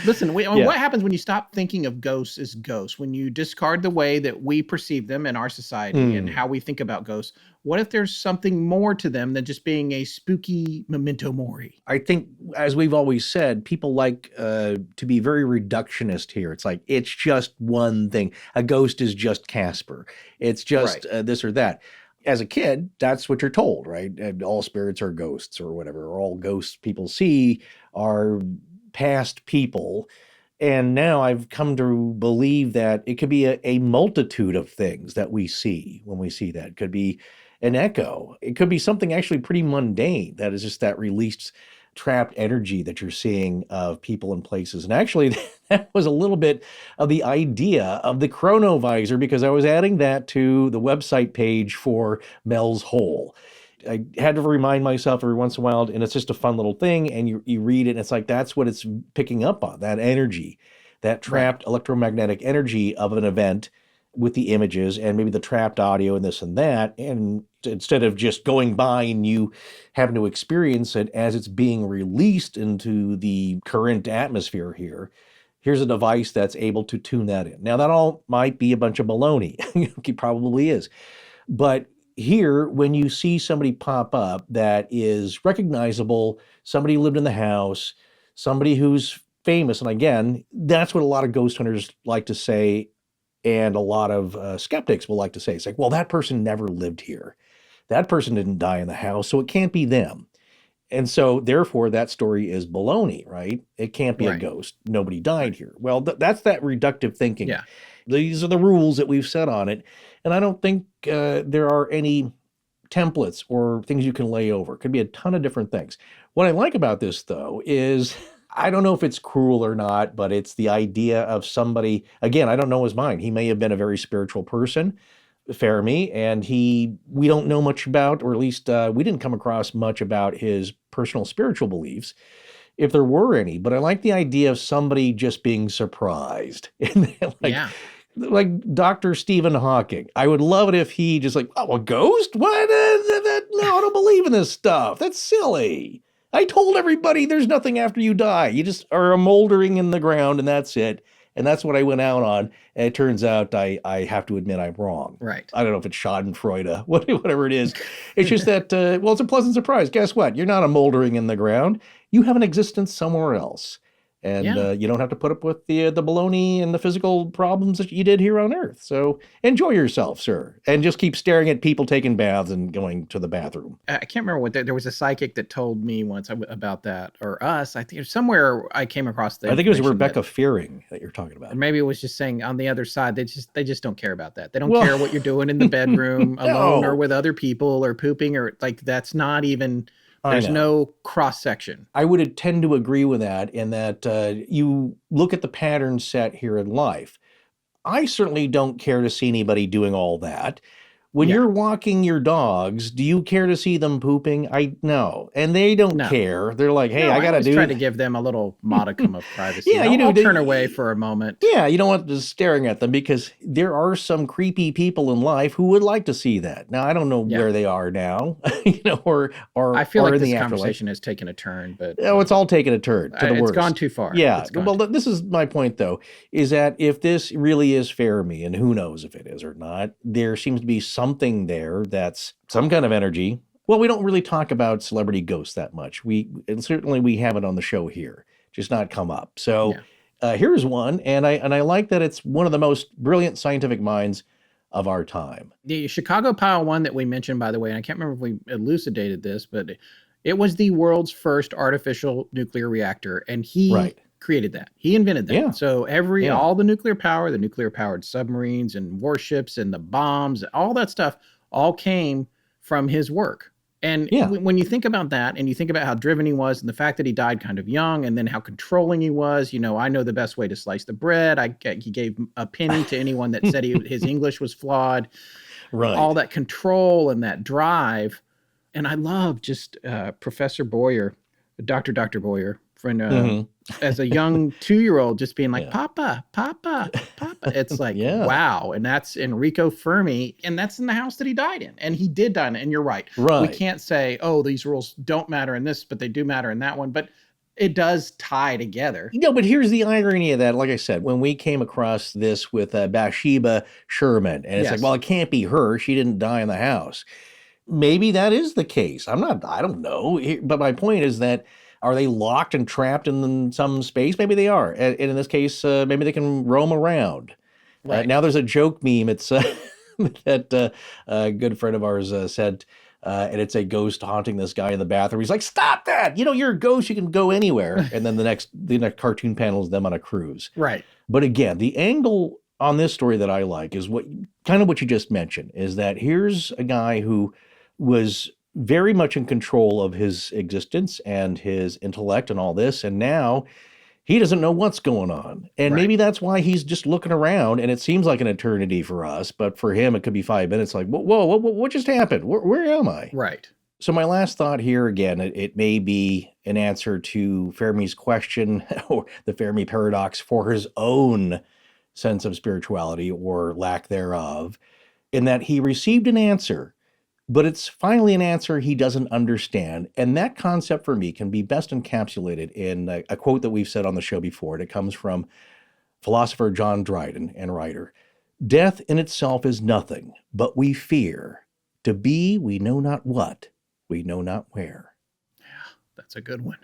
listen, what happens when you stop thinking of ghosts as ghosts? When you discard the way that we perceive them in our society and how we think about ghosts, what if there's something more to them than just being a spooky memento mori? I think, as we've always said, people like to be very reductionist here. It's like, it's just one thing. A ghost is just Casper. It's just this or that. As a kid, that's what you're told, right? And all spirits are ghosts or whatever, or all ghosts people see are past people. And now I've come to believe that it could be a multitude of things that we see when we see that. It could be an echo. It could be something actually pretty mundane that is just that released trapped energy that you're seeing of people and places. And actually, that was a little bit of the idea of the chronovisor, because I was adding that to the website page for Mel's Hole. I had to remind myself every once in a while, and it's just a fun little thing, and you read it, and it's like, that's what it's picking up on, that energy, that trapped electromagnetic energy of an event with the images and maybe the trapped audio and this and that. And instead of just going by and you having to experience it as it's being released into the current atmosphere here, here's a device that's able to tune that in. Now, that all might be a bunch of baloney. It probably is. But here, when you see somebody pop up that is recognizable, somebody who lived in the house, somebody who's famous, and again, that's what a lot of ghost hunters like to say, and a lot of skeptics will like to say. It's like, well, that person never lived here. That person didn't die in the house, so it can't be them. And so, therefore, that story is baloney, right? It can't be a ghost. Nobody died here. Well, that's that reductive thinking. Yeah. These are the rules that we've set on it. And I don't think there are any templates or things you can lay over. It could be a ton of different things. What I like about this, though, is I don't know if it's cruel or not, but it's the idea of somebody, again, I don't know his mind. He may have been a very spiritual person, Fermi, and we don't know much about, or at least we didn't come across much about his personal spiritual beliefs, if there were any. But I like the idea of somebody just being surprised. Like Dr. Stephen Hawking. I would love it if he just like, oh, a ghost? What? No, I don't believe in this stuff. That's silly. I told everybody there's nothing after you die. You just are a moldering in the ground, and that's it. And that's what I went out on. And it turns out I have to admit I'm wrong. Right. I don't know if it's Schadenfreude, whatever it is. It's just that, well, it's a pleasant surprise. Guess what? You're not a moldering in the ground. You have an existence somewhere else. And you don't have to put up with the baloney and the physical problems that you did here on Earth. So enjoy yourself, sir. And just keep staring at people taking baths and going to the bathroom. I can't remember what there was a psychic that told me once about that, or us. I think somewhere I came across that. I think it was Rebecca Fearing that you're talking about. Or maybe it was just saying on the other side, they just don't care about that. They don't care what you're doing in the bedroom alone or with other people or pooping, or like that's not even. There's no cross section. I would tend to agree with that, in that you look at the pattern set here in life. I certainly don't care to see anybody doing all that. When you're walking your dogs, do you care to see them pooping? No. And they don't care. They're like, hey, I got to do... try to give them a little modicum of privacy. Yeah, I'll turn away for a moment. Yeah, you don't want just staring at them, because there are some creepy people in life who would like to see that. Now, I don't know where they are now, or I feel like this conversation has taken a turn, but... Oh, it's all taken a turn to the worst. It's gone too far. Yeah, well, this is my point, though, is that if this really is Fermi, and who knows if it is or not, there seems to be some something there that's some kind of energy. Well, we don't really talk about celebrity ghosts that much. And certainly we have it on the show here, just not come up. So here's one, and I like that it's one of the most brilliant scientific minds of our time. The Chicago Pile one that we mentioned, by the way, and I can't remember if we elucidated this, but it was the world's first artificial nuclear reactor, and he created that. He invented that. Yeah. So all the nuclear power, the nuclear powered submarines and warships and the bombs, all that stuff all came from his work. And when you think about that, and you think about how driven he was, and the fact that he died kind of young, and then how controlling he was, I know the best way to slice the bread. He gave a penny to anyone that said his English was flawed. Right. All that control and that drive. And I love just Professor Boyer, Dr. Boyer, friend, as a young 2-year-old, just being like, Papa, Papa, Papa. It's like, wow. And that's Enrico Fermi. And that's in the house that he died in. And he did die in it. And you're right. We can't say, oh, these rules don't matter in this, but they do matter in that one. But it does tie together. But here's the irony of that. Like I said, when we came across this with Bathsheba Sherman, and it's like, well, it can't be her. She didn't die in the house. Maybe that is the case. I don't know. But my point is that, are they locked and trapped in some space? Maybe they are. And in this case, maybe they can roam around. Right. Now there's a joke meme. It's that a good friend of ours said, and it's a ghost haunting this guy in the bathroom. He's like, stop that. You're a ghost. You can go anywhere. And then the next cartoon panel is them on a cruise. Right. But again, the angle on this story that I like is what you just mentioned, is that here's a guy who was very much in control of his existence and his intellect and all this. And now he doesn't know what's going on. And maybe that's why he's just looking around, and it seems like an eternity for us. But for him, it could be 5 minutes. Like, whoa, what just happened? Where am I? Right. So my last thought here, again, it may be an answer to Fermi's question or the Fermi paradox for his own sense of spirituality or lack thereof, in that he received an answer, but it's finally an answer he doesn't understand. And that concept for me can be best encapsulated in a quote that we've said on the show before. And it comes from philosopher John Dryden and writer. Death in itself is nothing, but we fear. To be, we know not what, we know not where. Yeah, that's a good one.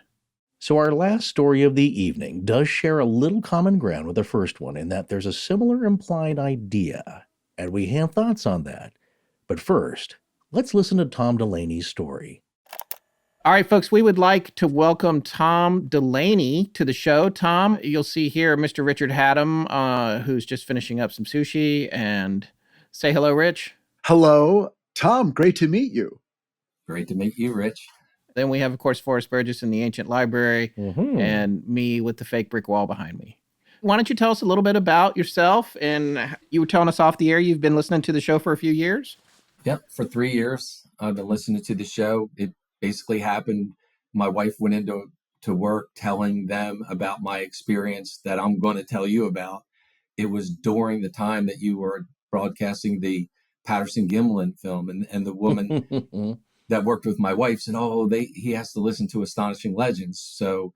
So our last story of the evening does share a little common ground with the first one, in that there's a similar implied idea, and we have thoughts on that. But first, let's listen to Tom Delaney's story. All right, folks, we would like to welcome Tom Delaney to the show. Tom, you'll see here Mr. Richard Haddam, who's just finishing up some sushi. And say hello, Rich. Hello, Tom. Great to meet you. Great to meet you, Rich. Then we have, of course, Forrest Burgess in the Ancient Library, and me with the fake brick wall behind me. Why don't you tell us a little bit about yourself? And you were telling us off the air you've been listening to the show for a few years? Yep, for 3 years. I've been listening to the show. It basically happened. My wife went into work telling them about my experience that I'm going to tell you about. It was during the time that you were broadcasting the Patterson-Gimlin film, and the woman that worked with my wife said, "Oh, he has to listen to Astonishing Legends." So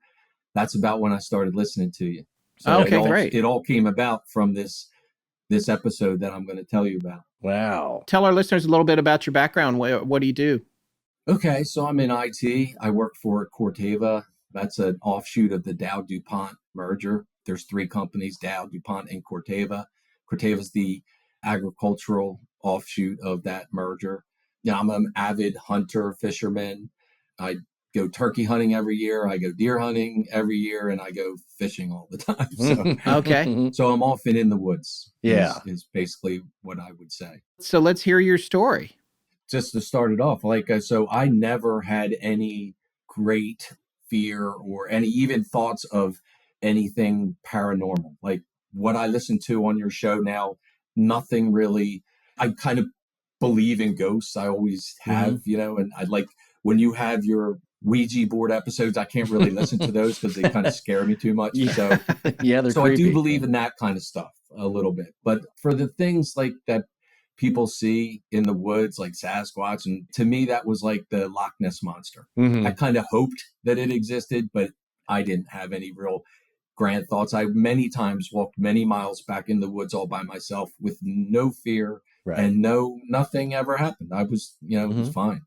that's about when I started listening to you. So great. It all came about from this episode that I'm going to tell you about. Wow. Tell our listeners a little bit about your background. What do you do? Okay, so I'm in IT. I work for Corteva. That's an offshoot of the Dow-DuPont merger. There's 3 companies, Dow, DuPont, and Corteva. Corteva's the agricultural offshoot of that merger. I'm an avid hunter, fisherman. I go turkey hunting every year. I go deer hunting every year, and I go fishing all the time. So, okay. So I'm often in the woods. Yeah. Is basically what I would say. So let's hear your story. Just to start it off, so I never had any great fear or any even thoughts of anything paranormal. Like what I listen to on your show now, nothing really. I kind of believe in ghosts. I always have, and I like when you have your Ouija board episodes, I can't really listen to those because they kind of scare me too much. So they're so creepy. I do believe in that kind of stuff a little bit. But for the things like that people see in the woods, like Sasquatch, and to me, that was like the Loch Ness Monster. I kind of hoped that it existed, but I didn't have any real grand thoughts. I many times walked many miles back in the woods all by myself with no fear, And nothing ever happened. I was, it was fine,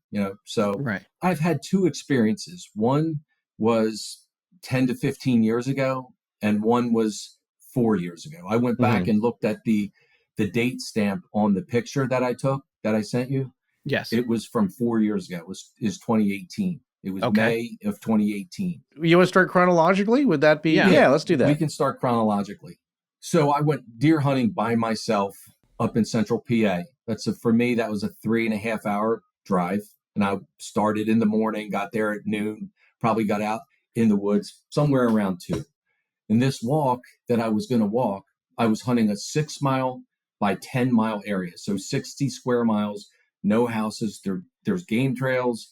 So I've had two experiences. One was 10 to 15 years ago, and one was 4 years ago. I went back and looked at the date stamp on the picture that I took, that I sent you. Yes. It was from 4 years ago. It was 2018. It was May of 2018. You want to start chronologically? Would that be? Yeah, let's do that. We can start chronologically. So I went deer hunting by myself up in central PA. For me, that was a 3.5 hour drive. And I started in the morning, got there at noon, probably got out in the woods somewhere around 2. In this walk that I was going to walk, I was hunting a 6 mile by 10 mile area. So 60 square miles, no houses. There's game trails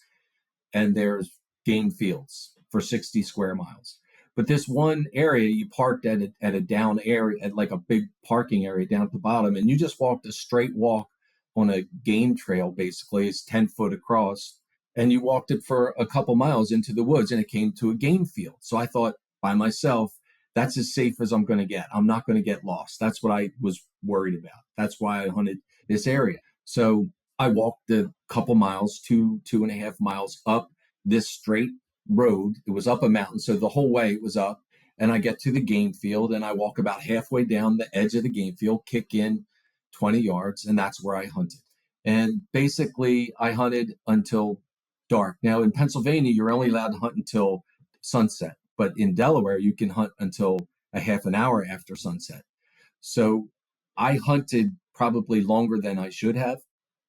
and there's game fields for 60 square miles. But this one area, you parked at a down area, at like a big parking area down at the bottom, and you just walked a straight walk on a game trail, basically. It's 10 foot across. And you walked it for a couple miles into the woods, and it came to a game field. So I thought, by myself, that's as safe as I'm going to get. I'm not going to get lost. That's what I was worried about. That's why I hunted this area. So I walked a couple miles, 2.5 miles up this straight road. It was up a mountain, so the whole way it was up. And I get to the game field, and I walk about halfway down the edge of the game field, kick in 20 yards, and that's where I hunted. And basically, I hunted until dark. Now, in Pennsylvania, you're only allowed to hunt until sunset. But in Delaware, you can hunt until a half an hour after sunset. So I hunted probably longer than I should have.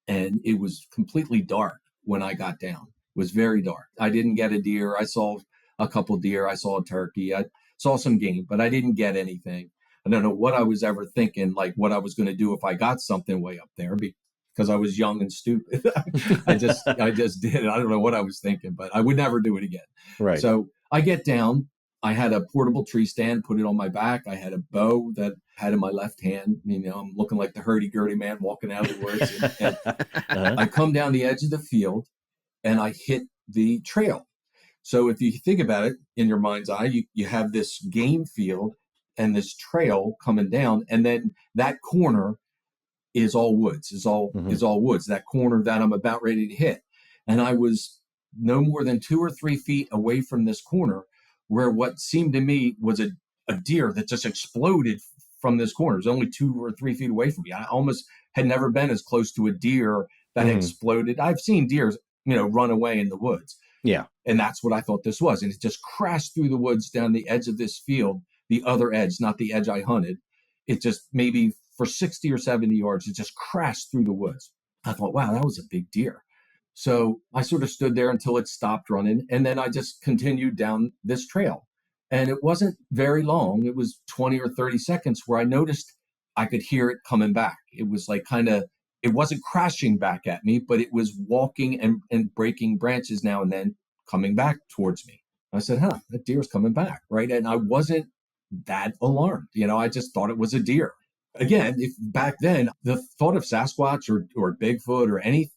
And it was completely dark when I got down. It was very dark. I didn't get a deer. I saw a couple deer. I saw a turkey. I saw some game, but I didn't get anything. I don't know what I was ever thinking, like what I was going to do if I got something way up there, because I was young and stupid. I just did it. I don't know what I was thinking, but I would never do it again. Right. So I get down. I had a portable tree stand, put it on my back. I had a bow that I had in my left hand. I'm looking like the hurdy-gurdy man walking out of the woods. And I come down the edge of the field, and I hit the trail. So if you think about it in your mind's eye, you have this game field and this trail coming down, and then that corner is all woods, is all woods, that corner that I'm about ready to hit. And I was no more than 2 or 3 feet away from this corner, where what seemed to me was a deer that just exploded from this corner. It was only 2 or 3 feet away from me. I almost had never been as close to a deer that exploded. I've seen deers, run away in the woods. Yeah. And that's what I thought this was. And it just crashed through the woods down the edge of this field, the other edge, not the edge I hunted. It just maybe for 60 or 70 yards, it just crashed through the woods. I thought, wow, that was a big deer. So I sort of stood there until it stopped running. And then I just continued down this trail. And it wasn't very long. It was 20 or 30 seconds where I noticed I could hear it coming back. It was like it wasn't crashing back at me, but it was walking and breaking branches now and then coming back towards me. I said, that deer's coming back, right? And I wasn't that alarmed. I just thought it was a deer. Again, if back then the thought of Sasquatch or Bigfoot or anything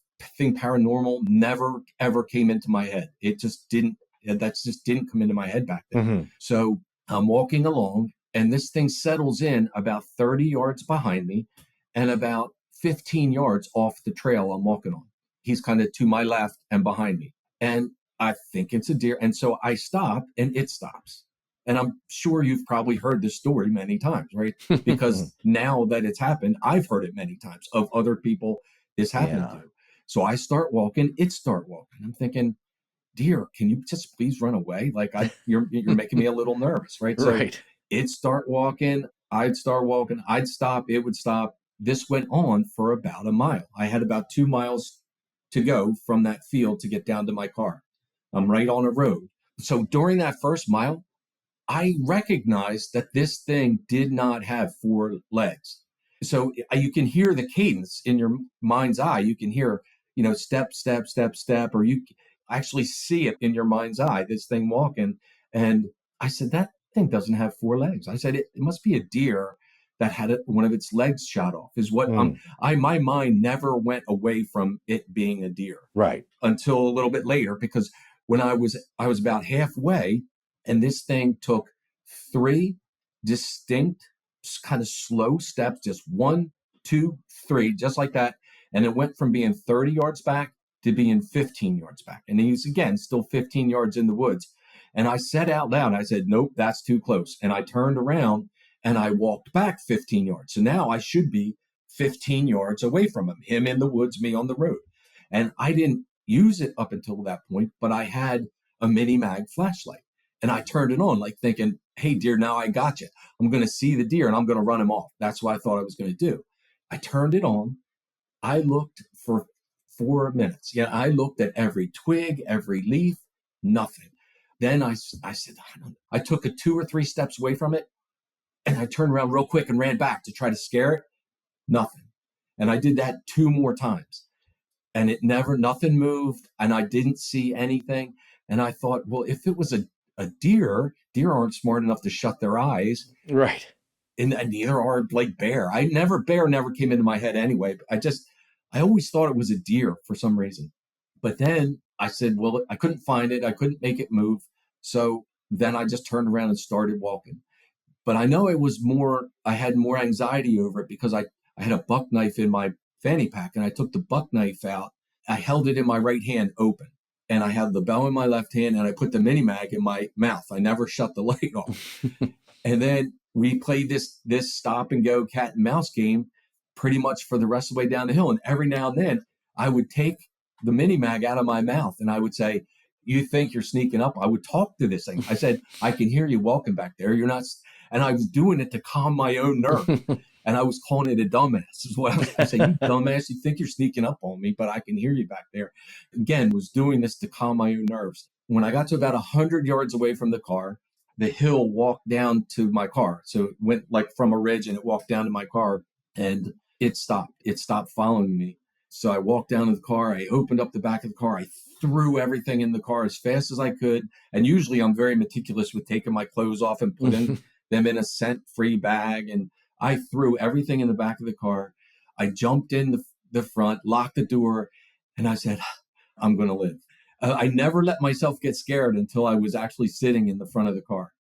paranormal never ever came into my head. That just didn't come into my head back then. So I'm walking along, and this thing settles in about 30 yards behind me and about 15 yards off the trail I'm walking on. He's kind of to my left and behind me. And I think it's a deer. And so I stop, and it stops. And I'm sure you've probably heard this story many times, right? Because now that it's happened, I've heard it many times of other people this happened to. So I start walking, it start walking. I'm thinking, dear, can you just please run away? Like you're making me a little nervous, right? So it start walking, I'd start walking, I'd stop, it would stop. This went on for about a mile. I had about 2 miles to go from that field to get down to my car. I'm right on a road. So during that first mile, I recognized that this thing did not have 4 legs. So you can hear the cadence in your mind's eye. You can hear, step, step, step, step, or you actually see it in your mind's eye, this thing walking. And I said, that thing doesn't have 4 legs. I said, it must be a deer that had one of its legs shot off, is what my mind never went away from it being a deer. Right. Until a little bit later, because when I was about halfway, and this thing took 3 distinct kind of slow steps, just 1, 2, 3, just like that. And it went from being 30 yards back to being 15 yards back. And he's, again, still 15 yards in the woods. And I said out loud, I said, nope, that's too close. And I turned around and I walked back 15 yards. So now I should be 15 yards away from him in the woods, me on the road. And I didn't use it up until that point, but I had a mini mag flashlight. And I turned it on, like thinking, hey, deer, now I got you. I'm going to see the deer and I'm going to run him off. That's what I thought I was going to do. I turned it on. I looked for 4 minutes. Yeah, I looked at every twig, every leaf, nothing. Then I said, I took 2 or 3 steps away from it, and I turned around real quick and ran back to try to scare it. Nothing. And I did that 2 more times. And nothing moved, and I didn't see anything. And I thought, well, if it was a deer aren't smart enough to shut their eyes. Right. And neither are like bear. Bear never came into my head anyway. I always thought it was a deer for some reason. But then I said, well, I couldn't find it. I couldn't make it move. So then I just turned around and started walking. But I know I had more anxiety over it because I had a buck knife in my fanny pack, and I took the buck knife out. I held it in my right hand open, and I had the bow in my left hand, and I put the mini mag in my mouth. I never shut the light off. And then we played this stop and go cat and mouse game pretty much for the rest of the way down the hill. And every now and then I would take the mini mag out of my mouth and I would say, you think you're sneaking up? I would talk to this thing. I said, I can hear you walking back there. You're not. And I was doing it to calm my own nerve. And I was calling it a dumbass as well. I said, you dumbass, you think you're sneaking up on me, but I can hear you back there. Again, was doing this to calm my own nerves. When I got to about 100 yards away from the car, the hill walked down to my car. So it went like from a ridge and it walked down to my car, and it stopped. It stopped following me. So I walked down to the car. I opened up the back of the car. I threw everything in the car as fast as I could. And usually I'm very meticulous with taking my clothes off and putting them in a scent-free bag. And I threw everything in the back of the car. I jumped in the front, locked the door, and I said, I'm going to live. I never let myself get scared until I was actually sitting in the front of the car.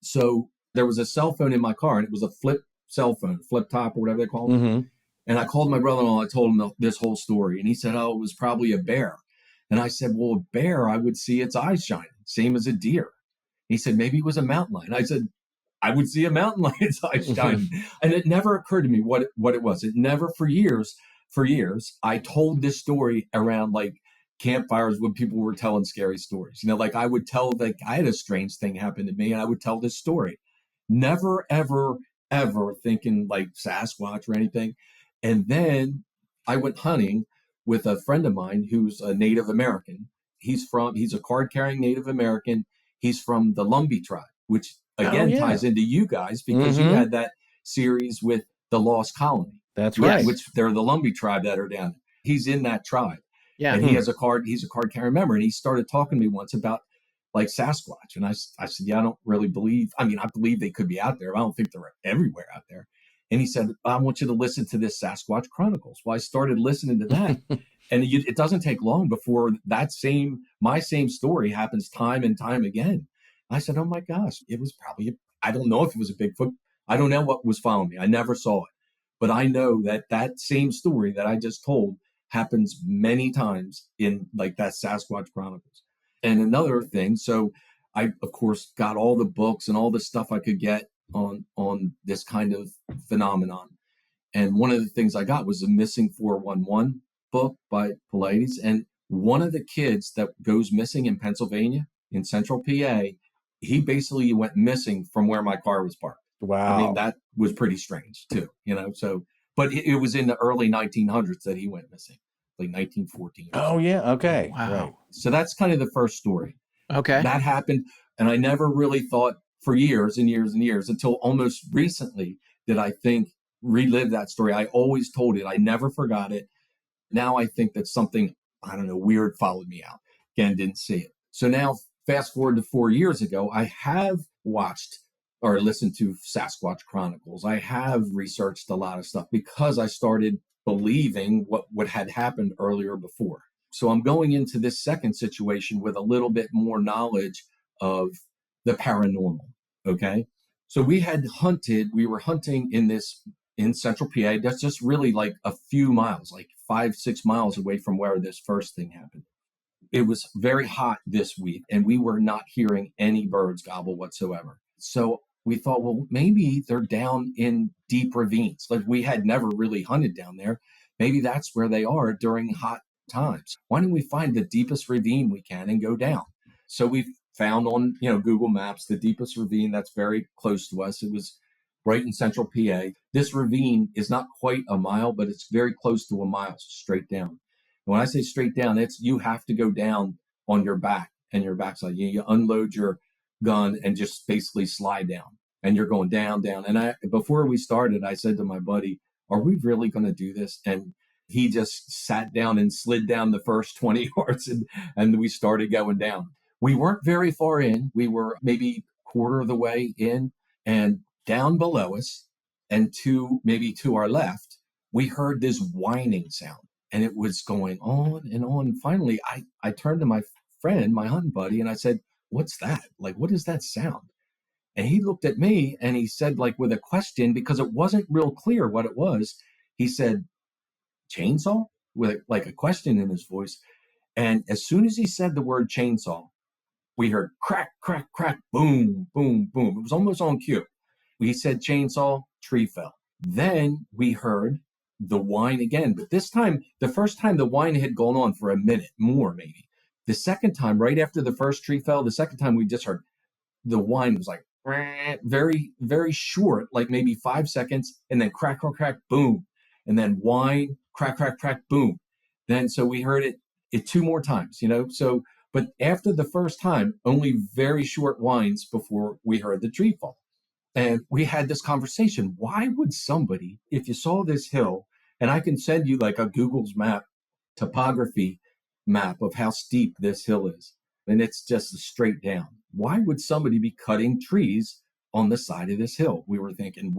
So there was a cell phone in my car, and it was a flip cell phone, flip top or whatever they call it. Mm-hmm. And I called my brother-in-law. I told him this whole story, and he said, oh, it was probably a bear. And I said, well, a bear, I would see its eyes shining, same as a deer. He said, maybe it was a mountain lion. I said, I would see a mountain lion's eyes shining. And it never occurred to me what it was. It never, for years, I told this story around like campfires when people were telling scary stories. You know, like I would tell, like I had a strange thing happen to me and I would tell this story. Never, ever, ever thinking like Sasquatch or anything. And then I went hunting with a friend of mine who's a Native American. He's a card-carrying Native American. He's from the Lumbee tribe, which again ties into you guys because you had that series with the Lost Colony. That's right. Which they're the Lumbee tribe that are down there. He's in that tribe. Yeah. And he's a card-carrying member. And he started talking to me once about like Sasquatch. And I said, yeah, I don't really believe. I mean, I believe they could be out there. I don't think they're everywhere out there. And he said, I want you to listen to this Sasquatch Chronicles. Well, I started listening to that. And it doesn't take long before my same story happens time and time again. I said, oh my gosh, it was probably, I don't know if it was a Bigfoot. I don't know what was following me. I never saw it. But I know that same story that I just told happens many times in like that Sasquatch Chronicles. And another thing, so I, of course, got all the books and all the stuff I could get on this kind of phenomenon. And one of the things I got was a Missing 411 book by Pilates. And one of the kids that goes missing in Pennsylvania, in central PA, he basically went missing from where my car was parked. Wow. I mean, that was pretty strange too, you know? So, but it was in the early 1900s that he went missing, like 1914. Oh yeah. Okay. Wow. Right. So that's kind of the first story. Okay. That happened. And I never really thought for years and years and years until almost recently did I think relive that story. I always told it. I never forgot it. Now I think that something, I don't know, weird followed me out. Again, didn't see it. So now fast forward to 4 years ago, I have watched or listened to Sasquatch Chronicles. I have researched a lot of stuff because I started believing what had happened earlier before. So I'm going into this second situation with a little bit more knowledge of the paranormal. Okay. So we were hunting in this in central PA. That's just really like a few miles, like 5-6 miles away from where this first thing happened. It was very hot this week, and we were not hearing any birds gobble whatsoever. So we thought, well, maybe they're down in deep ravines. Like, we had never really hunted down there. Maybe that's where they are during hot times. Why don't we find the deepest ravine we can and go down? So we found on, Google Maps, the deepest ravine that's very close to us. It was right in central PA. This ravine is not quite a mile, but it's very close to a mile straight down. When I say straight down, it's you have to go down on your back and your backside. You unload your gun and just basically slide down, and you're going down, down. And before we started, I said to my buddy, "Are we really going to do this?" And he just sat down and slid down the first 20 yards, and we started going down. We weren't very far in. We were maybe quarter of the way in, and down below us, and maybe to our left, we heard this whining sound. And it was going on and on. Finally, I turned to my friend, my hunting buddy, and I said, "What's that? Like, what is that sound?" And he looked at me and he said, like, with a question, because it wasn't real clear what it was. He said, "Chainsaw?" With like a question in his voice. And as soon as he said the word chainsaw, we heard crack, crack, crack, boom, boom, boom. It was almost on cue. We said chainsaw, tree fell. Then we heard the whine again, but this time, the first time the whine had gone on for a minute more, maybe. The second time, right after the first tree fell, the second time we just heard the whine was like very, very short, like maybe 5 seconds, and then crack, crack, crack, boom, and then whine, crack, crack, crack, boom. Then so we heard it 2 more times, So, but after the first time, only very short whines before we heard the tree fall. And we had this conversation. Why would somebody, if you saw this hill, and I can send you like a Google's map, topography map of how steep this hill is, and it's just straight down. Why would somebody be cutting trees on the side of this hill? We were thinking,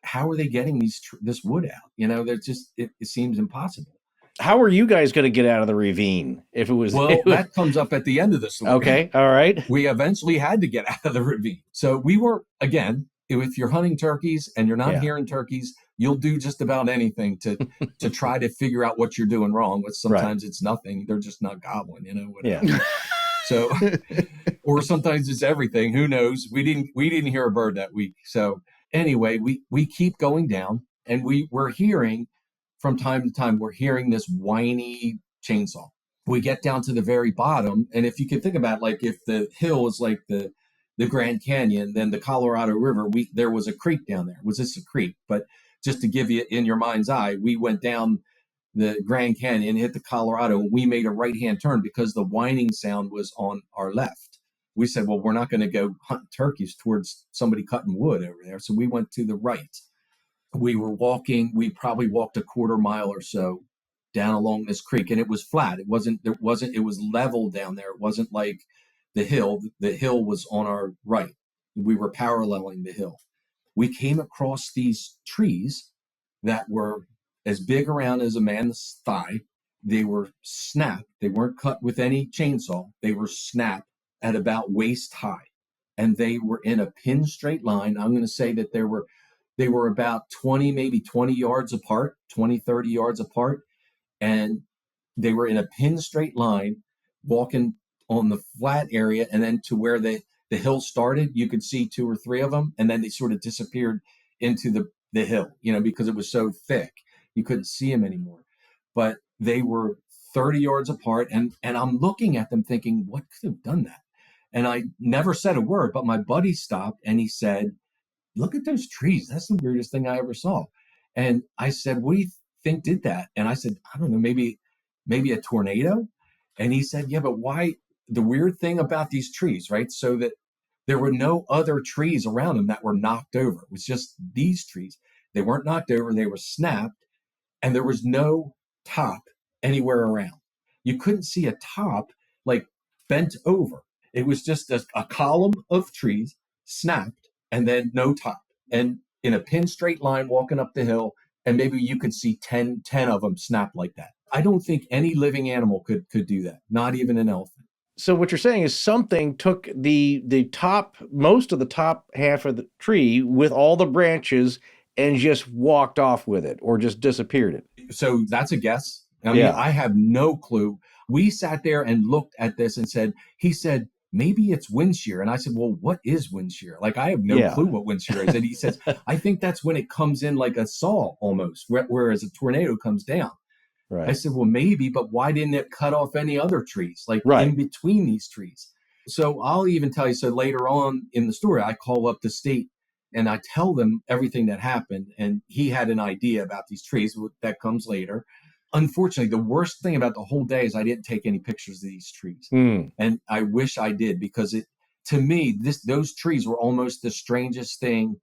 how are they getting this wood out? They're just, it seems impossible. How are you guys going to get out of the ravine if it was? Well, that comes up at the end of the story. Okay, all right. We eventually had to get out of the ravine. So we were, again, if you're hunting turkeys and you're not hearing turkeys, you'll do just about anything to try to figure out what you're doing wrong. But sometimes it's nothing; they're just not gobbling, whatever. Yeah. So, or sometimes it's everything. Who knows? We didn't hear a bird that week. So anyway, we keep going down, and we're hearing from time to time. We're hearing this whiny chainsaw. We get down to the very bottom, and if you can think about, like, if the hill is like the Grand Canyon, then the Colorado River, there was a creek down there. Was this a creek? But just to give you in your mind's eye, we went down the Grand Canyon, hit the Colorado, and we made a right-hand turn because the whining sound was on our left. We said, well, we're not going to go hunt turkeys towards somebody cutting wood over there. So we went to the right. We probably walked a quarter mile or so down along this creek, and it was flat. It was level down there. It wasn't like the hill was on our right. We were paralleling the hill. We came across these trees that were as big around as a man's thigh. They were snapped. They weren't cut with any chainsaw. They were snapped at about waist high. And they were in a pin straight line. I'm going to say that they were about 20 yards apart, 20, 30 yards apart. And they were in a pin straight line, walking on the flat area, and then to where the hill started, you could see 2 or 3 of them, and then they sort of disappeared into the hill, because it was so thick, you couldn't see them anymore. But they were 30 yards apart, and I'm looking at them thinking, what could have done that? And I never said a word, but my buddy stopped and he said, "Look at those trees. That's the weirdest thing I ever saw." And I said, "What do you think did that?" And I said, "I don't know, maybe a tornado." And he said, "Yeah, but why?" The weird thing about these trees, right? So that there were no other trees around them that were knocked over. It was just these trees. They weren't knocked over. They were snapped, and there was no top anywhere around. You couldn't see a top like bent over. It was just a column of trees snapped, and then no top, and in a pin straight line walking up the hill, and maybe you could see 10 of them snapped like that. I don't think any living animal could do that, not even an elephant. So what you're saying is something took the top, most of the top half of the tree with all the branches and just walked off with it or just disappeared it? So that's a guess. I mean, I have no clue. We sat there and looked at this and he said, maybe it's wind shear. And I said, well, what is wind shear? Like, I have no clue what wind shear is. And he says, I think that's when it comes in like a saw almost, whereas a tornado comes down. Right. I said, well, maybe, but why didn't it cut off any other trees, like in between these trees? So I'll even tell you, so later on in the story, I call up the state and I tell them everything that happened. And he had an idea about these trees. That comes later. Unfortunately, the worst thing about the whole day is I didn't take any pictures of these trees. And I wish I did, because to me, those trees were almost the strangest thing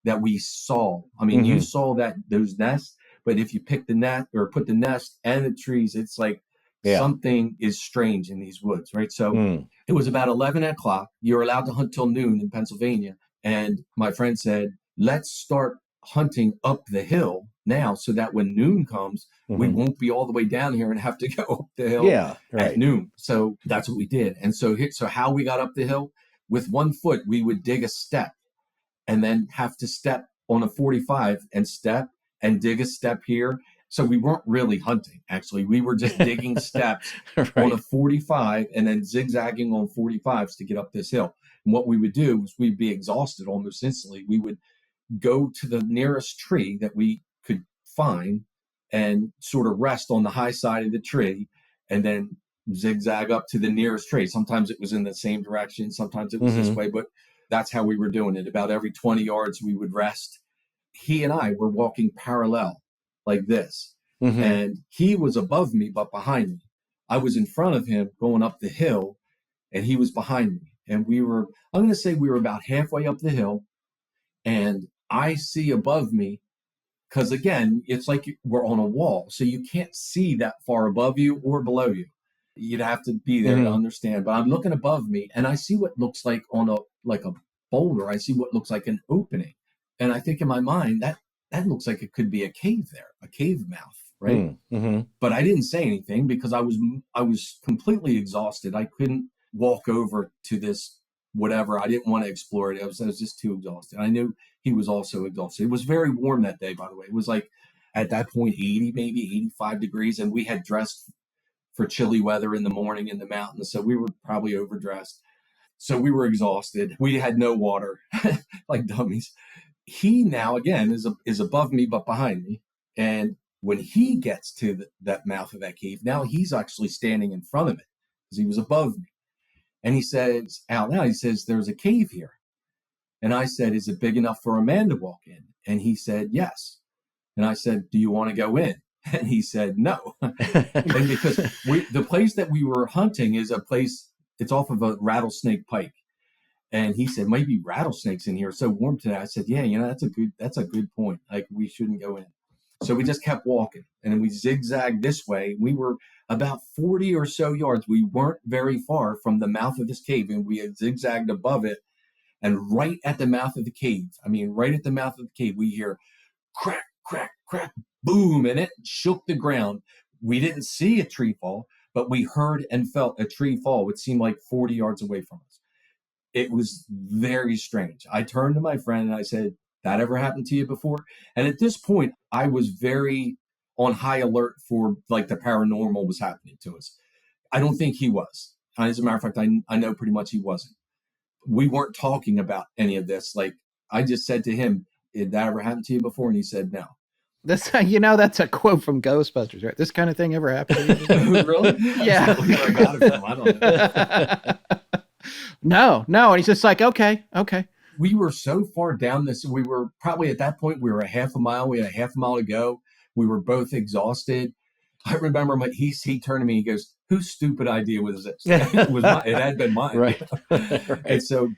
that we saw. I mean, you saw those nests, but if you pick the net or put the nest and the trees, it's like something is strange in these woods, right? So it was about 11 o'clock. You're allowed to hunt till noon in Pennsylvania. And my friend said, let's start hunting up the hill now, so that when noon comes, we won't be all the way down here and have to go up the hill at noon. So that's what we did. And so how we got up the hill, with 1 foot, we would dig a step and then have to step on a 45 and step and dig a step here. So we weren't really hunting, actually. We were just digging steps on a 45 and then zigzagging on 45s to get up this hill. And what we would do was we'd be exhausted almost instantly. We would go to the nearest tree that we could find and sort of rest on the high side of the tree and then zigzag up to the nearest tree. Sometimes it was in the same direction. Sometimes it was this way, but that's how we were doing it. About every 20 yards, we would rest. He and I were walking parallel like this. And he was above me, but behind me. I was in front of him going up the hill, and he was behind me. And I'm going to say we were about halfway up the hill, and I see above me, because again, it's like we're on a wall, so you can't see that far above you or below you. You'd have to be there to understand. But I'm looking above me, and I see what looks like like a boulder. I see what looks like an opening, and I think in my mind that looks like it could be a cave there, a cave mouth, right? But I didn't say anything because I was completely exhausted. I couldn't walk over to this whatever. I didn't want to explore it. I was just too exhausted. I knew he was also exhausted. It was very warm that day, by the way. It was like at that point 80, maybe 85 degrees, and we had dressed for chilly weather in the morning in the mountains, so we were probably overdressed. So we were exhausted. We had no water, like dummies. He now again is above me but behind me, and when he gets to that mouth of that cave, now he's actually standing in front of it because he was above me. And he says out loud, he says, "There's a cave here." And I said, "Is it big enough for a man to walk in?" And he said, "Yes." And I said, "Do you want to go in?" And he said, "No." And because the place that we were hunting is a place, it's off of a rattlesnake pike. And he said, "Maybe rattlesnakes in here. It's so warm today." I said, "Yeah, that's a good point. Like, we shouldn't go in." So we just kept walking, and then we zigzagged this way. We were about 40 or so yards. We weren't very far from the mouth of this cave, and we had zigzagged above it. And right at the mouth of the cave, we hear crack, crack, crack, boom, and it shook the ground. We didn't see a tree fall, but we heard and felt a tree fall, which seemed like 40 yards away from us. It was very strange. I turned to my friend and I said, "That ever happened to you before?" And at this point, I was very on high alert for like the paranormal was happening to us. I don't think he was. As a matter of fact, I know pretty much he wasn't. We weren't talking about any of this. Like, I just said to him, "Did that ever happen to you before?" And he said, "No." That's a quote from Ghostbusters, right? This kind of thing ever happened to you? Really? Yeah. Where I got it from, I don't know. No. And he's just like, okay. We were so far down this. We were probably at that point, we were a half a mile. We had a half a mile to go. We were both exhausted. I remember he turned to me, he goes, "Whose stupid idea was this?" It had been mine. Right. And so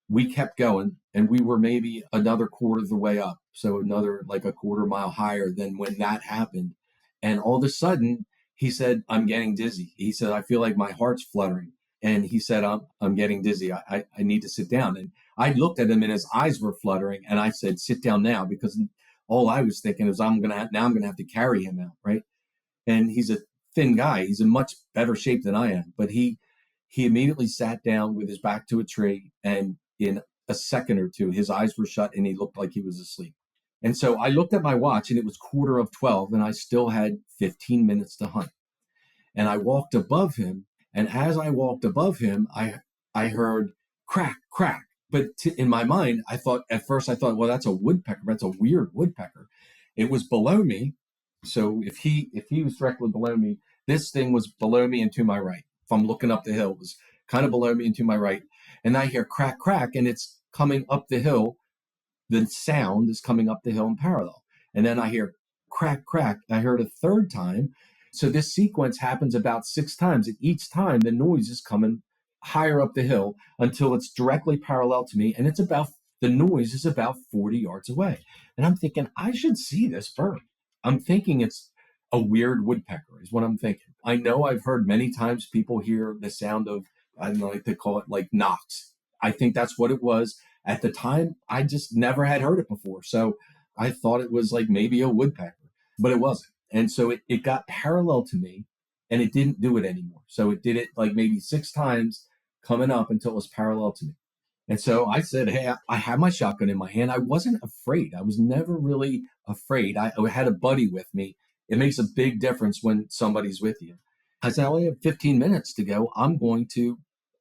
we kept going, and we were maybe another quarter of the way up. So another like a quarter mile higher than when that happened. And all of a sudden he said, "I'm getting dizzy." He said, "I feel like my heart's fluttering." And he said, I'm getting dizzy. I need to sit down." And I looked at him and his eyes were fluttering. And I said, "Sit down now," because all I was thinking is I'm going to have to carry him out. Right. And he's a thin guy. He's in much better shape than I am. But he immediately sat down with his back to a tree. And in a second or two, his eyes were shut and he looked like he was asleep. And so I looked at my watch and it was 11:15 and I still had 15 minutes to hunt. And I walked above him. And as I walked above him, I heard crack, crack. But in my mind, at first I thought, well, that's a woodpecker. That's a weird woodpecker. It was below me. So if he was directly below me, this thing was below me and to my right. If I'm looking up the hill, it was kind of below me and to my right. And I hear crack, crack, and it's coming up the hill. The sound is coming up the hill in parallel. And then I hear crack, crack. I heard a third time. So this sequence happens about 6 times. And each time the noise is coming higher up the hill until it's directly parallel to me. And the noise is about 40 yards away. And I'm thinking, I should see this bird. I'm thinking it's a weird woodpecker is what I'm thinking. I know I've heard many times people hear the sound of, I don't know, like they call it like knocks. I think that's what it was. At the time, I just never had heard it before. So I thought it was like maybe a woodpecker, but it wasn't. And so it got parallel to me and it didn't do it anymore. So it did it like maybe 6 times coming up until it was parallel to me. And so I said, hey, I have my shotgun in my hand. I wasn't afraid. I was never really afraid. I had a buddy with me. It makes a big difference when somebody's with you. I said, I only have 15 minutes to go. I'm going to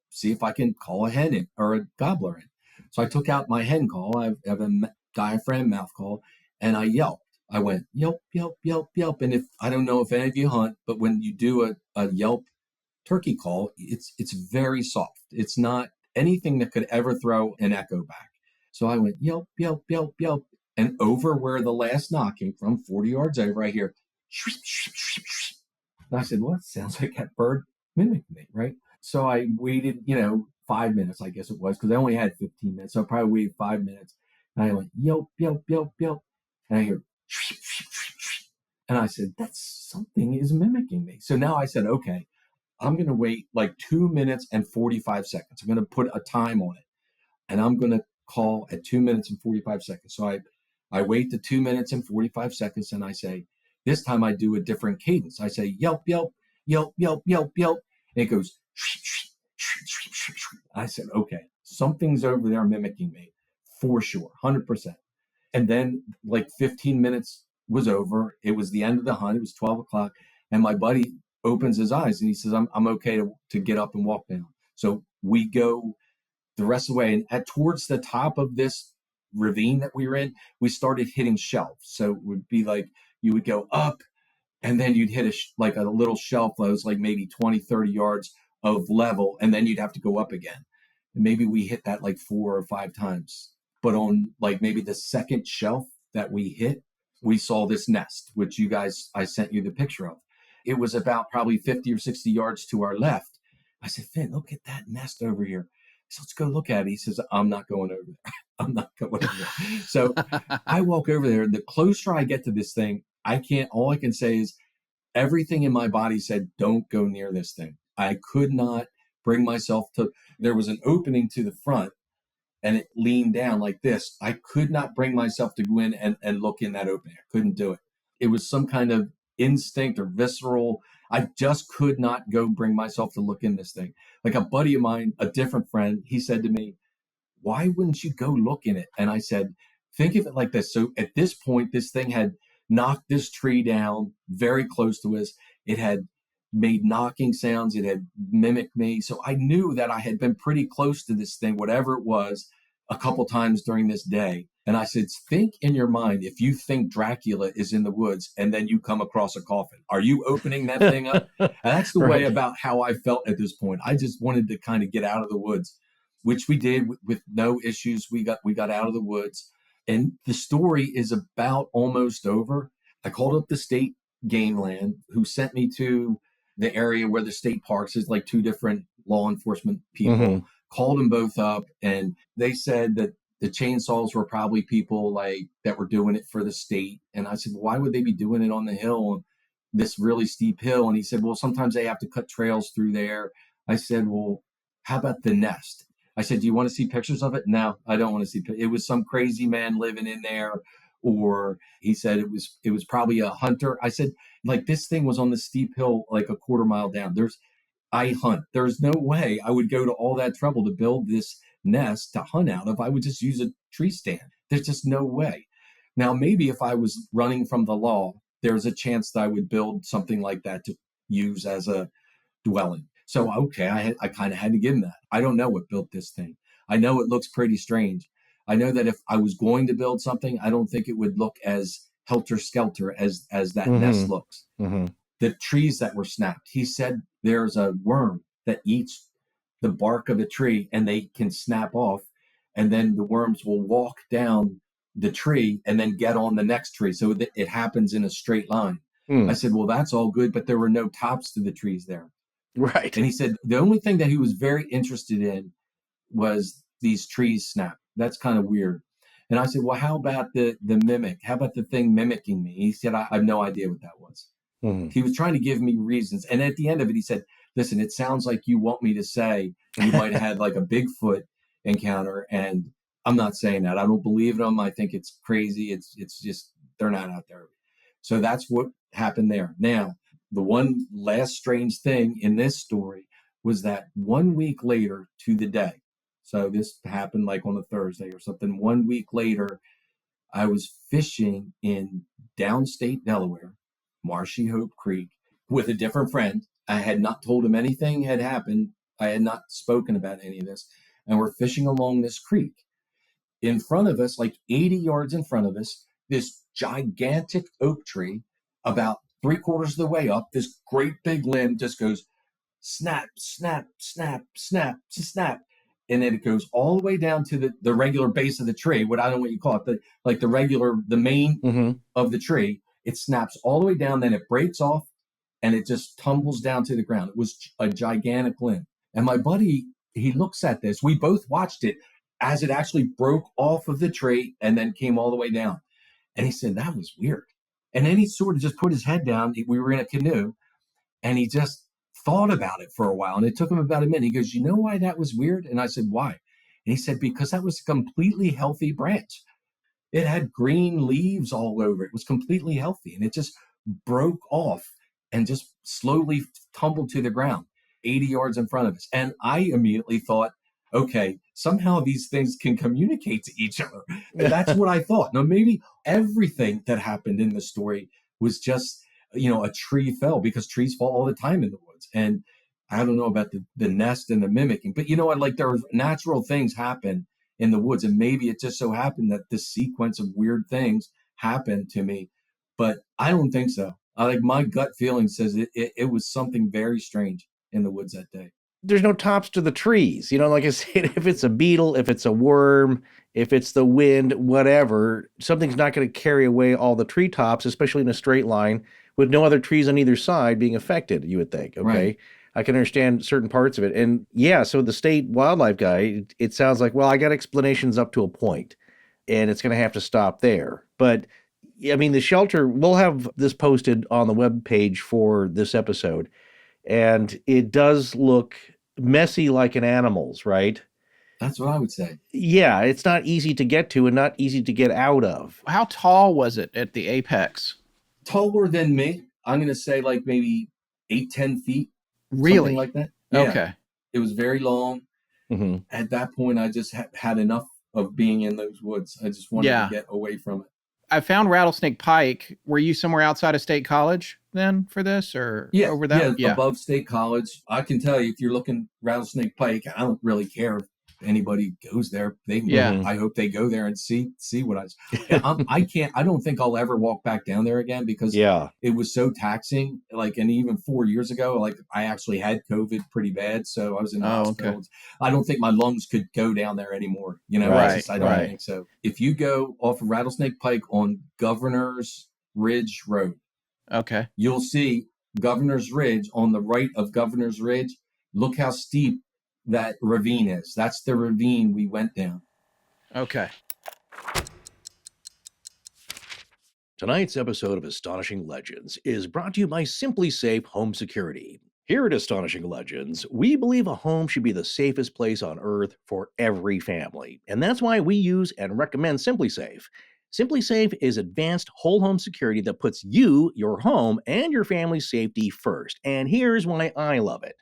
see if I can call a hen in or a gobbler in. So I took out my hen call. I have a diaphragm mouth call, and I yelped. I went, yelp, yelp, yelp, yelp. And I don't know if any of you hunt, but when you do a yelp turkey call, it's very soft. It's not anything that could ever throw an echo back. So I went, yelp, yelp, yelp, yelp. And over where the last knock came from, 40 yards over, I hear, shriek, shriek, shriek, shriek. And I said, well, it sounds like that bird mimicked me, right? So I waited, 5 minutes, I guess it was, because I only had 15 minutes. So I probably waited 5 minutes. And I went, yelp, yelp, yelp, yelp. And I hear, shriek, shriek, shriek, shriek. And I said, something is mimicking me. So now I said, okay, I'm going to wait like 2 minutes and 45 seconds. I'm going to put a time on it. And I'm going to call at 2 minutes and 45 seconds. So I wait the 2 minutes and 45 seconds and I say, this time I do a different cadence. I say, yelp, yelp, yelp, yelp, yelp, yelp. And it goes, shriek, shriek, shriek, shriek, shriek, shriek. I said, okay, something's over there mimicking me for sure, 100%. And then like 15 minutes was over. It was the end of the hunt. It was 12 o'clock. And my buddy opens his eyes and he says, I'm okay to get up and walk down. So we go the rest of the way. And towards the top of this ravine that we were in, we started hitting shelves. So it would be like you would go up and then you'd hit like a little shelf that was like maybe 20, 30 yards of level. And then you'd have to go up again. And maybe we hit that like 4 or 5 times. But on like maybe the second shelf that we hit, we saw this nest, which I sent you the picture of. It was about probably 50 or 60 yards to our left. I said, Finn, look at that nest over here. So let's go look at it. He says, I'm not going over there. I'm not going over there. So I walk over there. The closer I get to this thing, all I can say is everything in my body said, don't go near this thing. I could not bring myself there was an opening to the front and it leaned down like this. I could not bring myself to go in and look in that opening. I couldn't do it. It was some kind of instinct or visceral. I just could not go bring myself to look in this thing. Like a buddy of mine, a different friend, he said to me, why wouldn't you go look in it? And I said, think of it like this. So at this point, this thing had knocked this tree down very close to us. It had made knocking sounds. It had mimicked me. So I knew that I had been pretty close to this thing, whatever it was, a couple times during this day. And I said, think in your mind, if you think Dracula is in the woods and then you come across a coffin, are you opening that thing up? And that's the way about how I felt at this point. I just wanted to kind of get out of the woods, which we did with no issues. We got out of the woods. And the story is about almost over. I called up the state game land who sent me to the area where the state parks is, like 2 different law enforcement people. Called them both up and they said that the chainsaws were probably people like that were doing it for the state. And I said, why would they be doing it on the hill, this really steep hill? And he said, well, sometimes they have to cut trails through there. I said, well, how about the nest? I said, do you want to see pictures of it? No, I don't want to see. It was some crazy man living in there. Or he said it was probably a hunter. I said, like, this thing was on the steep hill, like a quarter mile down. I hunt. There's no way I would go to all that trouble to build this nest to hunt out of. I would just use a tree stand. There's just no way. Now, maybe if I was running from the law, there's a chance that I would build something like that to use as a dwelling. So, okay, I kind of had to give him that. I don't know what built this thing. I know it looks pretty strange. I know that if I was going to build something, I don't think it would look as helter-skelter as that nest looks. The trees that were snapped, he said there's a worm that eats the bark of a tree and they can snap off, and then the worms will walk down the tree and then get on the next tree. So it happens in a straight line. I said, well, that's all good, but there were no tops to the trees there. Right. And he said the only thing that he was very interested in was these trees snap. That's kind of weird. And I said, well, how about the mimic? How about the thing mimicking me? He said, I have no idea what that was. He was trying to give me reasons. And at the end of it, he said, listen, it sounds like you want me to say you might have had like a Bigfoot encounter. And I'm not saying that. I don't believe them. I think it's crazy. It's just, they're not out there. So that's what happened there. Now, the one last strange thing in this story was that 1 week later to the day, so this happened like on a Thursday or something, 1 week later, I was fishing in downstate Delaware, Marshy Hope Creek, with a different friend. I had not told him anything had happened. I had not spoken about any of this. And we're fishing along this creek. In front of us, like 80 yards in front of us, this gigantic oak tree, about 3/4 of the way up, this great big limb just goes snap, snap, snap, snap, snap. And then it goes all the way down to the regular base of the tree, what I don't know what you call it, the main of the tree. It snaps all the way down, then it breaks off, and it just tumbles down to the ground. It was a gigantic limb. And my buddy, he looks at this. We both watched it as it actually broke off of the tree and then came all the way down. And he said, that was weird. And then he sort of just put his head down. We were in a canoe, and he just thought about it for a while. And it took him about a minute. He goes, you know why that was weird? And I said, why? And he said, because that was a completely healthy branch. It had green leaves all over it. It was completely healthy. And it just broke off and just slowly tumbled to the ground 80 yards in front of us. And I immediately thought, okay, somehow these things can communicate to each other. And that's what I thought. Now, maybe everything that happened in the story was just, a tree fell, because trees fall all the time in the woods. And I don't know about the nest and the mimicking, but you know what? Like, there are natural things happen in the woods. And maybe it just so happened that this sequence of weird things happened to me, but I don't think so. My gut feeling says it was something very strange in the woods that day. There's no tops to the trees. Like I said, if it's a beetle, if it's a worm, if it's the wind, whatever, something's not going to carry away all the treetops, especially in a straight line with no other trees on either side being affected, you would think. Okay. Right. I can understand certain parts of it. And yeah, so the state wildlife guy, it sounds like, well, I got explanations up to a point, and it's going to have to stop there. But I mean, the shelter, we'll have this posted on the webpage for this episode. And it does look messy like an Animals, right? That's what I would say. Yeah, it's not easy to get to and not easy to get out of. How tall was it at the apex? Taller than me. I'm going to say like maybe 8-10 feet. Really? Something like that. Yeah. Okay. It was very long. Mm-hmm. At that point, I just had enough of being in those woods. I just wanted to get away from it. I found Rattlesnake Pike. Were you somewhere outside of State College then for this, or over that? Yeah, above State College. I can tell you, if you're looking Rattlesnake Pike, I don't really care if anybody goes there. I hope they go there and see what I don't think I'll ever walk back down there again, because it was so taxing. And even 4 years ago, I actually had COVID pretty bad, so I was in the hospital. Okay. I don't think my lungs could go down there anymore. I don't think so. If you go off of Rattlesnake Pike on Governor's Ridge Road, okay, you'll see Governor's Ridge on the right of Governor's Ridge. Look how steep that ravine is. That's the ravine we went down. Okay. Tonight's episode of Astonishing Legends is brought to you by Simply Safe Home Security. Here at Astonishing Legends, we believe a home should be the safest place on earth for every family. And that's why we use and recommend Simply Safe. Simply Safe is advanced whole home security that puts you, your home, and your family's safety first. And here's why I love it.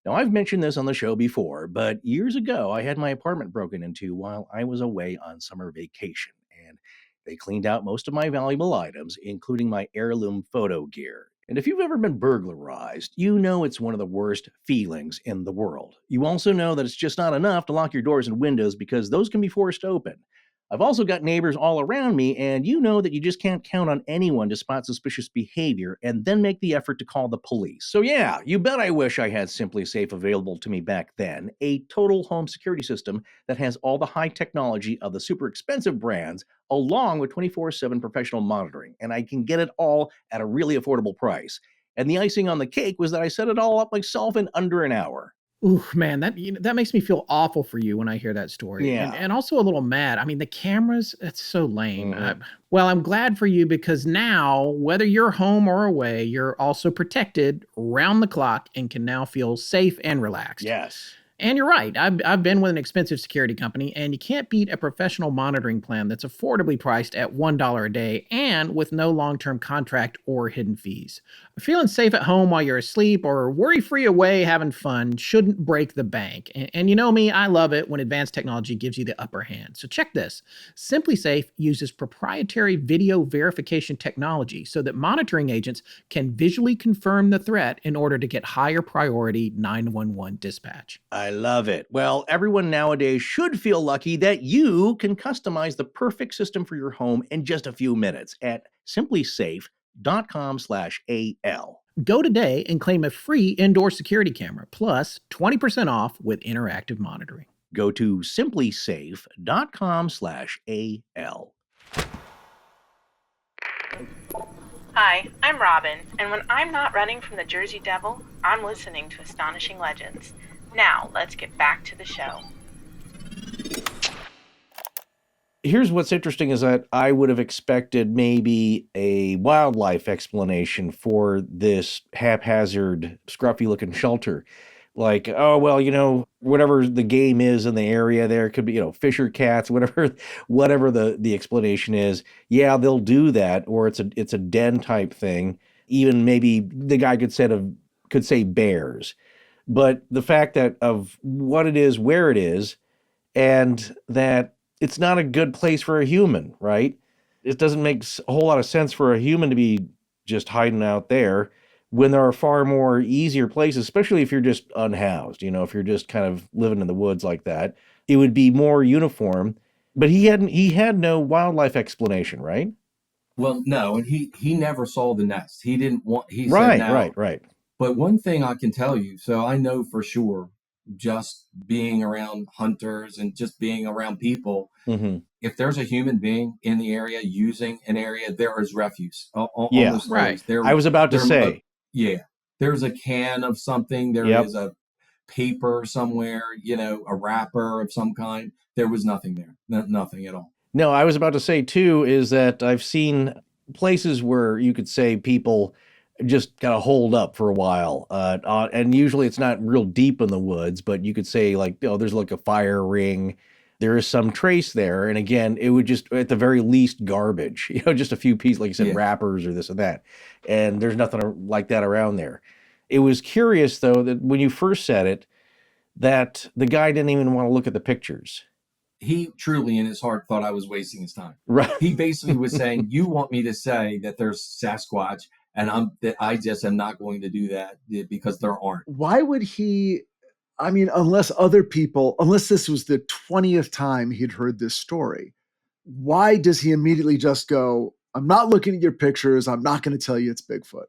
Now, I've mentioned this on the show before, but years ago, I had my apartment broken into while I was away on summer vacation. And They cleaned out most of my valuable items, including my heirloom photo gear. And if you've ever been burglarized, you know it's one of the worst feelings in the world. You also know that it's just not enough to lock your doors and windows because those can be forced open. I've also got neighbors all around me, and you know that you just can't count on anyone to spot suspicious behavior and then make the effort to call the police. So yeah, you bet I wish I had Simply Safe available to me back then, a total home security system that has all the high technology of the super expensive brands, along with 24/7 professional monitoring, and I can get it all at a really affordable price. And the icing on the cake was that I set it all up myself in under an hour. Ooh, man, that makes me feel awful for you when I hear that story. Yeah. And also a little mad. I mean, the cameras, it's so lame. Mhm. Well, I'm glad for you because now, whether you're home or away, you're also protected round the clock and can now feel safe and relaxed. Yes. And you're right. I've been with an expensive security company, and you can't beat a professional monitoring plan that's affordably priced at $1 a day and with no long-term contract or hidden fees. Feeling safe at home while you're asleep or worry-free away having fun shouldn't break the bank. And you know me, I love it when advanced technology gives you the upper hand. So check this. Simply Safe uses proprietary video verification technology so that monitoring agents can visually confirm the threat in order to get higher priority 911 dispatch. I love it. Well, everyone nowadays should feel lucky that you can customize the perfect system for your home in just a few minutes at simplysafe.com/AL. Go today and claim a free indoor security camera plus 20% off with interactive monitoring. Go to simplysafe.com/AL. Hi, I'm Robin, and when I'm not running from the Jersey Devil, I'm listening to Astonishing Legends. Now, let's get back to the show. Here's what's interesting is that I would have expected maybe a wildlife explanation for this haphazard, scruffy-looking shelter. Like, oh, well, whatever the game is in the area there, could be, fish or cats, whatever the explanation is. Yeah, they'll do that, or it's a den type thing. Even maybe the guy could say bears. But the fact that of what it is, where it is, and that it's not a good place for a human, right? It doesn't make a whole lot of sense for a human to be just hiding out there when there are far more easier places, especially if you're just unhoused, if you're just kind of living in the woods like that. It would be more uniform. But he had no wildlife explanation, right? Well, no, and he never saw the nest. He didn't want. He Right, said, now, right. But one thing I can tell you, so I know for sure, just being around hunters and just being around people, if there's a human being in the area using an area, there is refuse. Almost right. There, I was about to say. There's a can of something. There is a paper somewhere, a wrapper of some kind. There was nothing there. Nothing at all. No, I was about to say, too, is that I've seen places where you could say people just got to hold up for a while. And usually it's not real deep in the woods, but you could say there's like a fire ring. There is some trace there. And again, it would just, at the very least, garbage, just a few pieces, like you said, wrappers or this and that. And there's nothing like that around there. It was curious, though, that when you first said it, that the guy didn't even want to look at the pictures. He truly in his heart thought I was wasting his time. Right. He basically was saying, you want me to say that there's Sasquatch, and I just am not going to do that because there aren't. Why would he? I mean, unless this was the 20th time he'd heard this story, why does he immediately just go, I'm not looking at your pictures. I'm not going to tell you it's Bigfoot.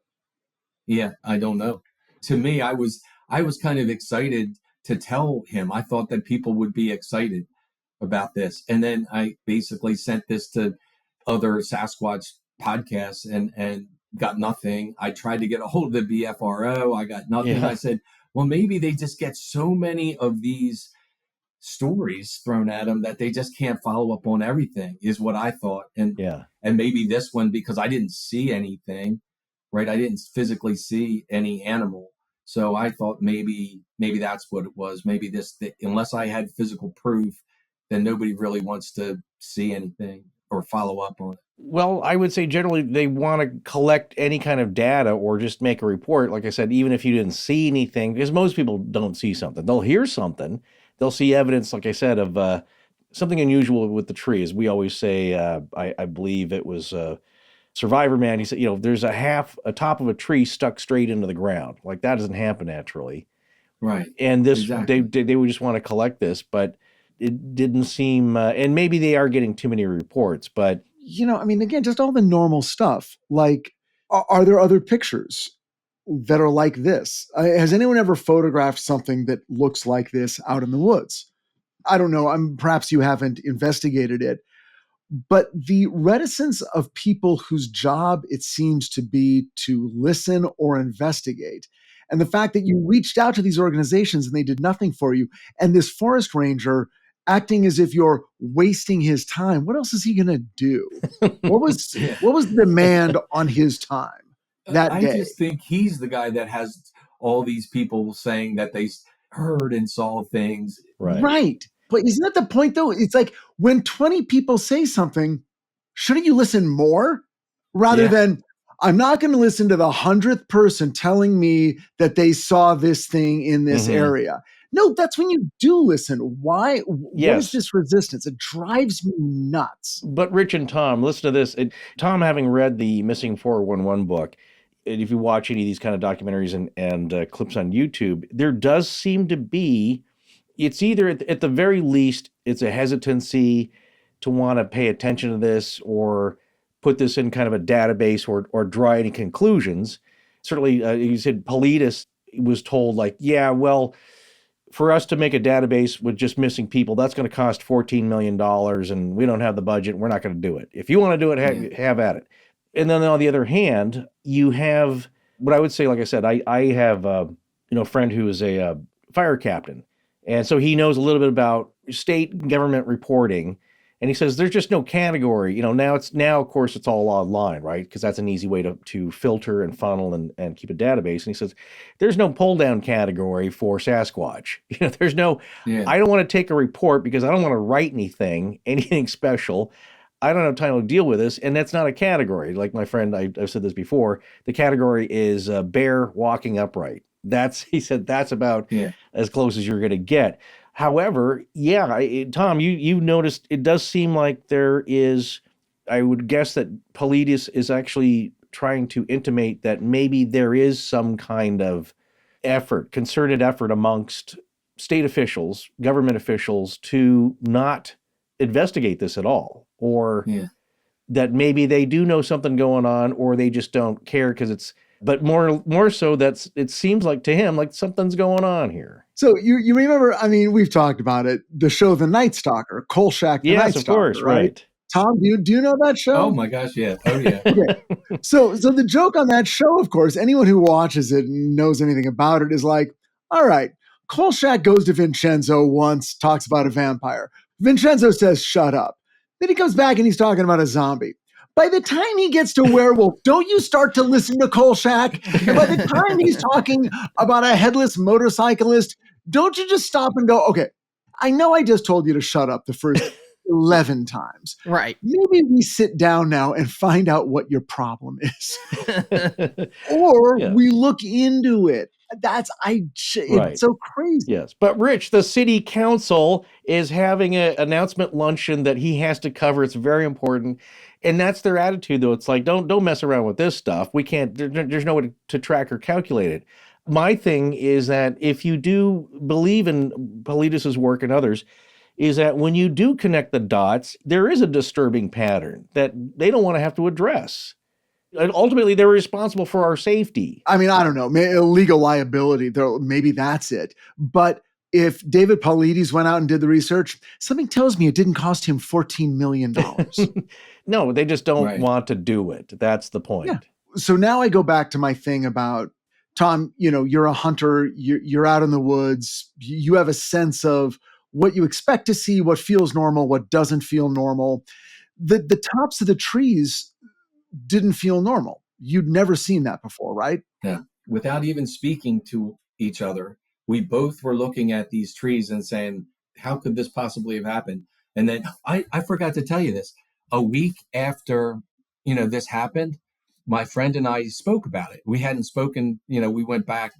Yeah, I don't know. To me, I was kind of excited to tell him. I thought that people would be excited about this. And then I basically sent this to other Sasquatch podcasts and got nothing. I tried to get a hold of the BFRO. I got nothing. Yeah. I said, well, maybe they just get so many of these stories thrown at them that they just can't follow up on everything, is what I thought. And maybe this one, because I didn't see anything, right? I didn't physically see any animal. So I thought maybe that's what it was. Maybe unless I had physical proof, then nobody really wants to see anything or follow up on it. Well, I would say generally they want to collect any kind of data or just make a report. Like I said, even if you didn't see anything, because most people don't see something. They'll hear something. They'll see evidence, like I said, of something unusual with the tree. As we always say, I believe it was Survivor Man. He said, there's a top of a tree stuck straight into the ground. Like that doesn't happen naturally. Right. And this, Exactly. they would just want to collect this, but it didn't seem, and maybe they are getting too many reports, but. Again, just all the normal stuff. Like, are there other pictures that are like this? Has anyone ever photographed something that looks like this out in the woods? I don't know. Perhaps you haven't investigated it, but the reticence of people whose job it seems to be to listen or investigate, and the fact that you reached out to these organizations and they did nothing for you, and this forest ranger acting as if you're wasting his time. What else is he going to do? What was the demand on his time that day? I just think he's the guy that has all these people saying that they heard and saw things. Right. But isn't that the point, though? It's like when 20 people say something, shouldn't you listen more rather than, I'm not going to listen to the 100th person telling me that they saw this thing in this area. No, that's when you do listen. Why? What is this resistance? It drives me nuts. But Rich and Tom, listen to this. Tom, having read the Missing 411 book, and if you watch any of these kind of documentaries and clips on YouTube, there does seem to be, it's either at the very least, it's a hesitancy to want to pay attention to this or put this in kind of a database or draw any conclusions. Certainly, you said Paulides was told for us to make a database with just missing people, that's going to cost $14 million and we don't have the budget. We're not going to do it. If you want to do it, have at it. And then on the other hand, you have what I would say, like I said, I have a friend who is a fire captain. And so he knows a little bit about state government reporting. And he says, there's just no category. Now, of course, it's all online, right? Because that's an easy way to filter and funnel and keep a database. And he says, there's no pull down category for Sasquatch. There's no, I don't want to take a report because I don't want to write anything special. I don't have time to deal with this. And that's not a category. Like my friend, I've said this before, the category is bear walking upright. He said, that's about as close as you're going to get. However, Tom, you noticed it does seem like there is, I would guess that Paulides is actually trying to intimate that maybe there is some kind of concerted effort amongst state officials, government officials to not investigate this at all, or that maybe they do know something going on or they just don't care but more so it seems like to him like something's going on here. So you remember, we've talked about it, the show The Night Stalker, Kolchak the Night Stalker. Yes, of course, right. Tom, do you know that show? Oh my gosh, yeah. Oh yeah. Okay. So the joke on that show, of course, anyone who watches it and knows anything about it is like, all right, Kolchak goes to Vincenzo once, talks about a vampire. Vincenzo says, shut up. Then he comes back and he's talking about a zombie. By the time he gets to werewolf, don't you start to listen to Kolchak? And by the time he's talking about a headless motorcyclist, don't you just stop and go, okay, I know I just told you to shut up the first 11 times. Right. Maybe we sit down now and find out what your problem is. Or we look into it. It's so crazy. Yes. But Rich, the city council is having an announcement luncheon that he has to cover. It's very important. And that's their attitude, though. It's like, don't mess around with this stuff. We can't, there's no way to track or calculate it. My thing is that if you do believe in Paulides' work and others, is that when you do connect the dots, there is a disturbing pattern that they don't want to have to address. And ultimately, they're responsible for our safety. I don't know, illegal liability, maybe that's it. But if David Paulides went out and did the research, something tells me it didn't cost him $14 million. No, they just don't want to do it. That's the point. Yeah. So now I go back to my thing about, Tom, you're a hunter, you're out in the woods, you have a sense of what you expect to see, what feels normal, what doesn't feel normal. The tops of the trees didn't feel normal. You'd never seen that before, right? Yeah. Without even speaking to each other, we both were looking at these trees and saying, how could this possibly have happened? And then I forgot to tell you this. A week after, this happened, my friend and I spoke about it. We hadn't spoken, we went back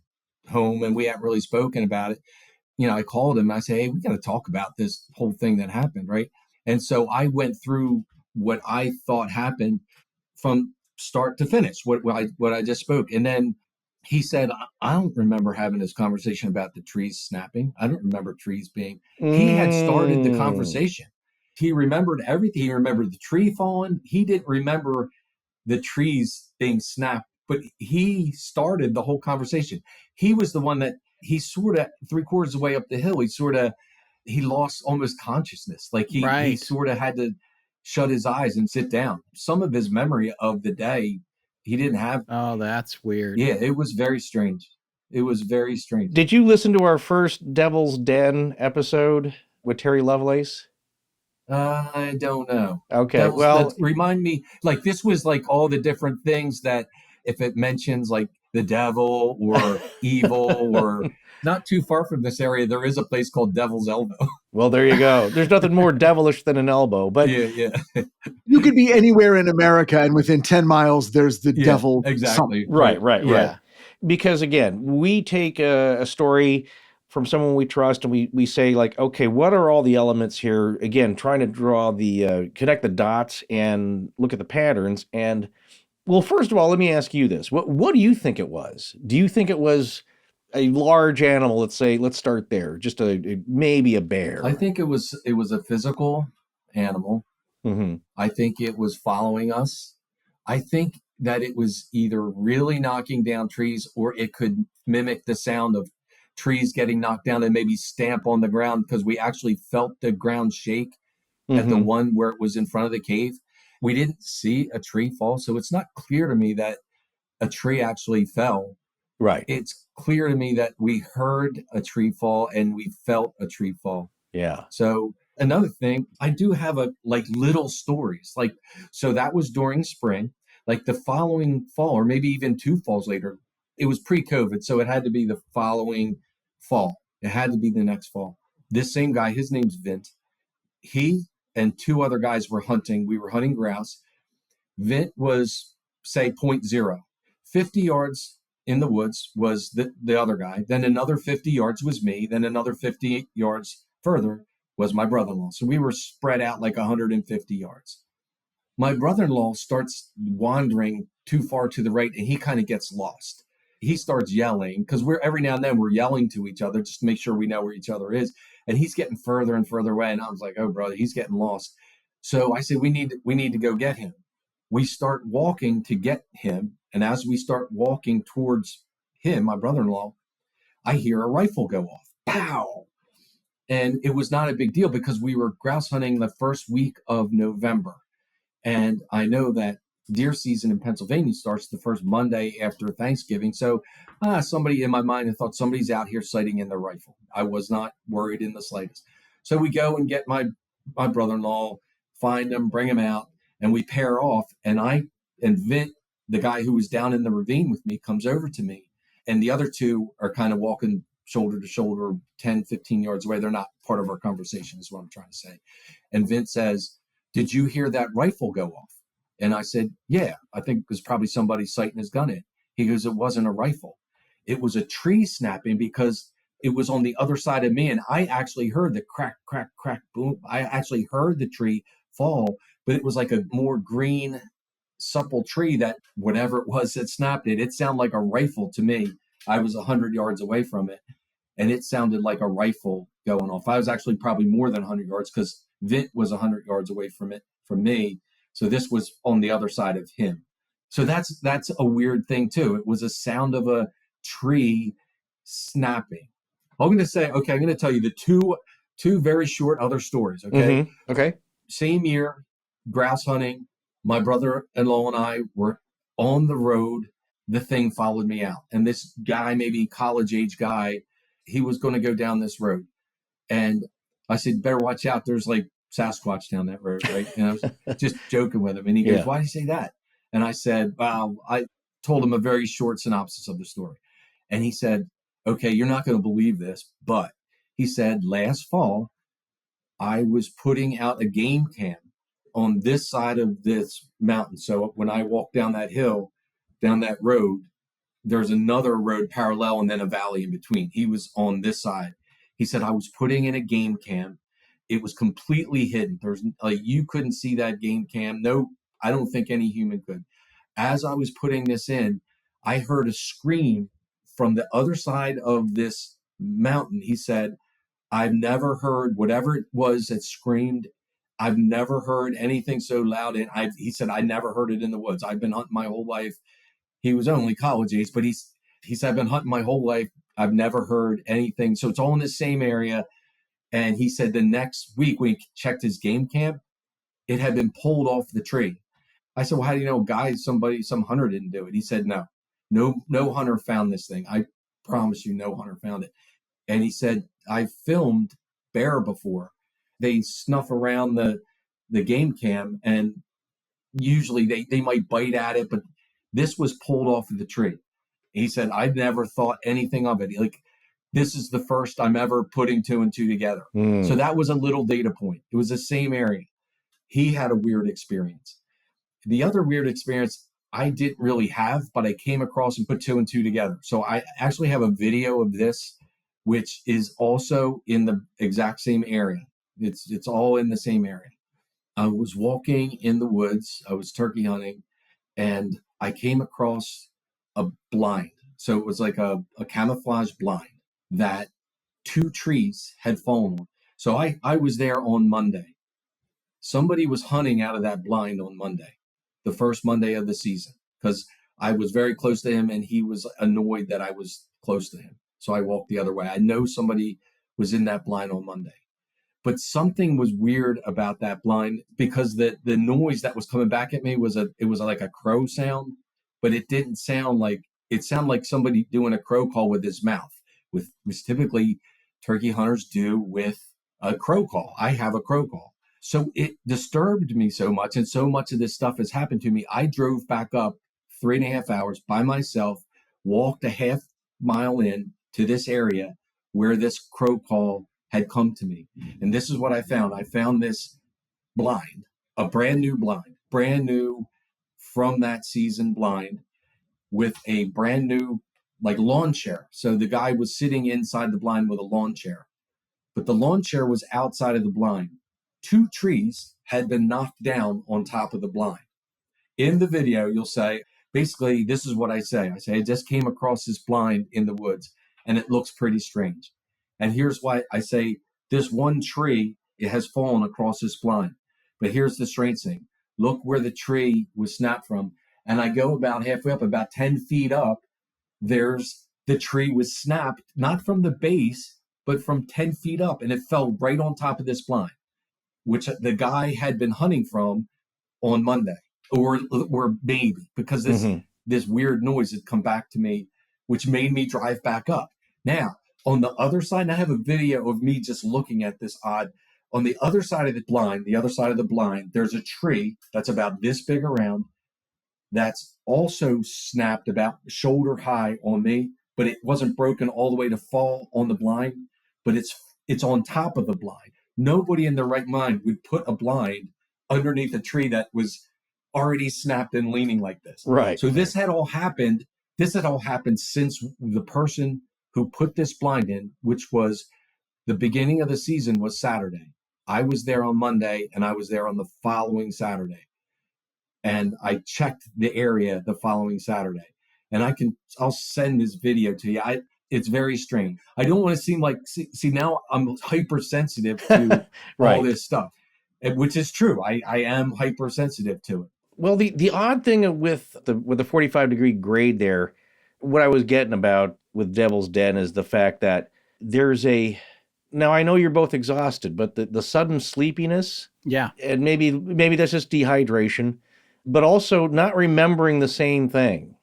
home and we hadn't really spoken about it. I called him and I said, hey, we got to talk about this whole thing that happened, right? And so I went through what I thought happened from start to finish, what I just spoke. And then he said, I don't remember having this conversation about the trees snapping. I don't remember trees being, he had started the conversation. He remembered everything. He remembered the tree falling. He didn't remember the trees being snapped, but he started the whole conversation. He was the one that he sort of 3/4 of the way up the hill, he lost almost consciousness. Like he sort of had to shut his eyes and sit down. Some of his memory of the day, he didn't have. Oh, that's weird. Yeah, it was very strange. It was very strange. Did you listen to our first Devil's Den episode with Terry Lovelace? I don't know. Okay, well, remind me, like this was like all the different things that if it mentions like the devil or evil or not too far from this area, there is a place called Devil's Elbow. Well, there you go. There's nothing more devilish than an elbow, but yeah. You could be anywhere in America and within 10 miles, there's the devil. Exactly. Right. Because again, we take a story from someone we trust and we say like, okay, what are all the elements here? Again, trying to draw connect the dots and look at the patterns. And well, first of all, let me ask you this. What do you think it was? Do you think it was a large animal? Let's start there. Just maybe a bear. I think it was a physical animal. Mm-hmm. I think it was following us. I think that it was either really knocking down trees or it could mimic the sound of trees getting knocked down and maybe stamp on the ground, because we actually felt the ground shake at the one where it was in front of the cave. We didn't see a tree fall, so it's not clear to me that a tree actually fell. Right. It's clear to me that we heard a tree fall and we felt a tree fall. Yeah. So another thing, I do have little stories. So that was during spring. Like the following fall, or maybe even 2 falls later, it was pre-COVID, so it had to be the following fall. It had to be the next fall. This same guy, his name's Vint. He and 2 other guys were hunting. We were hunting grouse. Vint was, say, 0.0. 50 yards in the woods was the other guy. Then another 50 yards was me. Then another 50 yards further was my brother-in-law. So we were spread out like 150 yards. My brother-in-law starts wandering too far to the right, and he kind of gets lost. He starts yelling, because every now and then we're yelling to each other just to make sure we know where each other is. And he's getting further and further away. And I was like, oh, brother, he's getting lost. So I said, we need to go get him. We start walking to get him. And as we start walking towards him, my brother-in-law, I hear a rifle go off. Pow! And it was not a big deal because we were grouse hunting the first week of November. And I know that deer season in Pennsylvania starts the first Monday after Thanksgiving. So somebody in my mind, I thought somebody's out here sighting in their rifle. I was not worried in the slightest. So we go and get my brother-in-law, find him, bring him out, and we pair off. And Vint, the guy who was down in the ravine with me, comes over to me. And the other 2 are kind of walking shoulder to shoulder, 10, 15 yards away. They're not part of our conversation is what I'm trying to say. And Vint says, did you hear that rifle go off? And I said, yeah, I think it was probably somebody sighting his gun in. He goes, it wasn't a rifle. It was a tree snapping because it was on the other side of me. And I actually heard the crack, crack, crack, boom. I actually heard the tree fall, but it was like a more green, supple tree that whatever it was that snapped it. It sounded like a rifle to me. I was 100 yards away from it, and it sounded like a rifle going off. I was actually probably more than 100 yards because Vint was 100 yards away from me. So this was on the other side of him. So that's a weird thing too. It was a sound of a tree snapping. I'm going to tell you the two very short other stories. Okay. Mm-hmm. Okay. Same year, grouse hunting. My brother-in-law and I were on the road. The thing followed me out. And this guy, maybe college age guy, he was going to go down this road. And I said, better watch out. There's like Sasquatch down that road, right? And I was just joking with him. And he goes, why did you say that? And I said, well, I told him a very short synopsis of the story. And he said, okay, you're not going to believe this, but he said, last fall, I was putting out a game cam on this side of this mountain. So when I walked down that hill, down that road, there's another road parallel and then a valley in between. He was on this side. He said, I was putting in a game cam. It was completely hidden. There's you couldn't see that game cam. No, I don't think any human could. As I was putting this in, I heard a scream from the other side of this mountain. He said, I've never heard whatever it was that screamed. I've never heard anything so loud. And he said, I never heard it in the woods. I've been hunting my whole life. He was only college age, but he said, I've been hunting my whole life. I've never heard anything. So it's all in the same area. And he said the next week when he checked his game cam, it had been pulled off the tree. I said, well, how do you know, some hunter didn't do it? He said, no hunter found this thing. I promise you, no hunter found it. And he said, I filmed bear before. They snuff around the game cam, and usually they might bite at it, but this was pulled off of the tree. He said, I never thought anything of it. Like, this is the first I'm ever putting 2 and 2 together. So that was a little data point. It was the same area. He had a weird experience. The other weird experience I didn't really have, but I came across and put 2 and 2 together. So I actually have a video of this, which is also in the exact same area. It's all in the same area. I was walking in the woods. I was turkey hunting, and I came across a blind. So it was like a camouflage blind that 2 trees had fallen on. So I was there on Monday. Somebody was hunting out of that blind on Monday, the first Monday of the season, because I was very close to him and he was annoyed that I was close to him. So I walked the other way. I know somebody was in that blind on Monday. But something was weird about that blind, because the noise that was coming back at me was like a crow sound, but it didn't sound like, it sounded like somebody doing a crow call with his mouth, which typically turkey hunters do with a crow call. I have a crow call. So it disturbed me so much, and so much of this stuff has happened to me. I drove back up 3.5 hours by myself, walked a half mile in to this area where this crow call had come to me. And this is what I found. I found this blind, a brand new from that season blind, with a brand new like lawn chair. So the guy was sitting inside the blind with a lawn chair, but the lawn chair was outside of the blind. 2 trees had been knocked down on top of the blind. In the video, you'll say, basically, this is what I say. I say, I just came across this blind in the woods, and it looks pretty strange. And here's why I say, this one tree, it has fallen across this blind. But here's the strange thing. Look where the tree was snapped from. And I go about halfway up, about 10 feet up, the tree was snapped, not from the base, but from 10 feet up. And it fell right on top of this blind, which the guy had been hunting from on Monday, or maybe because this weird noise had come back to me, which made me drive back up. Now, on the other side, and I have a video of me just looking at this odd. On the other side of the blind, there's a tree that's about this big around, that's also snapped about shoulder high on me, but it wasn't broken all the way to fall on the blind, but it's on top of the blind. Nobody in their right mind would put a blind underneath a tree that was already snapped and leaning like this. Right. So this had all happened since the person who put this blind in, which was the beginning of the season, was Saturday. I was there on Monday, and I was there on the following Saturday. And I checked the area the following Saturday. And I'll send this video to you. It's very strange. I don't want to seem like, see now I'm hypersensitive to right. all this stuff, which is true. I am hypersensitive to it. Well, the odd thing with the 45-degree grade there, what I was getting about with Devil's Den is the fact that there's now I know you're both exhausted, but the sudden sleepiness, and maybe that's just dehydration, but also not remembering the same thing.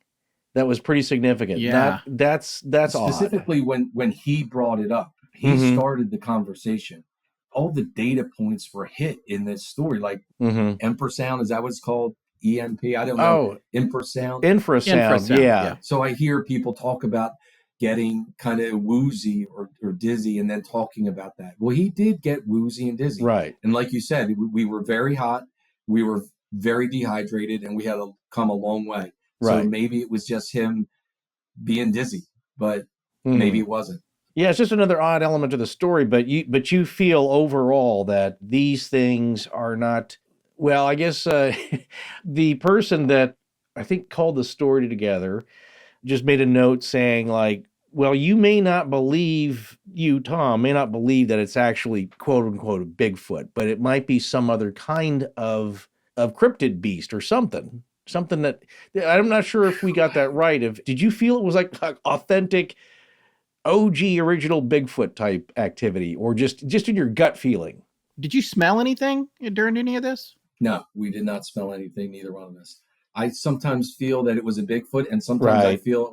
That was pretty significant. Yeah. That's specifically odd. when he brought it up, he started the conversation. All the data points were hit in this story, like infrasound, is that what it's called? EMP? I don't know. Infrasound. Infrasound. Yeah. So I hear people talk about getting kind of woozy or dizzy and then talking about that. Well, he did get woozy and dizzy. Right. And like you said, we were very hot, we were very dehydrated, and we had come a long way. So maybe it was just him being dizzy, but maybe it wasn't. Yeah, it's just another odd element to the story, but you feel overall that these things are not, well, I guess the person that I think called the story together just made a note saying like, well, Tom, may not believe that it's actually quote unquote a Bigfoot, but it might be some other kind of cryptid beast or something. Something that I'm not sure if we got that right. Did you feel it was like authentic OG original Bigfoot type activity, or just in your gut feeling? Did you smell anything during any of this? No, we did not smell anything, neither one of us. I sometimes feel that it was a Bigfoot, and sometimes I feel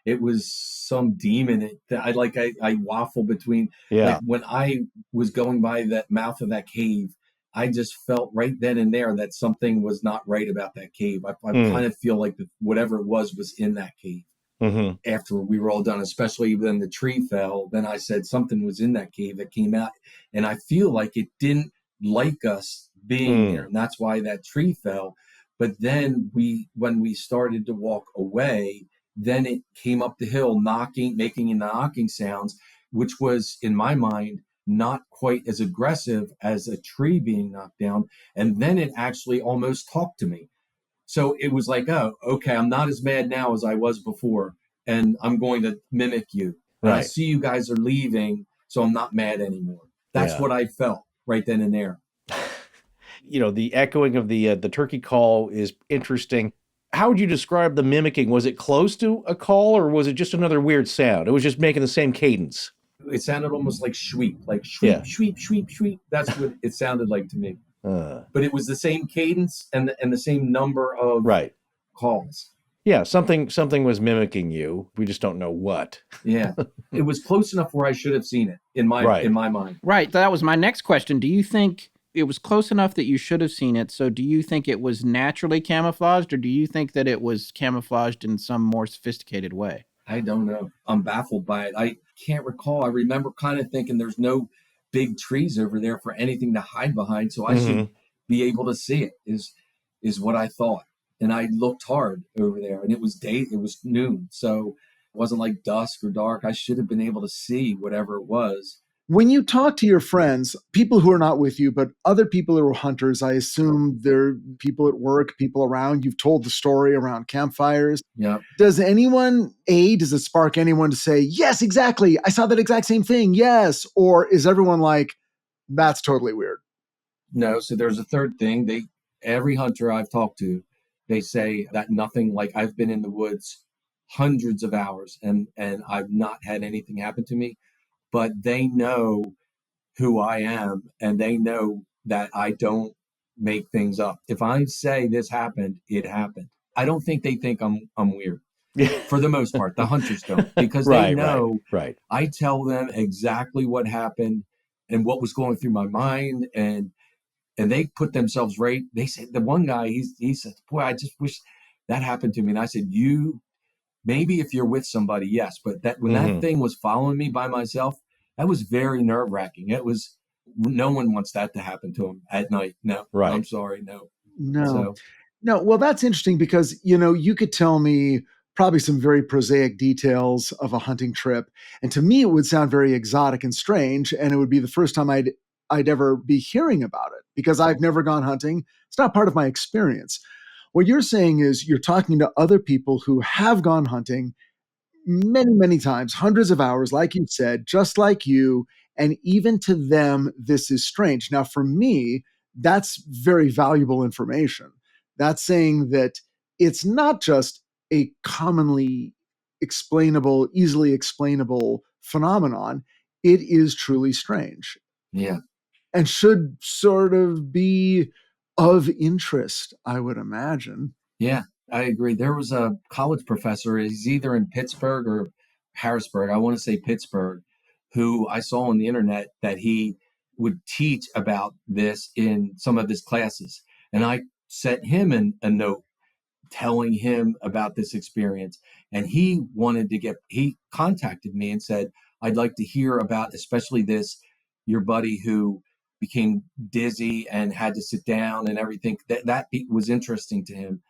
it was some demon. I waffle between. Like when I was going by that mouth of that cave, I just felt right then and there that something was not right about that cave. I kind of feel like whatever it was in that cave. Mm-hmm. After we were all done, especially when the tree fell, then I said something was in that cave that came out, and I feel like it didn't like us being there, and that's why that tree fell. But then when we started to walk away, then it came up the hill making knocking sounds, which was in my mind not quite as aggressive as a tree being knocked down. And then it actually almost talked to me. So it was like, oh, okay, I'm not as mad now as I was before, and I'm going to mimic you. And I see you guys are leaving, so I'm not mad anymore. That's what I felt right then and there. The echoing of the turkey call is interesting. How would you describe the mimicking? Was it close to a call, or was it just another weird sound? It was just making the same cadence. It sounded almost like shweep, shweep, shweep, shweep. That's what it sounded like to me. But it was the same cadence and the same number of calls. Yeah, something was mimicking you. We just don't know what. Yeah, it was close enough where I should have seen it in my mind. Right. That was my next question. Do you think it was close enough that you should have seen it? So do you think it was naturally camouflaged, or do you think that it was camouflaged in some more sophisticated way? I don't know. I'm baffled by it. I can't recall. I remember kind of thinking there's no big trees over there for anything to hide behind, so I should be able to see it, is what I thought. And I looked hard over there, and it was noon, so it wasn't like dusk or dark. I should have been able to see whatever it was. When you talk to your friends, people who are not with you, but other people who are hunters, I assume they're people at work, people around, you've told the story around campfires. Yeah. Does it spark anyone to say, yes, exactly, I saw that exact same thing, yes? Or is everyone like, that's totally weird? No, so there's a third thing. Every hunter I've talked to, they say that nothing, like I've been in the woods hundreds of hours and I've not had anything happen to me. But they know who I am, and they know that I don't make things up. If I say this happened, it happened. I don't think they think I'm weird. For the most part, the hunters don't, because they know I tell them exactly what happened and what was going through my mind, and they put themselves right. They said, the one guy, he said, boy, I just wish that happened to me. And I said, maybe if you're with somebody, yes. But when that thing was following me by myself, that was very nerve-wracking. No one wants that to happen to them at night. No, I'm sorry. No. No. Well, that's interesting because, you could tell me probably some very prosaic details of a hunting trip. And to me, it would sound very exotic and strange. And it would be the first time I'd ever be hearing about it because I've never gone hunting. It's not part of my experience. What you're saying is you're talking to other people who have gone hunting many, many times, hundreds of hours, like you said, just like you. And even to them, this is strange. Now, for me, that's very valuable information. That's saying that it's not just a commonly explainable, easily explainable phenomenon. It is truly strange. Yeah. And should sort of be of interest, I would imagine. Yeah, I agree. There was a college professor, he's either in Pittsburgh or Harrisburg, I want to say Pittsburgh, who I saw on the internet that he would teach about this in some of his classes. And I sent him a note telling him about this experience. And he contacted me and said, I'd like to hear about, especially your buddy who became dizzy and had to sit down and everything. That was interesting to him.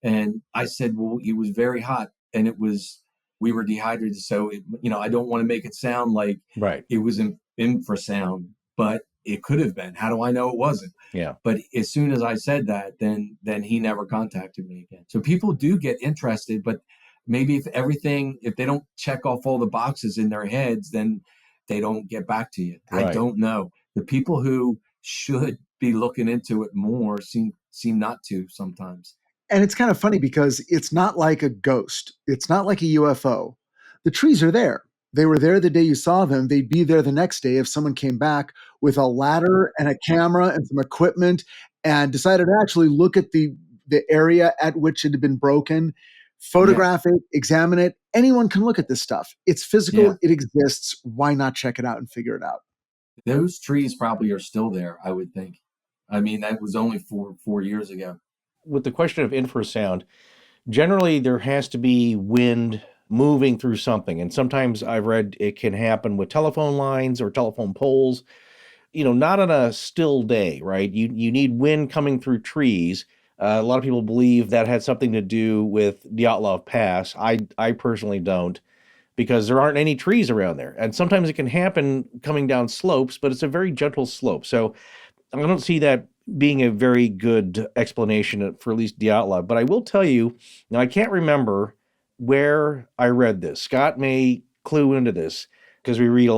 And I said, well, he was very hot and it was we were dehydrated. So, I don't want to make it sound like Right. it was infrasound, but it could have been. How do I know it wasn't? Yeah. But as soon as I said that, then he never contacted me again. So people do get interested, but maybe if they don't check off all the boxes in their heads, then they don't get back to you. Right. I don't know. The people who should be looking into it more seem not to sometimes. And it's kind of funny because it's not like a ghost. It's not like a UFO. The trees are there. They were there the day you saw them. They'd be there the next day if someone came back with a ladder and a camera and some equipment and decided to actually look at the area at which it had been broken, photograph it, examine it. Anyone can look at this stuff. It's physical. It exists. Why not check it out and figure it out? Those trees probably are still there, I would think. I mean, that was only 4 years ago. With the question of infrasound, generally there has to be wind moving through something. And sometimes I've read it can happen with telephone lines or telephone poles, not on a still day, right? You need wind coming through trees. A lot of people believe that had something to do with Dyatlov Pass. I personally don't, because there aren't any trees around there. And sometimes it can happen coming down slopes, but it's a very gentle slope. So I don't see that being a very good explanation for at least Dyatlov. But I will tell you, now I can't remember where I read this. Scott may clue into this because we read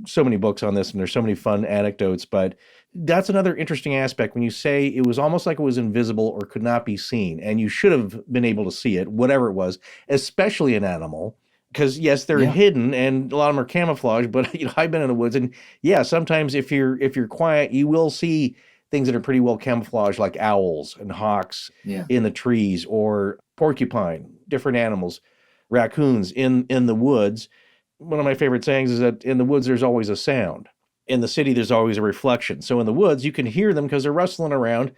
so many books on this and there's so many fun anecdotes, but that's another interesting aspect when you say it was almost like it was invisible or could not be seen, and you should have been able to see it, whatever it was, especially an animal. Because yes, they're hidden and a lot of them are camouflaged, but I've been in the woods and sometimes if you're quiet, you will see things that are pretty well camouflaged, like owls and hawks in the trees, or porcupine, different animals, raccoons in the woods. One of my favorite sayings is that in the woods, there's always a sound. In the city, there's always a reflection. So in the woods, you can hear them because they're rustling around,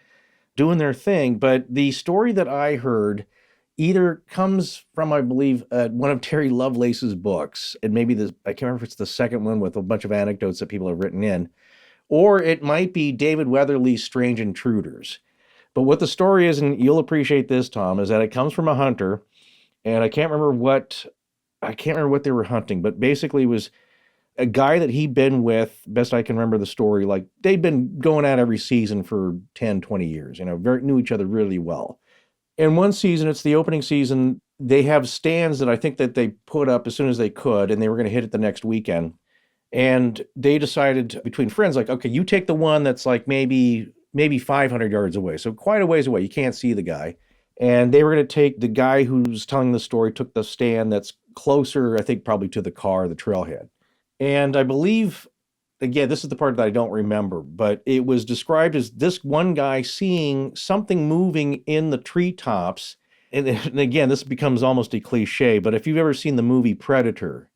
doing their thing. But the story that I heard either comes from, I believe, one of Terry Lovelace's books, and maybe I can't remember if it's the second one with a bunch of anecdotes that people have written in, or it might be David Weatherly's Strange Intruders. But what the story is, and you'll appreciate this, Tom, is that it comes from a hunter, and I can't remember what they were hunting, but basically it was a guy that he'd been with, best I can remember the story, like they'd been going out every season for 10, 20 years, knew each other really well. In one season, it's the opening season, they have stands that I think that they put up as soon as they could, and they were going to hit it the next weekend. And they decided between friends, like, okay, you take the one that's like maybe 500 yards away. So quite a ways away. You can't see the guy. And they were going to take the guy who's telling the story, took the stand that's closer, I think probably to the car, the trailhead. And I believe, again, this is the part that I don't remember, but it was described as this one guy seeing something moving in the treetops. And again, this becomes almost a cliche, but if you've ever seen the movie Predator,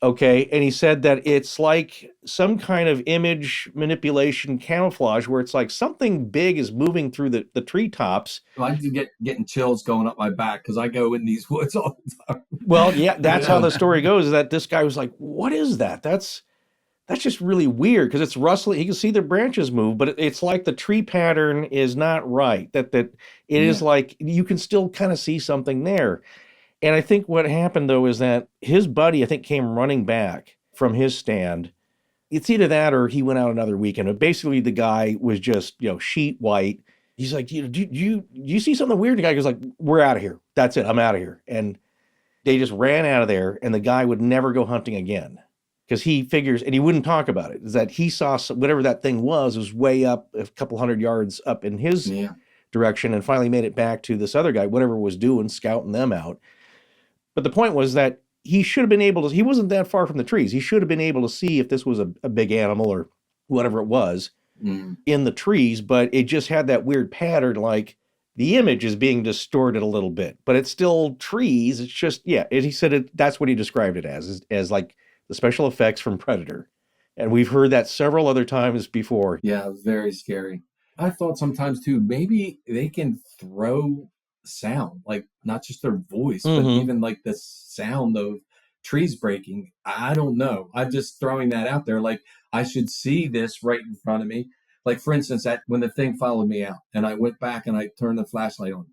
okay, and he said that it's like some kind of image manipulation camouflage where it's like something big is moving through the treetops. Well, I'm getting chills going up my back because I go in these woods all the time. Well, that's how the story goes, is that this guy was like, what is that? That's just really weird because it's rustling. You can see the branches move, but it's like the tree pattern is not right. That it is like you can still kind of see something there. And I think what happened, though, is that his buddy, I think, came running back from his stand. It's either that or he went out another weekend. But basically, the guy was just, sheet white. He's like, do you see something weird? The guy goes like, we're out of here. That's it. I'm out of here. And they just ran out of there. And the guy would never go hunting again because he figures, and he wouldn't talk about it, is that he saw whatever that thing was way up a couple hundred yards up in his direction and finally made it back to this other guy, whatever was doing, scouting them out. But the point was that he should have been able to, he wasn't that far from the trees. He should have been able to see if this was a big animal or whatever it was in the trees, but it just had that weird pattern, like the image is being distorted a little bit, but it's still trees. It's just, he said that's what he described it as like the special effects from Predator. And we've heard that several other times before. Yeah, it was very scary. I thought sometimes too, maybe they can throw sound, like not just their voice, but even like the sound of trees breaking. I don't know. I'm just throwing that out there. Like I should see this right in front of me. Like for instance, when the thing followed me out and I went back and I turned the flashlight on,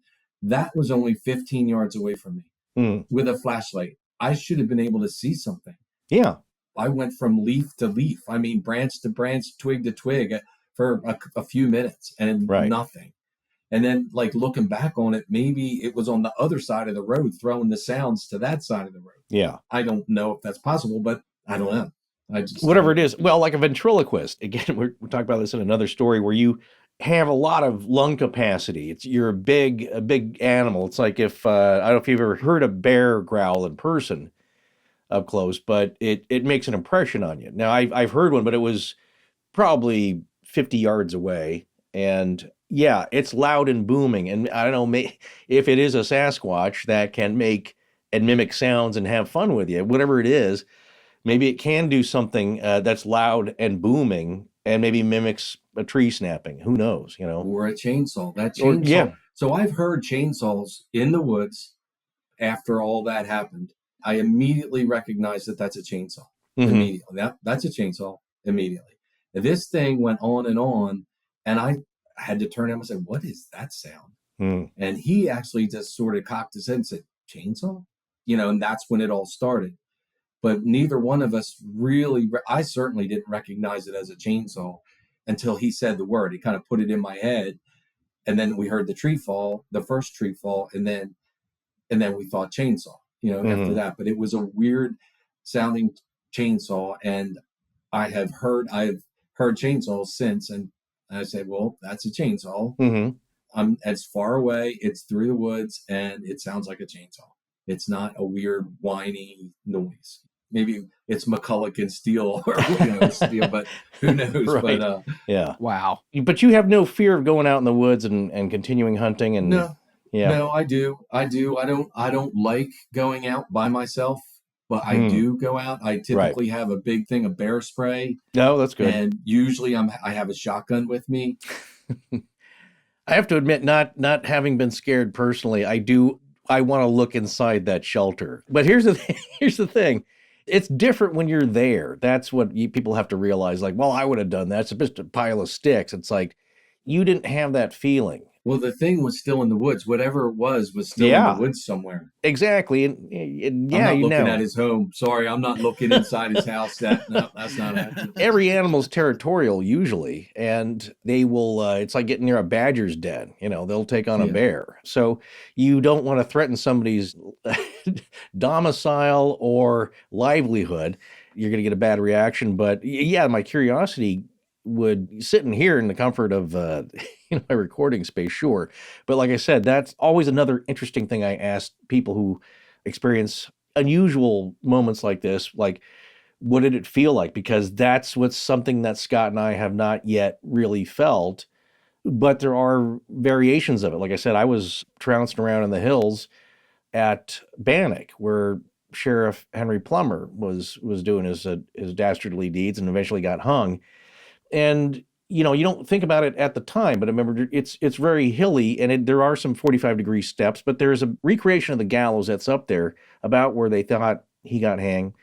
that was only 15 yards away from me with a flashlight. I should have been able to see something. Yeah. I went from leaf to leaf. I mean, branch to branch, twig to twig for a few minutes and nothing. And then like looking back on it, maybe it was on the other side of the road, throwing the sounds to that side of the road. Yeah. I don't know if that's possible, but I don't know. Whatever it is. Well, like a ventriloquist, again, we're talking about this in another story where you have a lot of lung capacity. You're a big animal. It's like if, I don't know if you've ever heard a bear growl in person up close, but it makes an impression on you. Now I've heard one, but it was probably 50 yards away. And yeah, it's loud and booming. And I don't know if it is a Sasquatch that can make and mimic sounds and have fun with you, whatever it is, maybe it can do something that's loud and booming and maybe mimics a tree snapping. Who knows, Or a chainsaw. That chainsaw. So I've heard chainsaws in the woods after all that happened. I immediately recognized that that's a chainsaw. Immediately. That's a chainsaw immediately. And this thing went on, and I had to turn to him and say, "What is that sound?" And he actually just sort of cocked his head and said, "Chainsaw?" And that's when it all started. But neither one of us really, I certainly didn't recognize it as a chainsaw until he said the word. He kind of put it in my head. And then we heard the first tree fall, and then we thought chainsaw, after that. But it was a weird sounding chainsaw. And I've heard chainsaws since. And I said, well, that's a chainsaw. It's far away. It's through the woods, and it sounds like a chainsaw. It's not a weird whiny noise. Maybe it's McCulloch and steel, or steel, but who knows? Right. But yeah. Wow. But you have no fear of going out in the woods and continuing hunting and no. Yeah. No, I do. I don't like going out by myself, but I do go out. I typically have a big thing of bear spray. No, that's good. And usually I have a shotgun with me. I have to admit, not having been scared personally, I want to look inside that shelter. But here's the thing. It's different when you're there. That's what people have to realize. Like, well, I would have done that. It's just a pile of sticks. It's like, you didn't have that feeling. Well, the thing was still in the woods. Whatever it was still in the woods somewhere. Exactly. And I'm not looking at his home. Sorry, I'm not looking inside his house. That's not happening. Every animal's territorial usually, and they will, it's like getting near a badger's den. They'll take on a bear. So you don't want to threaten somebody's domicile or livelihood. You're going to get a bad reaction. But yeah, my curiosity would sit in here in the comfort of my recording space, sure. But like I said, that's always another interesting thing I ask people who experience unusual moments like this, like, what did it feel like? Because that's what's something that Scott and I have not yet really felt, but there are variations of it. Like I said, I was trouncing around in the hills at Bannock, where Sheriff Henry Plummer was doing his dastardly deeds and eventually got hung. And, you don't think about it at the time, but I remember it's very hilly, and there are some 45-degree steps, but there's a recreation of the gallows that's up there about where they thought he got hanged.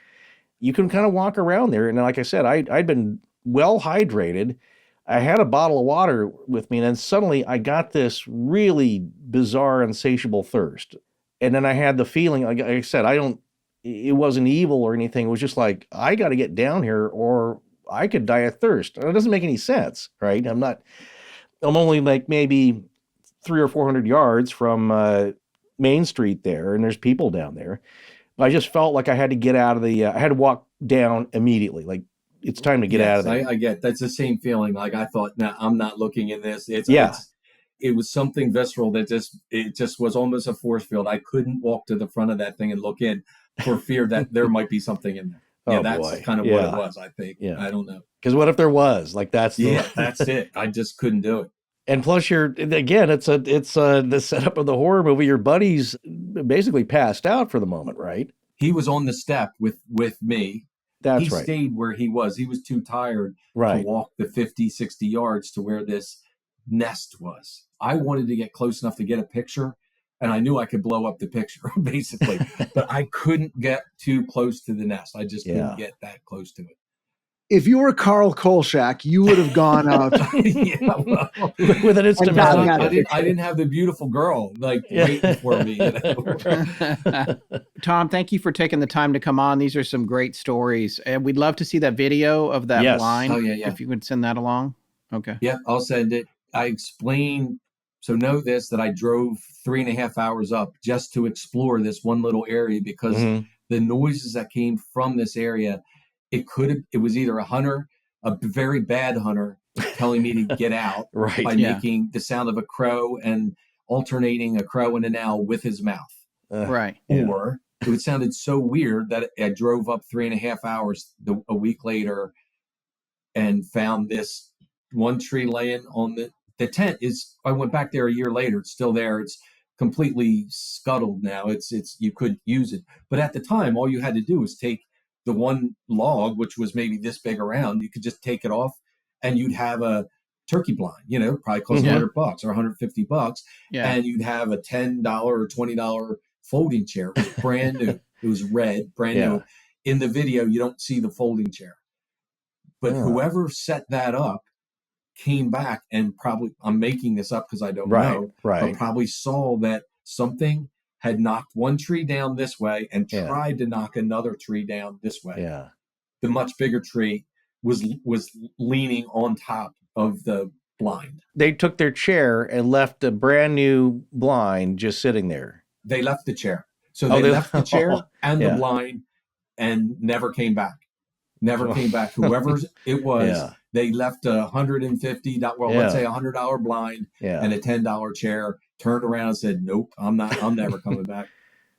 You can kind of walk around there. And like I said, I'd been well hydrated. I had a bottle of water with me, and then suddenly I got this really bizarre, insatiable thirst. And then I had the feeling, like I said, it wasn't evil or anything. It was just like, I got to get down here or I could die of thirst. It doesn't make any sense, right? I'm only like maybe 300 or 400 yards from Main Street there, and there's people down there. I just felt like I had to get out of I had to walk down immediately. Like, it's time to get out of there. I get that's the same feeling. Like, I thought, no, I'm not looking in this. It was something visceral that just was almost a force field. I couldn't walk to the front of that thing and look in for fear that there might be something in there. Yeah, that's kind of what it was, I think. Yeah. I don't know. Because what if there was? Like, that's that's it. I just couldn't do it. And plus, it's the setup of the horror movie. Your buddy's basically passed out for the moment, right? He was on the step with me. That's he right. He stayed where he was. He was too tired to walk the 50, 60 yards to where this nest was. I wanted to get close enough to get a picture, and I knew I could blow up the picture, basically. But I couldn't get too close to the nest. I just couldn't get that close to it. If you were Carl Kolchak, you would have gone out with an instant I didn't have the beautiful girl waiting for me. Tom, thank you for taking the time to come on. These are some great stories, and we'd love to see that video of that blind. Oh, yeah. If you would send that along. Okay. Yeah, I'll send it. I explained. So know this, that I drove 3.5 hours up just to explore this one little area because the noises that came from this area, it was either a hunter, a very bad hunter, telling me to get out by making the sound of a crow and alternating a crow and an owl with his mouth. Or it sounded so weird that I drove up 3.5 hours a week later and found this one tree laying on the tent. I went back there a year later. It's still there. It's completely scuttled now. It's you couldn't use it. But at the time, all you had to do was take the one log, which was maybe this big around. You could just take it off and you'd have a turkey blind, probably cost $100 or $150. And you'd have a $10 or $20 folding chair. It was brand new. It was red, brand new. In the video, you don't see the folding chair. But whoever set that up came back and probably, I'm making this up because I don't know, but probably saw that something had knocked one tree down this way and tried to knock another tree down this way. The much bigger tree was leaning on top of the blind. They took their chair and left a brand new blind just sitting there. They left the chair. So they left the chair and the blind and never came back. Came back. Whoever it was, they left $150, let's say $100 blind and a $10 chair, turned around and said, nope, I'm never coming back.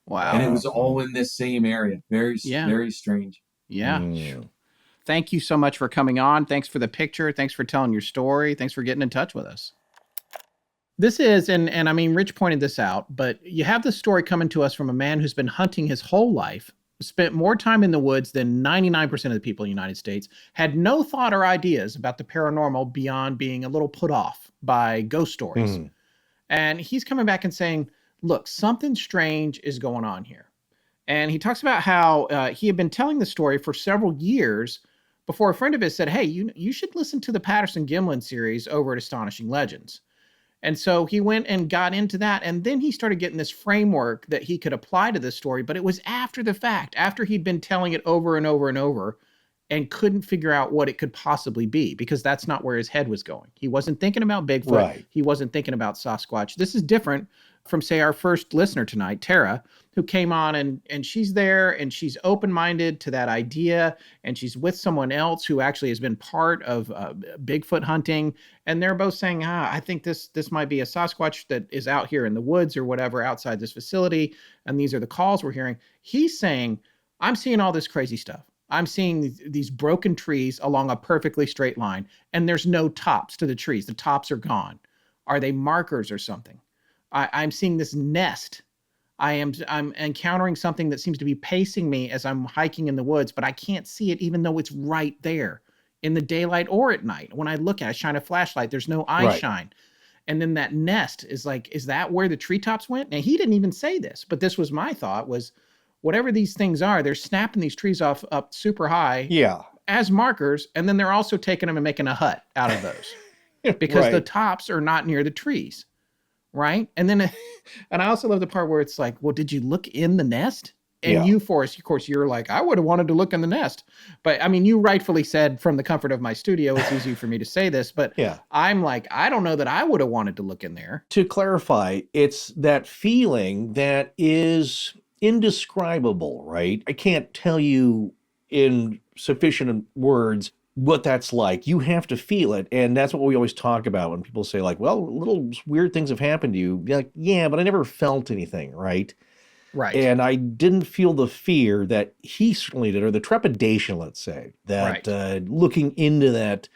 Wow. And it was all in this same area. Very strange. Yeah. Thank you so much for coming on. Thanks for the picture. Thanks for telling your story. Thanks for getting in touch with us. This is, and I mean, Rich pointed this out, but you have this story coming to us from a man who's been hunting his whole life, spent more time in the woods than 99% of the people in the United States, had no thought or ideas about the paranormal beyond being a little put off by ghost stories. And he's coming back and saying, look, something strange is going on here. And he talks about how he had been telling the story for several years before a friend of his said, hey, you should listen to the Patterson-Gimlin series over at Astonishing Legends. And so he went and got into that. And then he started getting this framework that he could apply to this story. But it was after the fact, after he'd been telling it over and over and over and couldn't figure out what it could possibly be, because that's not where his head was going. He wasn't thinking about Bigfoot. He wasn't thinking about Sasquatch. This is different from, say, our first listener tonight, Tara, who came on and she's there and she's open-minded to that idea, and she's with someone else who actually has been part of Bigfoot hunting, and they're both saying, I think this might be a Sasquatch that is out here in the woods or whatever outside this facility, and these are the calls we're hearing. He's saying, I'm seeing all this crazy stuff. I'm seeing these broken trees along a perfectly straight line, and there's no tops to the trees. The tops are gone. Are they markers or something? I'm seeing this nest. I'm encountering something that seems to be pacing me as I'm hiking in the woods, but I can't see it even though it's right there in the daylight or at night. When I look at it, I shine a flashlight. There's no eye shine. And then that nest is like, is that where the treetops went? Now, he didn't even say this, but this was my thought, was whatever these things are, they're snapping these trees off up super high as markers, and then they're also taking them and making a hut out of those because the tops are not near the trees. Right. And then, and I also love the part where it's like, well, did you look in the nest? And you, Forrest, of course, you're like, I would have wanted to look in the nest. But I mean, you rightfully said from the comfort of my studio, it's easy for me to say this. But I'm like, I don't know that I would have wanted to look in there. To clarify, it's that feeling that is indescribable, right? I can't tell you in sufficient words what that's like. You have to feel it. And that's what we always talk about when people say, like, well, little weird things have happened to you. You're like, yeah, but I never felt anything, right? Right. And I didn't feel the fear that he certainly did, or the trepidation, let's say, that looking into that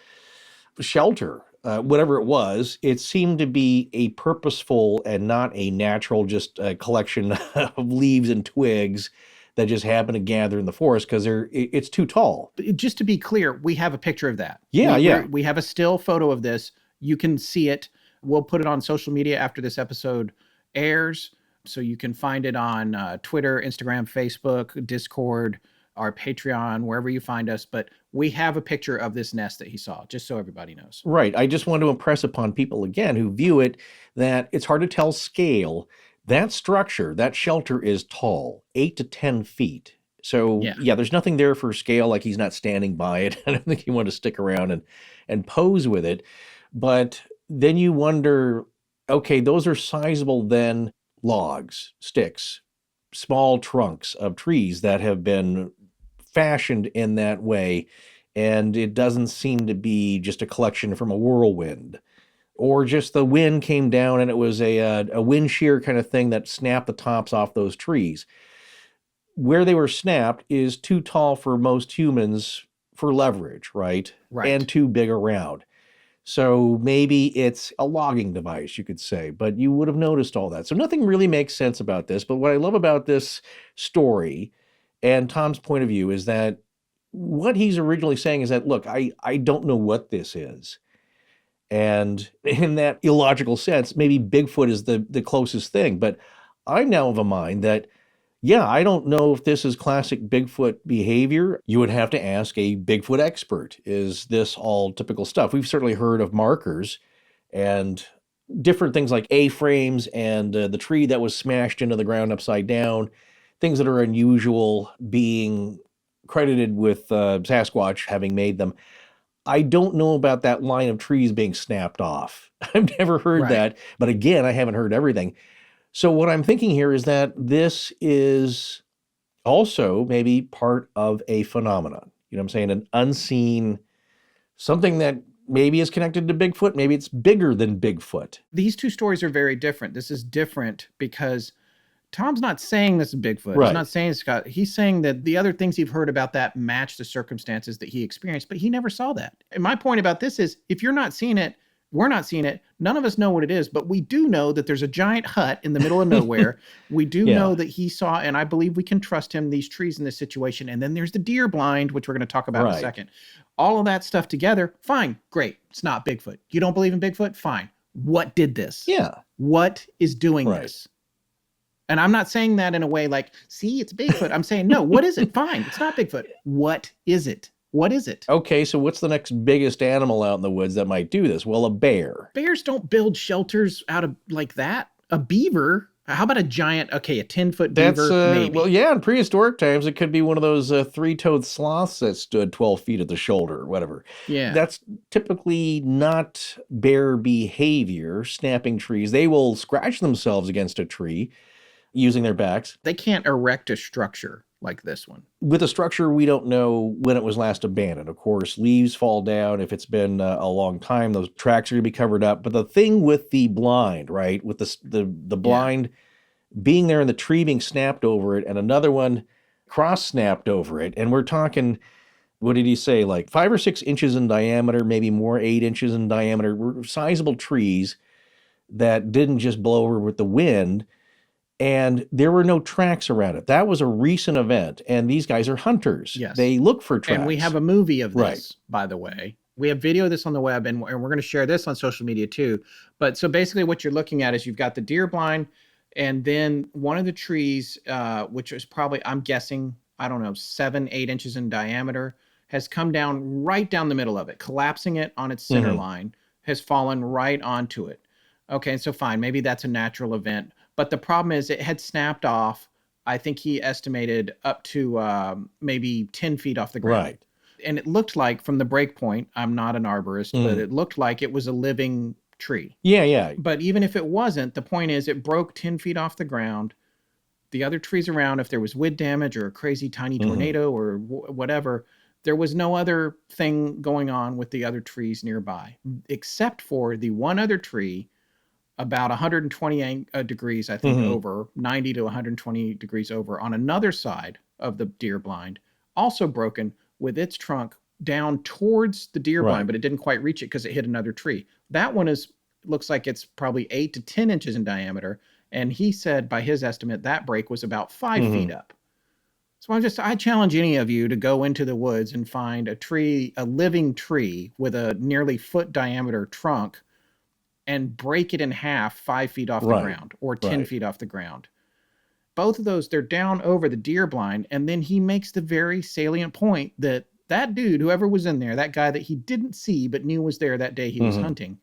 shelter, whatever it was, it seemed to be a purposeful and not a natural just collection of leaves and twigs that just happen to gather in the forest because it's too tall. Just to be clear, we have a picture of that. We have a still photo of this. You can see it. We'll put it on social media after this episode airs. So you can find it on Twitter, Instagram, Facebook, Discord, our Patreon, wherever you find us. But we have a picture of this nest that he saw, just so everybody knows. Right. I just want to impress upon people again who view it that it's hard to tell scale. That structure, that shelter is tall, 8 to 10 feet. So yeah, there's nothing there for scale, like he's not standing by it. I don't think he wanted to stick around and pose with it. But then you wonder, okay, those are sizable then logs, sticks, small trunks of trees that have been fashioned in that way. And it doesn't seem to be just a collection from a whirlwind, or just the wind came down and it was a wind shear kind of thing that snapped the tops off those trees. Where they were snapped is too tall for most humans for leverage, right? And too big around. So maybe it's a logging device, you could say, but you would have noticed all that. So nothing really makes sense about this. But what I love about this story and Tom's point of view is that what he's originally saying is that, look, I don't know what this is. And in that illogical sense, maybe Bigfoot is the closest thing. But I'm now of a mind that, yeah, I don't know if this is classic Bigfoot behavior. You would have to ask a Bigfoot expert. Is this all typical stuff? We've certainly heard of markers and different things like A-frames and the tree that was smashed into the ground upside down, things that are unusual being credited with Sasquatch having made them. I don't know about that line of trees being snapped off. I've never heard that. But again, I haven't heard everything. So what I'm thinking here is that this is also maybe part of a phenomenon. You know what I'm saying? An unseen, something that maybe is connected to Bigfoot. Maybe it's bigger than Bigfoot. These two stories are very different. This is different because Tom's not saying this is Bigfoot. Right. He's not saying Scott. He's saying that the other things you've heard about that match the circumstances that he experienced, but he never saw that. And my point about this is, if you're not seeing it, we're not seeing it. None of us know what it is, but we do know that there's a giant hut in the middle of nowhere. We do know that he saw, and I believe we can trust him, these trees in this situation. And then there's the deer blind, which we're going to talk about in a second. All of that stuff together, fine, great. It's not Bigfoot. You don't believe in Bigfoot? Fine. What did this? Yeah. What is doing this? And I'm not saying that in a way like, see, it's Bigfoot. I'm saying, no, what is it? Fine. It's not Bigfoot. What is it? What is it? Okay, so what's the next biggest animal out in the woods that might do this? Well, a bear. Bears don't build shelters out of like that. A beaver. How about a giant, a 10-foot beaver? Maybe. Well, yeah, in prehistoric times, it could be one of those three-toed sloths that stood 12 feet at the shoulder or whatever. Yeah. That's typically not bear behavior, snapping trees. They will scratch themselves against a tree using their backs. They can't erect a structure like this one. With a structure, we don't know when it was last abandoned. Of course, leaves fall down. If it's been a long time, those tracks are going to be covered up. But the thing with the blind, right, with the blind being there and the tree being snapped over it and another one cross-snapped over it, and we're talking, what did he say, like 5 or 6 inches in diameter, maybe more, 8 inches in diameter, were sizable trees that didn't just blow over with the wind. And there were no tracks around it. That was a recent event. And these guys are hunters. Yes. They look for tracks. And we have a movie of this, by the way. We have video of this on the web, and we're going to share this on social media too. But so basically what you're looking at is you've got the deer blind, and then one of the trees, which is probably, I'm guessing, 7, 8 inches in diameter, has come down right down the middle of it, collapsing it on its center line, has fallen right onto it. Okay, so fine, maybe that's a natural event. But the problem is it had snapped off, I think he estimated up to maybe 10 feet off the ground. Right. And it looked like, from the break point, I'm not an arborist, but it looked like it was a living tree. Yeah, yeah. But even if it wasn't, the point is it broke 10 feet off the ground. The other trees around, if there was wind damage or a crazy tiny tornado or whatever, there was no other thing going on with the other trees nearby, except for the one other tree about 120 degrees, I think, over, 90 to 120 degrees over on another side of the deer blind, also broken with its trunk down towards the deer blind, but it didn't quite reach it because it hit another tree. That one looks like it's probably 8 to 10 inches in diameter. And he said, by his estimate, that break was about 5 feet up. So I challenge any of you to go into the woods and find a tree, a living tree with a nearly foot diameter trunk, and break it in half 5 feet off the ground or 10 feet off the ground. both of those, they're down over the deer blind. And then he makes the very salient point that dude, whoever was in there, that guy that he didn't see but knew was there that day he was hunting,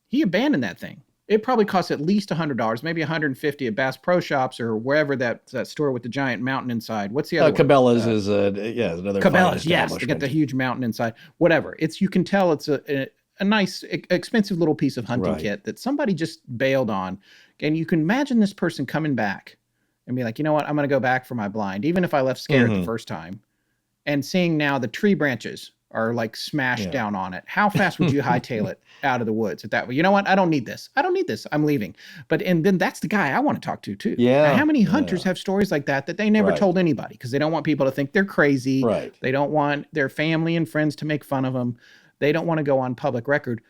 he abandoned that thing. It probably cost at least $100, maybe $150 at Bass Pro Shops or wherever that store with the giant mountain inside. What's the other one? Cabela's is another Cabela's, yes. They got the huge mountain inside. Whatever. You can tell it's a nice, expensive little piece of hunting kit that somebody just bailed on. And you can imagine this person coming back and be like, you know what? I'm going to go back for my blind, even if I left scared the first time. And seeing now the tree branches are like smashed down on it. How fast would you hightail it out of the woods at that way? You know what? I don't need this. I'm leaving. And then that's the guy I want to talk to too. Yeah. Now, how many hunters have stories like that they never told anybody because they don't want people to think they're crazy. Right. They don't want their family and friends to make fun of them. They don't want to go on public record.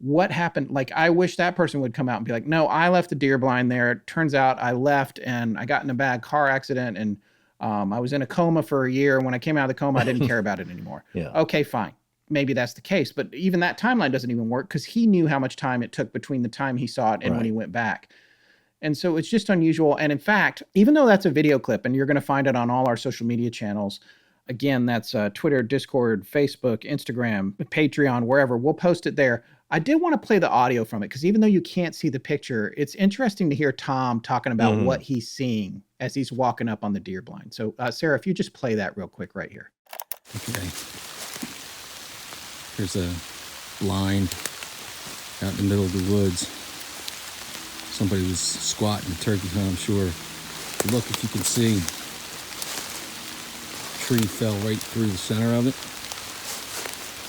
What happened? Like, I wish that person would come out and be like, no, I left the deer blind there. It turns out I left and I got in a bad car accident and I was in a coma for a year. And when I came out of the coma, I didn't care about it anymore. Okay, fine. Maybe that's the case. But even that timeline doesn't even work because he knew how much time it took between the time he saw it and when he went back. And so it's just unusual. And in fact, even though that's a video clip and you're going to find it on all our social media channels, again, that's Twitter, Discord, Facebook, Instagram, Patreon, wherever, we'll post it there. I did want to play the audio from it because even though you can't see the picture, it's interesting to hear Tom talking about what he's seeing as he's walking up on the deer blind. So, Sarah, if you just play that real quick right here. Okay. There's a blind out in the middle of the woods. Somebody was squatting a turkey hunt, I'm sure. Look, if you can see, a tree fell right through the center of it.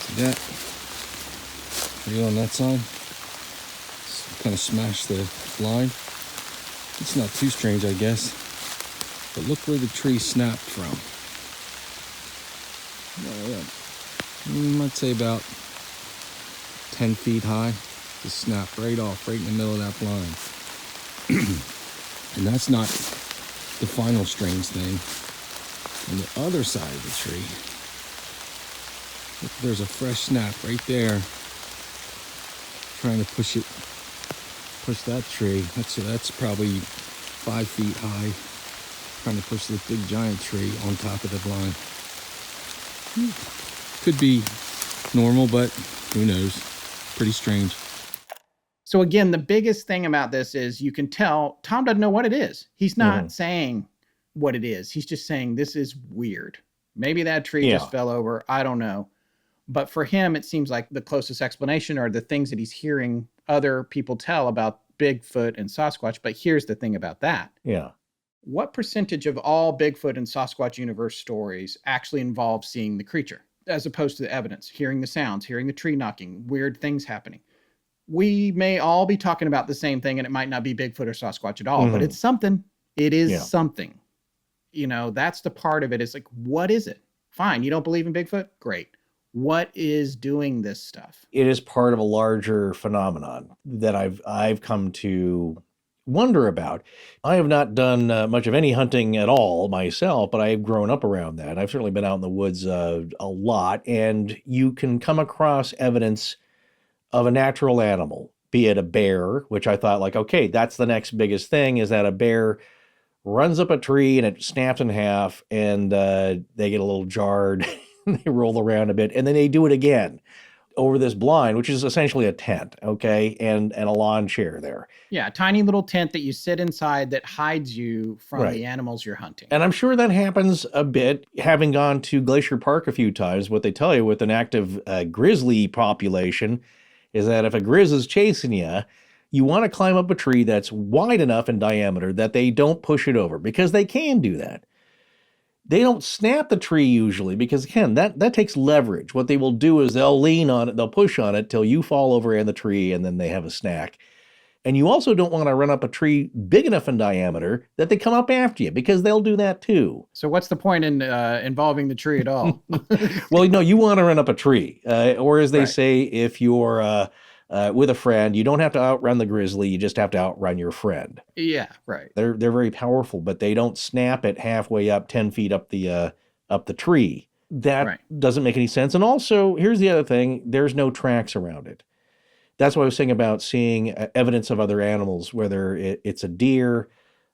See that? Tree on that side. Kind of smashed the blind. It's not too strange, I guess. But look where the tree snapped from. I'd say about 10 feet high. Just snapped right off, right in the middle of that blind. And that's not the final strange thing. On the other side of the tree, look, there's a fresh snap right there. Trying to push that tree. That's probably 5 feet high. Trying to push this big giant tree on top of the blind. Could be normal, but who knows? Pretty strange. So again, the biggest thing about this is you can tell Tom doesn't know what it is. He's not saying what it is. He's just saying this is weird. Maybe that tree just fell over. I don't know. But for him, it seems like the closest explanation are the things that he's hearing other people tell about Bigfoot and Sasquatch. But here's the thing about that. Yeah. What percentage of all Bigfoot and Sasquatch universe stories actually involve seeing the creature as opposed to the evidence, hearing the sounds, hearing the tree knocking, weird things happening? We may all be talking about the same thing and it might not be Bigfoot or Sasquatch at all, but it's something. It is something. You know, that's the part of it. It's like, what is it? Fine. You don't believe in Bigfoot? Great. What is doing this stuff? It is part of a larger phenomenon that I've come to wonder about. I have not done much of any hunting at all myself, but I've grown up around that. I've certainly been out in the woods a lot, and you can come across evidence of a natural animal, be it a bear, which I thought like, okay, that's the next biggest thing, is that a bear runs up a tree and it snaps in half and they get a little jarred. They roll around a bit and then they do it again over this blind, which is essentially a tent, okay, and a lawn chair there. Yeah, a tiny little tent that you sit inside that hides you from the animals you're hunting. And I'm sure that happens a bit. Having gone to Glacier Park a few times, what they tell you with an active grizzly population is that if a grizz is chasing you, you want to climb up a tree that's wide enough in diameter that they don't push it over, because they can do that. They don't snap the tree usually because, again, that takes leverage. What they will do is they'll lean on it, they'll push on it till you fall over in the tree and then they have a snack. And you also don't want to run up a tree big enough in diameter that they come up after you, because they'll do that too. So what's the point in involving the tree at all? Well, no, you want to run up a tree. Or as they say, if you're with a friend, you don't have to outrun the grizzly, you just have to outrun your friend. Yeah, right. They're very powerful, but they don't snap it halfway up 10 feet up the tree. That doesn't make any sense. And also, here's the other thing, there's no tracks around it. That's what I was saying about seeing evidence of other animals, whether it's a deer,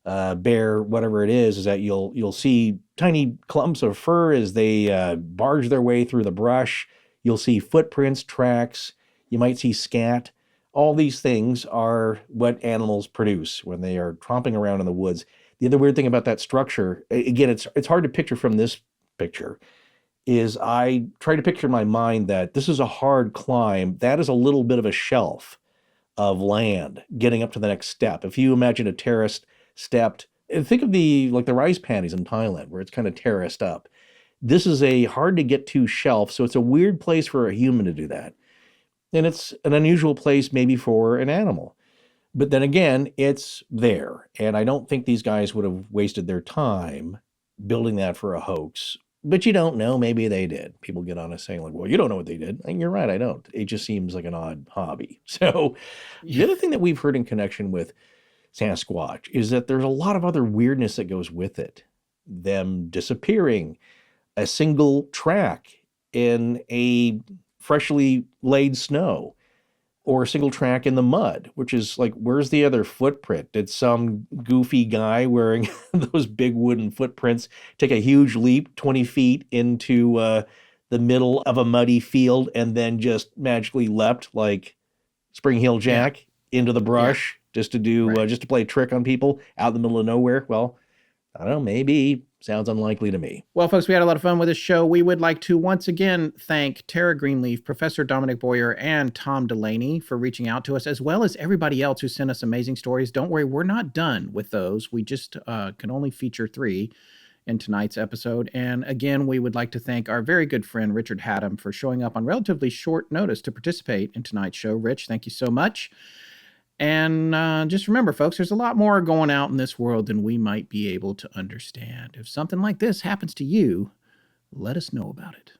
bear, whatever it is that you'll see tiny clumps of fur as they barge their way through the brush. You'll see footprints, tracks. You might see scat. All these things are what animals produce when they are tromping around in the woods. The other weird thing about that structure, again, it's hard to picture from this picture, is I try to picture in my mind that this is a hard climb. That is a little bit of a shelf of land getting up to the next step. If you imagine a terraced stepped, think of the rice paddies in Thailand where it's kind of terraced up. This is a hard to get to shelf, so it's a weird place for a human to do that. And it's an unusual place maybe for an animal. But then again, it's there. And I don't think these guys would have wasted their time building that for a hoax. But you don't know. Maybe they did. People get on us saying, like, well, you don't know what they did. And you're right, I don't. It just seems like an odd hobby. So the other thing that we've heard in connection with Sasquatch is that there's a lot of other weirdness that goes with it. Them disappearing, a single track in a freshly laid snow, or a single track in the mud, which is like, where's the other footprint? Did some goofy guy wearing those big wooden footprints take a huge leap 20 feet into the middle of a muddy field and then just magically leapt like Spring Heel Jack into the brush just to do just to play a trick on people out in the middle of nowhere? Well, I don't know, maybe. Sounds unlikely to me. Well, folks, we had a lot of fun with this show. We would like to once again thank Terra Greenleaf, Professor Dominic Boyer, and Tom Delaney for reaching out to us, as well as everybody else who sent us amazing stories. Don't worry, we're not done with those. We just can only feature 3 in tonight's episode. And again, we would like to thank our very good friend Richard Haddam for showing up on relatively short notice to participate in tonight's show. Rich, thank you so much. And just remember, folks, there's a lot more going out in this world than we might be able to understand. If something like this happens to you, let us know about it.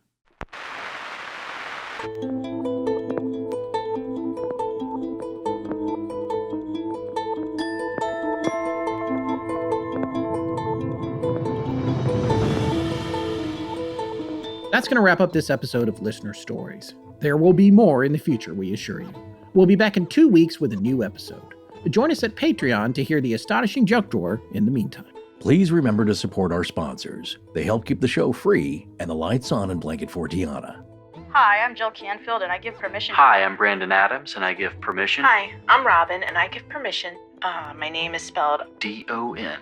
That's going to wrap up this episode of Listener Stories. There will be more in the future, we assure you. We'll be back in 2 weeks with a new episode. Join us at Patreon to hear the astonishing junk drawer in the meantime. Please remember to support our sponsors. They help keep the show free and the lights on in Blanket Fortiana. Hi, I'm Jill Canfield, and I give permission. Hi, I'm Brandon Adams, and I give permission. Hi, I'm Robin, and I give permission. My name is spelled DON.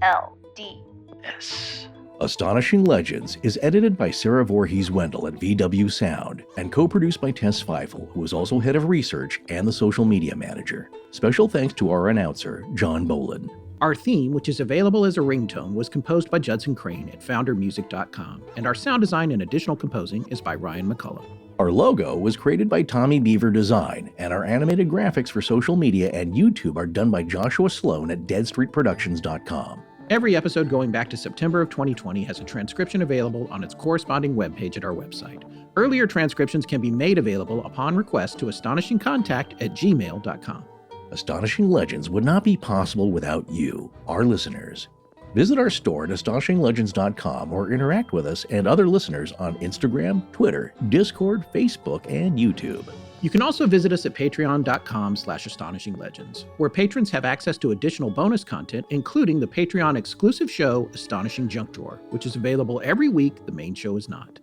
FIELDS. Astonishing Legends is edited by Sarah Voorhees Wendell at VW Sound and co-produced by Tess Feifel, who is also head of research and the social media manager. Special thanks to our announcer, John Boland. Our theme, which is available as a ringtone, was composed by Judson Crane at foundermusic.com, and our sound design and additional composing is by Ryan McCullough. Our logo was created by Tommy Beaver Design, and our animated graphics for social media and YouTube are done by Joshua Sloan at deadstreetproductions.com. Every episode going back to September of 2020 has a transcription available on its corresponding webpage at our website. Earlier transcriptions can be made available upon request to astonishingcontact@gmail.com. Astonishing Legends would not be possible without you, our listeners. Visit our store at astonishinglegends.com or interact with us and other listeners on Instagram, Twitter, Discord, Facebook, and YouTube. You can also visit us at patreon.com/astonishinglegends, where patrons have access to additional bonus content, including the Patreon exclusive show, Astonishing Junk Drawer, which is available every week. The main show is not.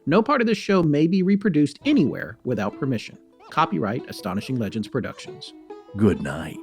No part of this show may be reproduced anywhere without permission. Copyright Astonishing Legends Productions. Good night.